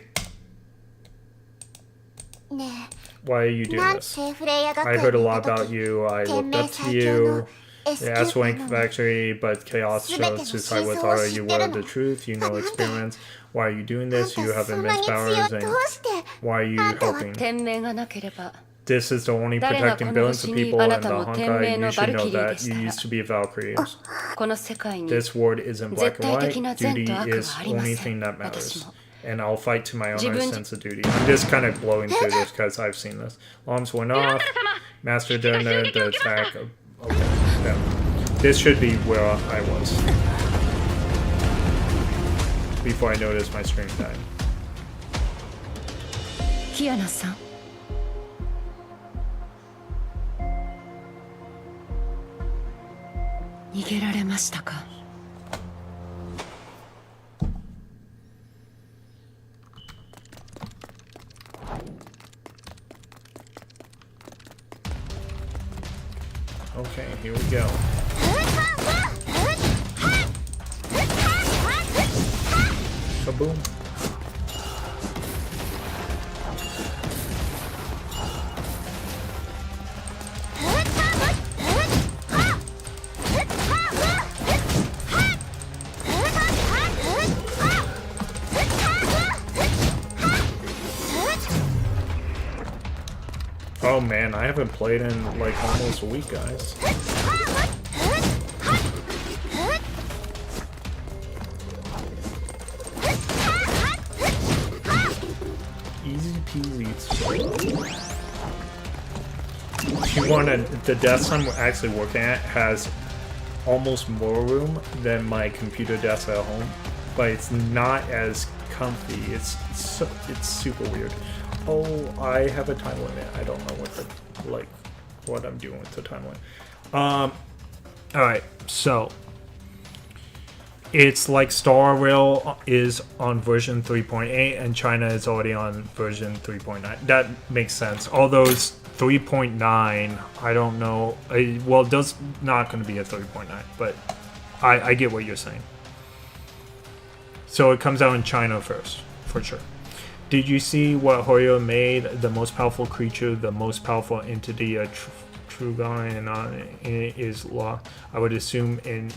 Why are you doing this? I heard a lot about you. I looked up to you. The S-Rank Factory, but Chaos shows to side with Ara. You are the truth. You know experiments. Why are you doing this? You have immense powers, and why are you helping? This is the only protecting billions of people in the Honkai. You should know that. You used to be a Valkyrie. This world isn't black and white. Duty is the only thing that matters. And I'll fight to my own sense of duty. I'm just kind of blowing through this because I've seen this. Alarms went off. Master done the attack. Okay, no. This should be where I was. Before I noticed my stream died. Kiana-san. Okay, here we go. Kaboom. Oh man, I haven't played in like almost a week, guys. Easy peasy. The desk I'm actually working at has almost more room than my computer desk at home, but it's not as comfy. It's super weird. Oh, I have a time limit. I don't know what I'm doing with the time limit. Alright, so it's like Star Rail is on version 3.8 and China is already on version 3.9. That makes sense. All those 3.9, I don't know. Well, there's not going to be a 3.9, but I get what you're saying. So it comes out in China first, for sure. Did you see what Hoyo made? The most powerful creature, the most powerful entity, a true god, and is law. I would assume in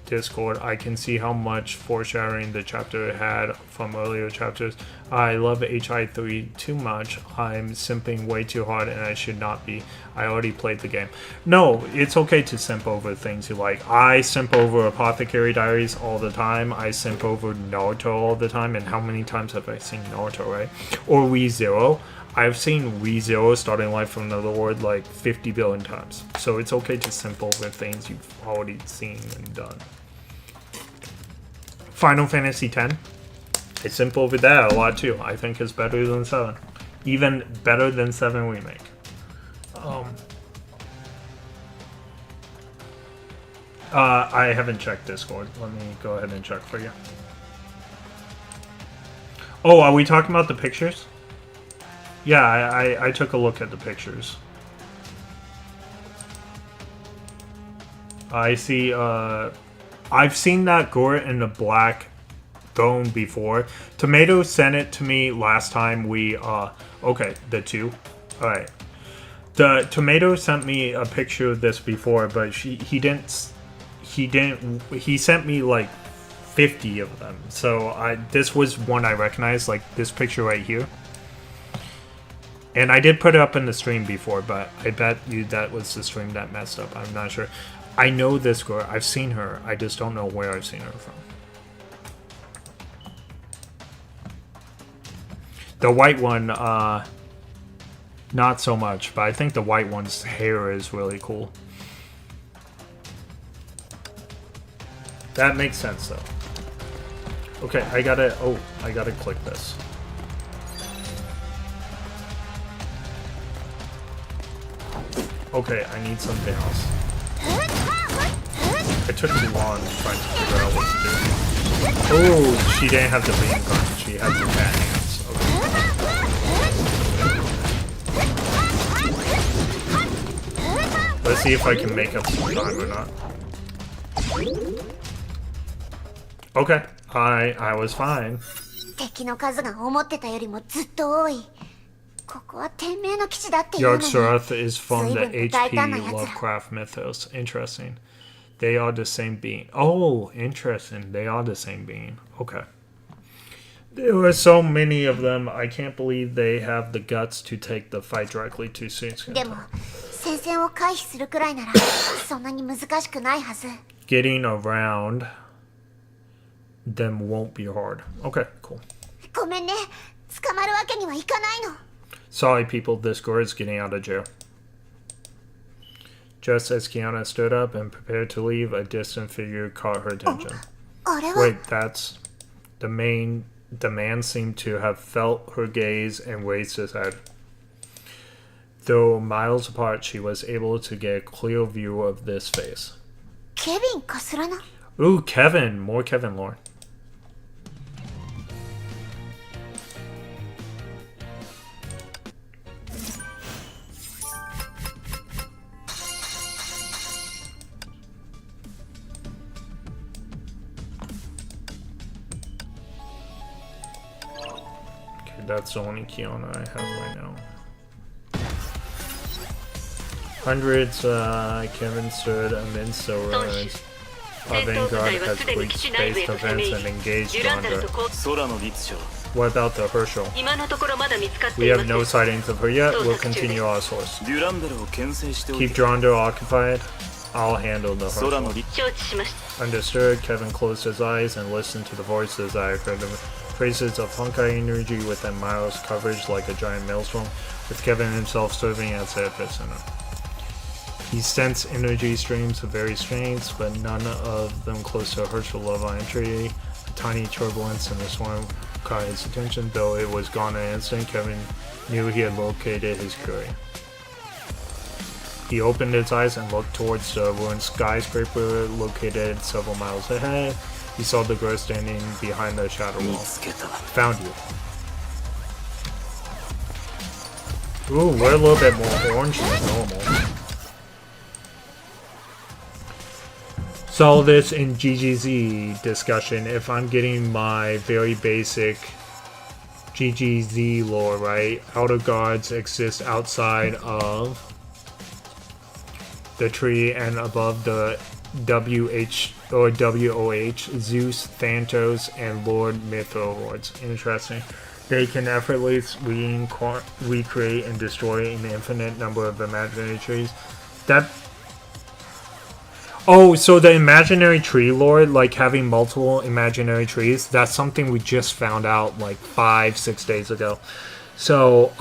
Discord. I can see how much foreshadowing the chapter had from earlier chapters. I love HI3 too much. I'm simping way too hard and I should not be. I already played the game. No, it's okay to simp over things you like. I simp over Apothecary Diaries all the time. I simp over Naruto all the time. And how many times have I seen Naruto, right? Or ReZero. I've seen ReZero Starting Life from Another World like 50 billion times. So it's okay to simp over things you've already seen and done. Final Fantasy X. I simp over that a lot too. I think it's better than 7. Even better than 7 Remake. I haven't checked Discord. Let me go ahead and check for you. Oh, are we talking about the pictures? Yeah, I took a look at the pictures. I see, I've seen that Gore in the black throne before. Tomato sent it to me last time we, okay, the 2. Alright. The Tomato sent me a picture of this before, but he sent me like 50 of them. So this was one I recognized, like this picture right here. And I did put it up in the stream before, but I bet you that was the stream that messed up. I'm not sure. I know this girl. I've seen her. I just don't know where I've seen her from. The white one, not so much, but I think the white one's hair is really cool. That makes sense, though. Okay, I gotta click this. Okay, I need something else. I took too long trying to figure out what to do. Oh, she didn't have the beam gun. She had the bad hands. Okay. Let's see if I can make up some time or not. Okay, I was fine. 敵の数が思ってたよりもずっと多い。ここは天命の基地だっていうのに。Yogg-Sothoth is from the HP Lovecraft mythos. Interesting. They are the same being. Oh, interesting. They are the same being. Okay. There were so many of them. I can't believe they have the guts to take the fight directly to Suitsuka. でも、戦線を回避するくらいならそんなに難しくないはず。Getting around them won't be hard. Okay, cool. ごめんね。捕まるわけにはいかないの。Sorry, people. This girl is getting out of jail. Just as Kiana stood up and prepared to leave, a distant figure caught her attention. Wait, that's the man. The man seemed to have felt her gaze and raised his head. Though miles apart, she was able to get a clear view of this face. Kevin かすらな。Ooh, Kevin. More Kevin lore. That's the only Kiana I have right now. Hundreds, Kevin stood amidst the ruins. Vanguard has breached space defense and engaged Yonder. What about the Herschel? We have no sightings of her yet. We'll continue our source. Keep Yonder occupied. I'll handle the Herschel. Understood. Kevin closed his eyes and listened to the voices I heard them. Traces of Honkai energy within Miles' coverage like a giant maelstrom, with Kevin himself serving as the epicenter. He sensed energy streams of various strengths, but none of them close to Herschel level entry. A tiny turbulence in the swarm caught his attention, though it was gone in an instant. Kevin knew he had located his quarry. He opened his eyes and looked towards the ruined skyscraper located several miles ahead. He saw the girl standing behind the shadow wall. Found you. Ooh, we're a little bit more orange than normal. Saw this in GGZ discussion. If I'm getting my very basic GGZ lore right, outer guards exist outside of the tree and above the WH or WOH, Zeus, Thanatos, and Lord Mytho Lords. Interesting. They can effortlessly recreate and destroy an infinite number of imaginary trees. That... Oh, so the imaginary tree lore, like having multiple imaginary trees, that's something we just found out like 5-6 days ago. So,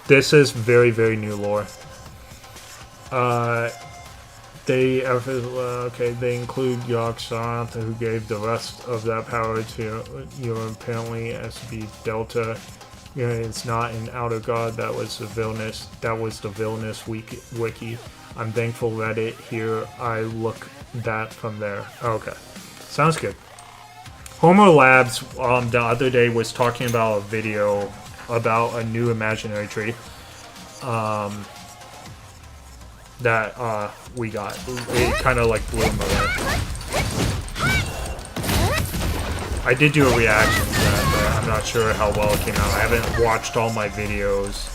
this is very, very new lore. They include Yogg-Sothoth, who gave the rest of that power to your apparently SB Delta. Yeah, it's not an outer god. That was the villainous wiki. I'm thankful Reddit here. I look that from there. Okay, sounds good. Homer Labs the other day was talking about a video about a new imaginary tree. That we got. It kind of like blew him away. I did do a reaction to that, but I'm not sure how well it came out. I haven't watched all my videos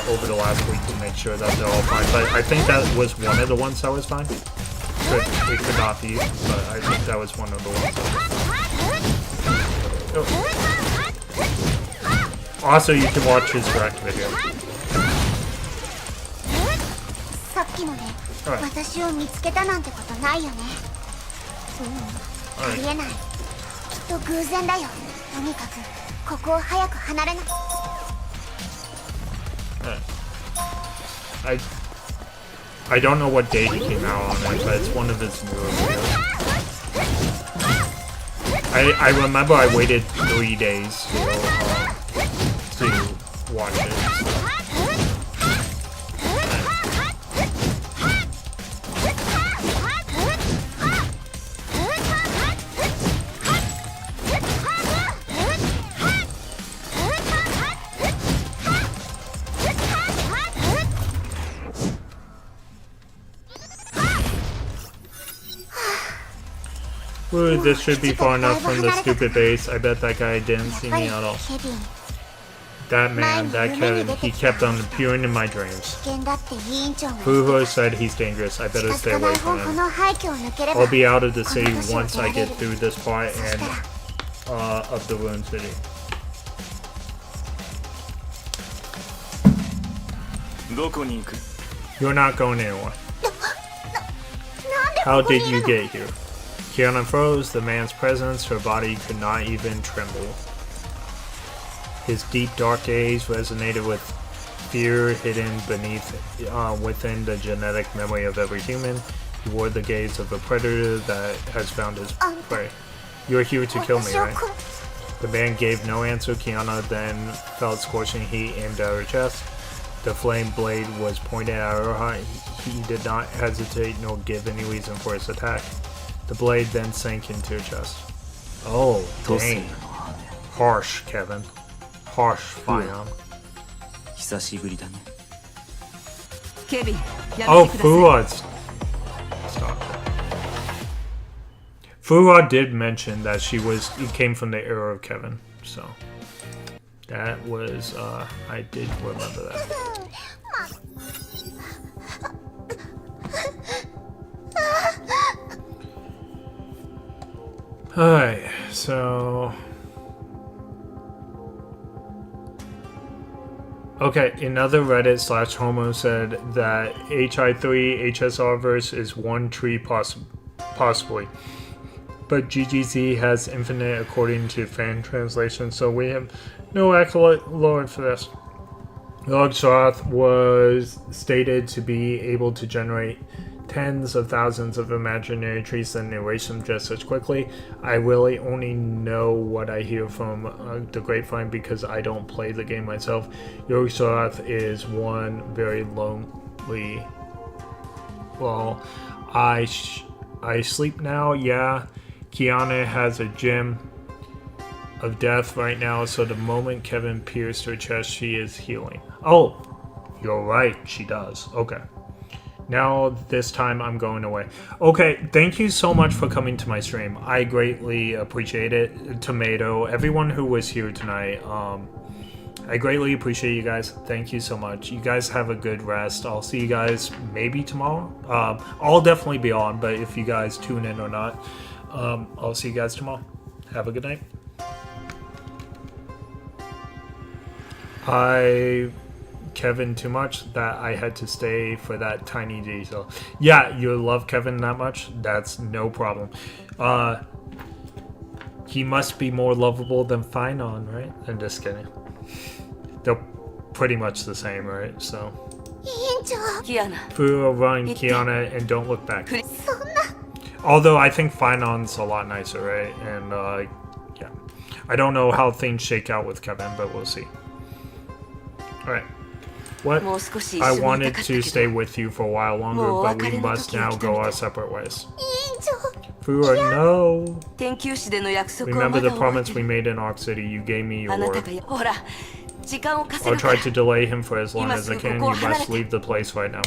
over the last week to make sure that they're all fine. But I think that was one of the ones that was fine. It could not be, but I think that was one of the ones that was fine. Oh. Also, you can watch his direct video. さっきので私を見つけたなんてことないよね。ありえない。きっと偶然だよ。とにかくここを早く離れない。I don't know what day he came out on it, but it's one of his newer videos. I remember I waited 3 days to watch it. So. Ooh, this should be far enough from the stupid base. I bet that guy didn't see me at all. That man, that Kevin, he kept on appearing in my dreams. Fuho said he's dangerous. I better stay away from him. I'll be out of the city once I get through this part and of the ruined city. You're not going anywhere. How did you get here? Kiana froze. The man's presence, her body could not even tremble. His deep dark gaze resonated with fear hidden within the genetic memory of every human. He wore the gaze of a predator that has found his prey. You're here to kill me, right? The man gave no answer. Kiana then felt scorching heat aimed at her chest. The flame blade was pointed at her heart. He did not hesitate nor give any reason for his attack. The blade then sank into her chest. Oh, dang. Harsh, Kevin. Harsh, Fion. Oh, Fuad. Stop. Fuad did mention that it came from the era of Kevin, so that was, I did remember that. Alright, so... Okay, another Reddit / Homo said that HI3 HSR verse is one tree possibly. But GGZ has infinite according to fan translation, so we have no accurate lore for this. Yogg-Sothoth was stated to be able to generate tens of thousands of imaginary trees and erase them just as quickly. I really only know what I hear from the grapevine because I don't play the game myself. Yogg-Sothoth is one very lonely... Well, I sleep now, yeah. Kiana has a gem of death right now, so the moment Kevin pierced her chest, she is healing. Oh, you're right, she does. Okay. Now, this time, I'm going away. Okay, thank you so much for coming to my stream. I greatly appreciate it. Tomato, everyone who was here tonight, I greatly appreciate you guys. Thank you so much. You guys have a good rest. I'll see you guys maybe tomorrow. I'll definitely be on, but if you guys tune in or not, I'll see you guys tomorrow. Have a good night. Kevin too much that I had to stay for that tiny detail. Yeah, you love Kevin that much? That's no problem. He must be more lovable than Finon, right? I'm just kidding. They're pretty much the same, right? So. Furo, run, Kiana, and don't look back. Although I think Finon's a lot nicer, right? And yeah. I don't know how things shake out with Kevin, but we'll see. Alright. What? I wanted to stay with you for a while longer, but we must now go our separate ways. Furo, no! Remember the promise we made in Arc City. You gave me your word. I'll try to delay him for as long as I can. You must leave the place right now.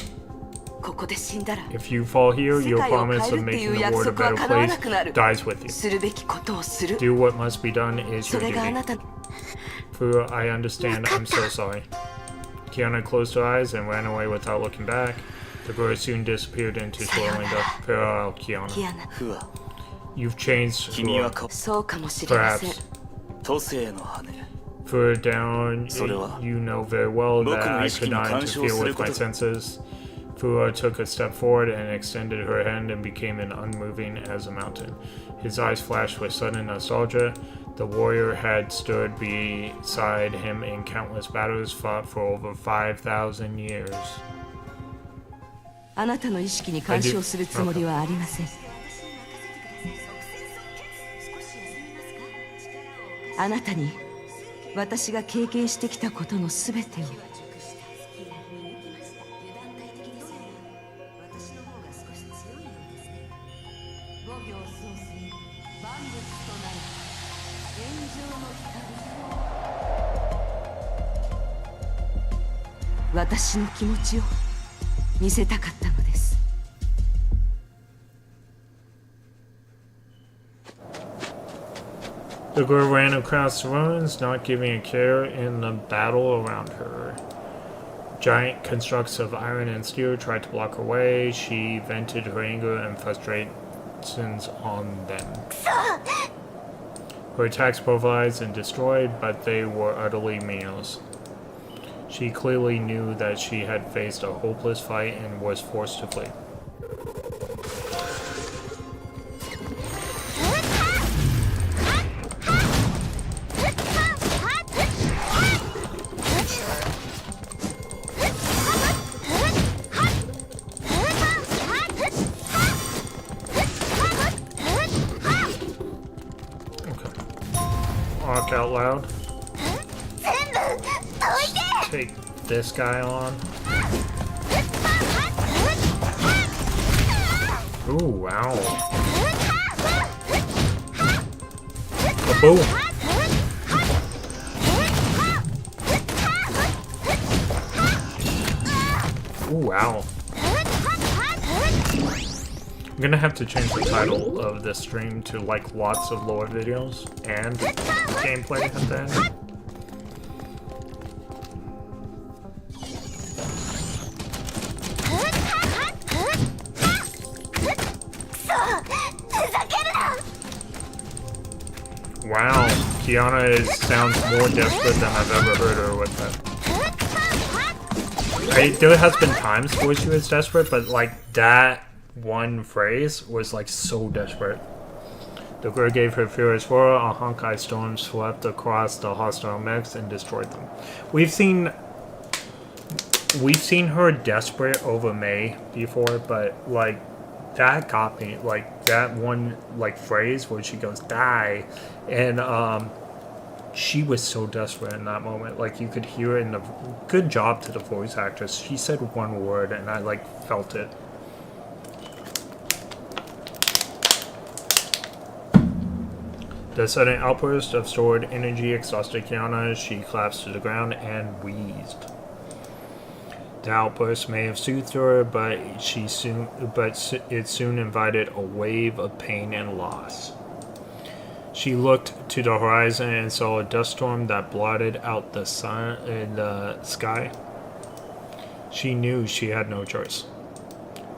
If you fall here, your promise of making the world a better place dies with you. Do what must be done is your duty. Furo, I understand. I'm so sorry. Kiana closed her eyes and ran away without looking back. The girl soon disappeared into swirling dust. Farewell, Kiana. You've changed, Furo. Perhaps. Further down, you know very well that I could not interfere with my senses. Furo took a step forward and extended her hand and became unmoving as a mountain. His eyes flashed with sudden nostalgia. The warrior had stood beside him in countless battles fought for over 5,000 years. I do. The girl ran across the ruins, not giving a care in the battle around her. Giant constructs of iron and steel tried to block her way. She vented her anger and frustrations on them. Her attacks pulverized and destroyed, but they were utterly meaningless. She clearly knew that she had faced a hopeless fight and was forced to flee. Talk out loud. Take this guy on. Ooh, wow. Boom. Ooh, wow. I'm gonna have to change the title of this stream to like lots of lore videos and gameplay at the end. Wow, Kiana sounds more desperate than I've ever heard her with that. There has been times where she was desperate, but like that one phrase was like so desperate. The girl gave her furious roar. A Honkai storm swept across the hostile mechs and destroyed them. We've seen her desperate over May before, but like that got me. Like that one like phrase where she goes die, and she was so desperate in that moment. Like you could hear it in the good job to the voice actress. She said one word and I like felt it. The sudden outburst of stored energy exhausted Kiana. She collapsed to the ground and wheezed. The outburst may have soothed her, but it soon invited a wave of pain and loss. She looked to the horizon and saw a dust storm that blotted out the sun in the sky. She knew she had no choice.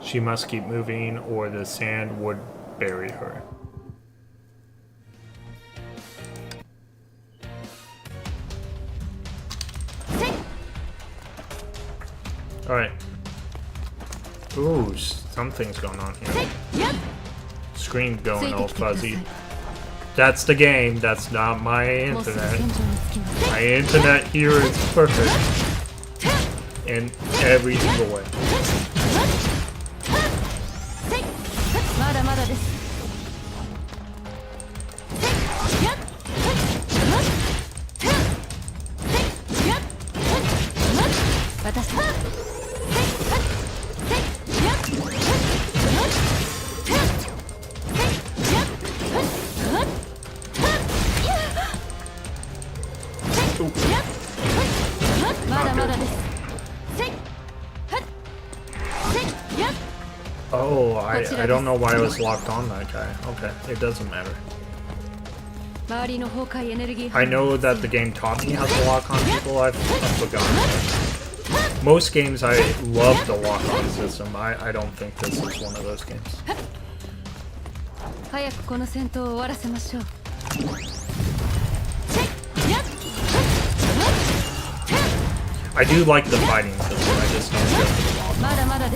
She must keep moving, or the sand would bury her. Alright. Ooh, something's going on here. Screen going all fuzzy. That's the game, that's not my internet. My internet here is perfect. In every single way. Oh, I don't know why I was locked on that guy. Okay, it doesn't matter. I know that the game taught me how to lock on people, I've forgotten. Most games I love the lock-on system. I don't think this is one of those games. I do like the fighting system, I just don't go for the lock-on.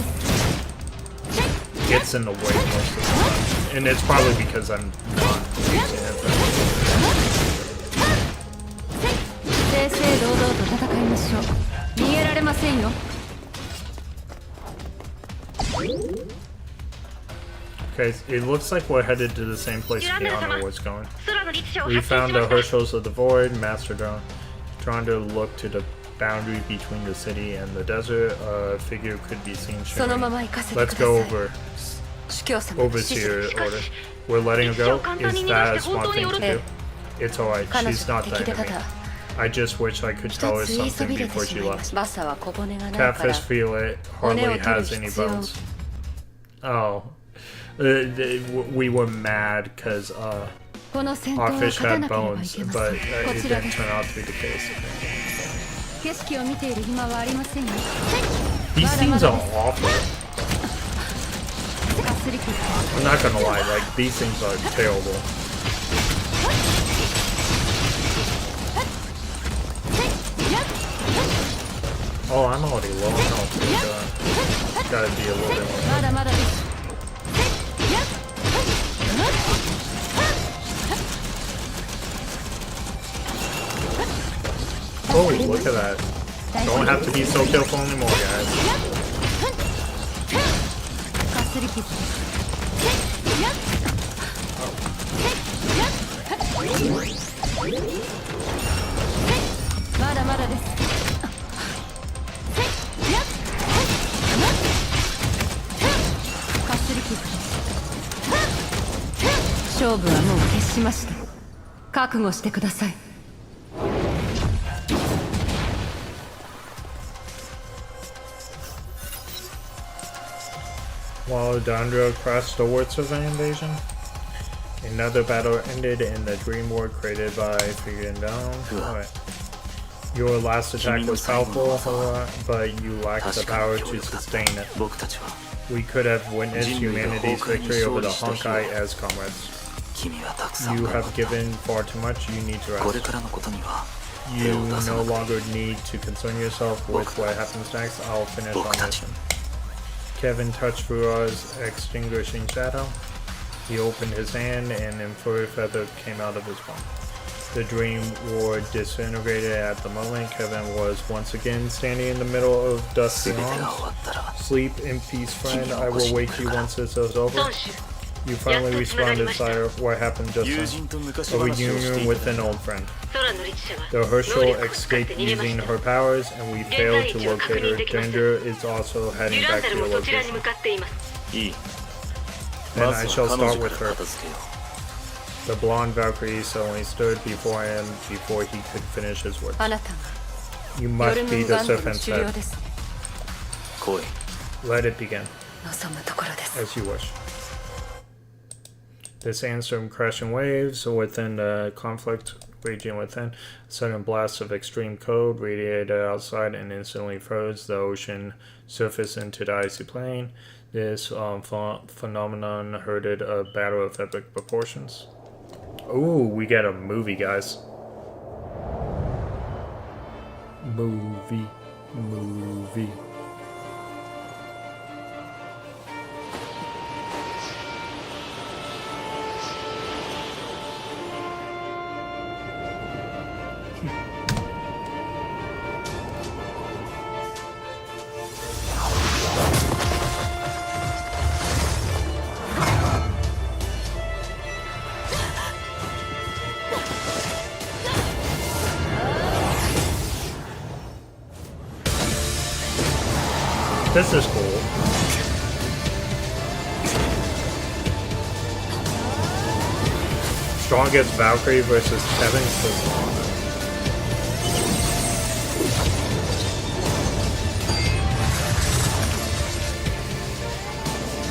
Gets in the way most of the time. And it's probably because I'm not using it. Okay, it looks like we're headed to the same place Keanu was going. We found the Herschels of the Void, Master Drone. Trying to look to the boundary between the city and the desert. A figure could be seen shimmering. Let's go over. Overseer order. We're letting her go? Is that a smart thing to do? It's alright, she's not the enemy. I just wish I could tell her something before she left. Catfish feel it hardly has any bones. Oh. We were mad because our fish had bones, but it didn't turn out to be the case. These scenes are awful. I'm not gonna lie, like, these things are terrible. Oh, I'm already low on health. Gotta be a little bit more. Oh, look at that. Don't have to be so careful anymore, guys. While Dandra crashed towards the invasion, another battle ended in the dream world created by Figuring Down. Right. Your last attack was powerful, but you lacked the power to sustain it. We could have witnessed humanity's victory over the Honkai as comrades. You have given far too much, you need to rest. You no longer need to concern yourself with what happens next. I'll finish our mission. Kevin touched Fua's extinguishing shadow. He opened his hand and an furry feather came out of his palm. The dream ward disintegrated at the moment. Kevin was once again standing in the middle of dusty arms. Sleep in peace, friend. I will wake you once this is over. You finally responded, sire. What happened just then? A reunion with an old friend. The Herschel escaped using her powers, and we failed to locate her. Danger is also heading back to your location. And I shall start with her. The blonde Valkyrie suddenly stood before him before he could finish his words. You must be the serpent's head. Let it begin. As you wish. The sandstorm crashing waves within the conflict raging within. A sudden blast of extreme cold radiated outside and instantly froze the ocean surface into the icy plain. This phenomenon herded a battle of epic proportions. Ooh, we get a movie, guys. Movie. This is cool. Strongest Valkyrie versus Kevin Sazon.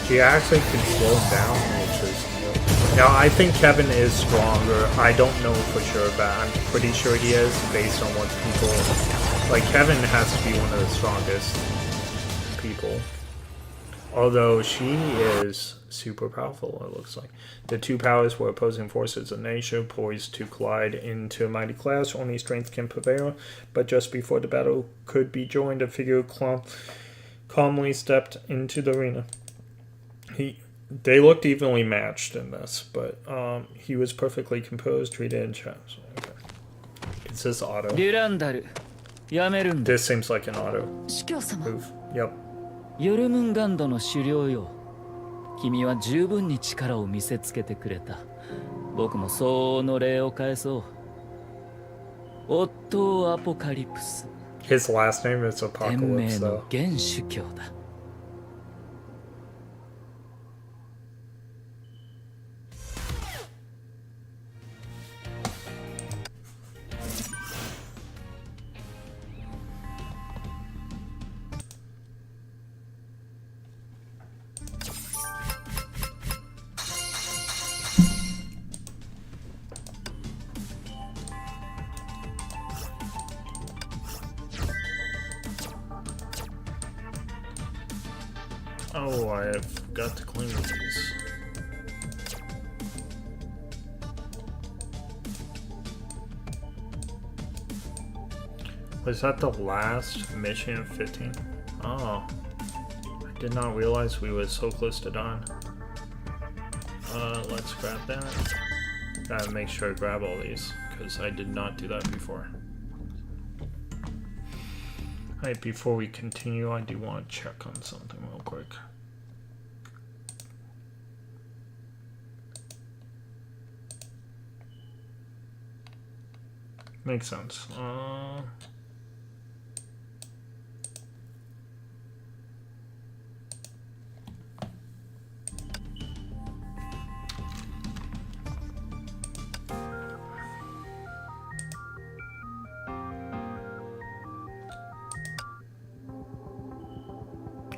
She actually can slow him down, which is new. Now, I think Kevin is stronger. I don't know for sure, but I'm pretty sure he is based on what people... Like, Kevin has to be one of the strongest people. Although she is super powerful, it looks like. The two powers were opposing forces of nature, poised to collide into a mighty clash. Only strength can prevail. But just before the battle could be joined, a figure calmly stepped into the arena. They looked evenly matched in this, but he was perfectly composed, treated in chess. Okay. Is this auto? This seems like an auto move. Yep. ヨルムンガンドの狩猟よ。君は十分に力を見せつけてくれた。僕も相応の礼を返そう。オットー・アポカリプス。His last name is 天命 Apocalypse, の though. 元首教だ。Oh, I have got to clean these. Was that the last mission of 15? Oh. I did not realize we were so close to done. Let's grab that. Gotta make sure I grab all these, because I did not do that before. Alright, before we continue, I do want to check on something real quick. Makes sense.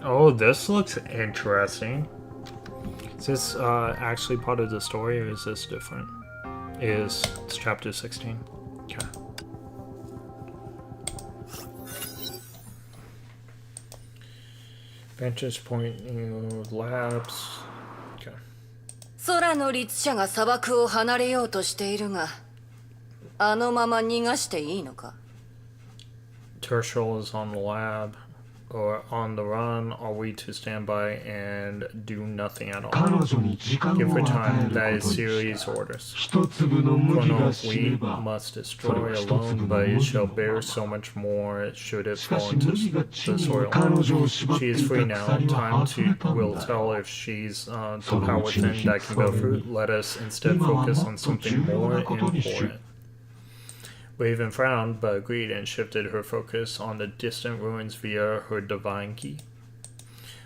Oh, this looks interesting. Is this actually part of the story, or is this different? It's chapter 16. Okay. Vantage point, labs. Okay. 空の律者が砂漠を離れようとしているが、あのまま逃がしていいのか? Tertial is on the lab. Or on the run, are we to stand by and do nothing at all? Give her time, that is series orders. Chrono, we must destroy alone, but it shall bear so much more should it fall into the soil. She is free now, time will tell if she's the power within that can bear fruit. Let us instead focus on something more important. Raven frowned, but agreed and shifted her focus on the distant ruins via her divine key.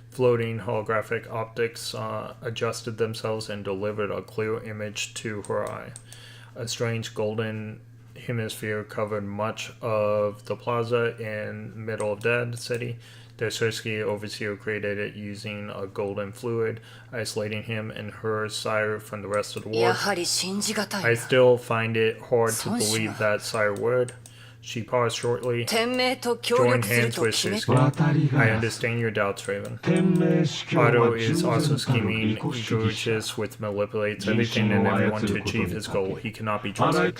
Floating holographic optics adjusted themselves and delivered a clear image to her eye. A strange golden hemisphere covered much of the plaza in middle of Dead City. The Sersky overseer created it using a golden fluid, isolating him and her sire from the rest of the world. I still find it hard to believe that sire would. She paused shortly, joined hands with Sersky. I understand your doubts, Raven. Otto is also scheming, egregious, which manipulates everything and everyone to achieve his goal. He cannot be trusted.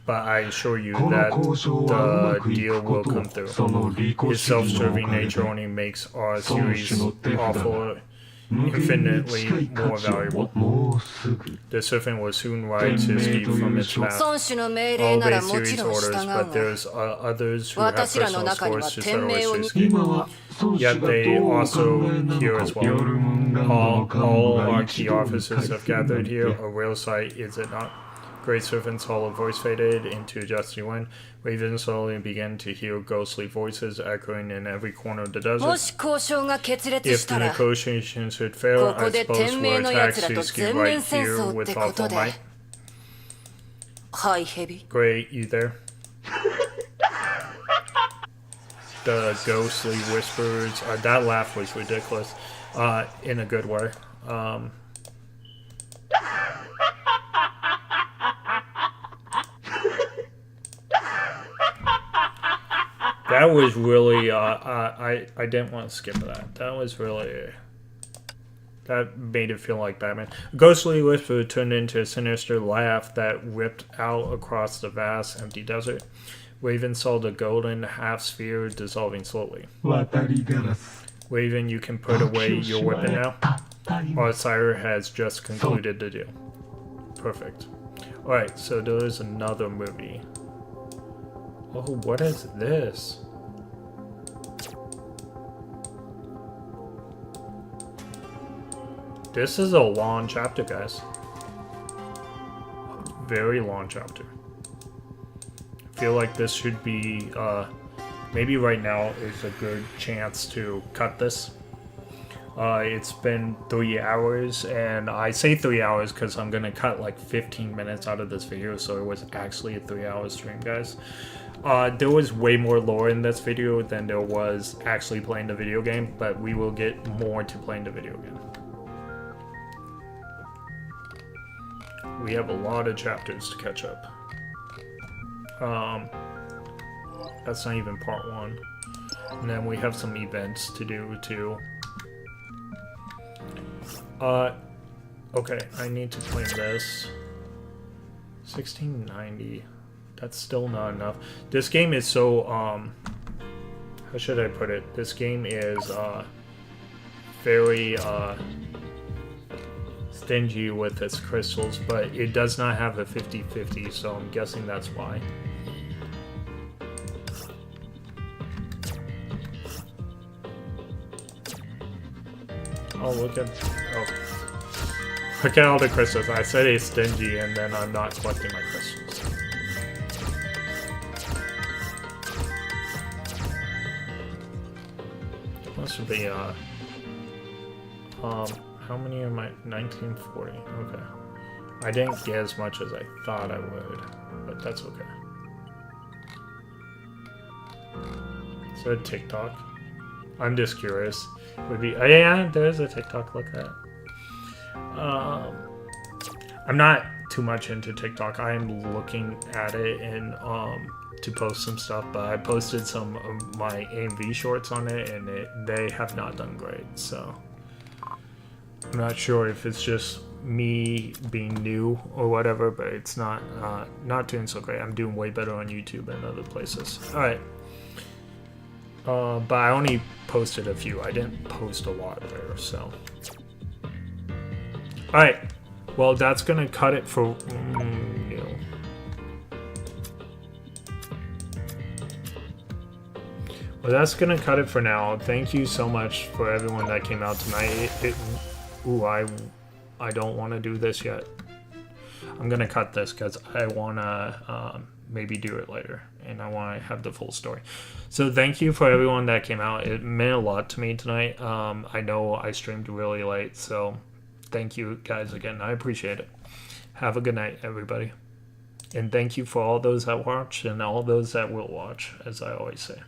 But I assure you that the deal will come through. His self-serving nature only makes our series awful infinitely more valuable. The serpent will soon rise to escape from its path. All obey series orders, but there's others who have personal scores to settle with Suzuki. Yet they also here as well. All our key officers have gathered here. A real sight, is it not? Great Servant's hollow voice faded into a dusty wind. Raven slowly began to hear ghostly voices echoing in every corner of the desert. If the negotiations should fail, I suppose we'll attack Suzuki right here with awful might. Hi, Heavy. Great, you there? The ghostly whispers. That laugh was ridiculous. In a good way. That was really, I didn't want to skip that. That was really, that made it feel like Batman. A ghostly whisper turned into a sinister laugh that ripped out across the vast, empty desert. Raven saw the golden half-sphere dissolving slowly. Raven, you can put away your weapon now. Our sire has just concluded the deal. Perfect. Alright, so there is another movie. Oh, what is this? This is a long chapter, guys. Very long chapter. I feel like this should be, maybe right now is a good chance to cut this. It's been 3 hours, and I say 3 hours because I'm gonna cut like 15 minutes out of this video, so it was actually a 3-hour stream, guys. There was way more lore in this video than there was actually playing the video game, but we will get more to playing the video game. We have a lot of chapters to catch up. That's not even part 1. And then we have some events to do too. Okay, I need to claim this. 1690. That's still not enough. This game is so, how should I put it? This game is, very, stingy with its crystals, but it does not have a 50-50, so I'm guessing that's why. Oh, look at all the crystals. I said it's stingy, and then I'm not collecting my crystals. Must be how many am I? 1940. Okay. I didn't get as much as I thought I would, but that's okay. Is there a TikTok? I'm just curious. Would be, oh yeah, there's a TikTok. Look at that. I'm not too much into TikTok. I'm looking at it and to post some stuff, but I posted some of my AMV shorts on it, and they have not done great. So I'm not sure if it's just me being new or whatever, but it's not doing so great. I'm doing way better on YouTube and other places. All right. But I only posted a few. I didn't post a lot there, so. Alright. Well, that's gonna cut it for... no. Well, that's gonna cut it for now. Thank you so much for everyone that came out tonight. Ooh, I don't want to do this yet. I'm gonna cut this because I wanna maybe do it later, and I want to have the full story. So thank you for everyone that came out. It meant a lot to me tonight. I know I streamed really late, so thank you guys again. I appreciate it. Have a good night, everybody. And thank you for all those that watched and all those that will watch, as I always say.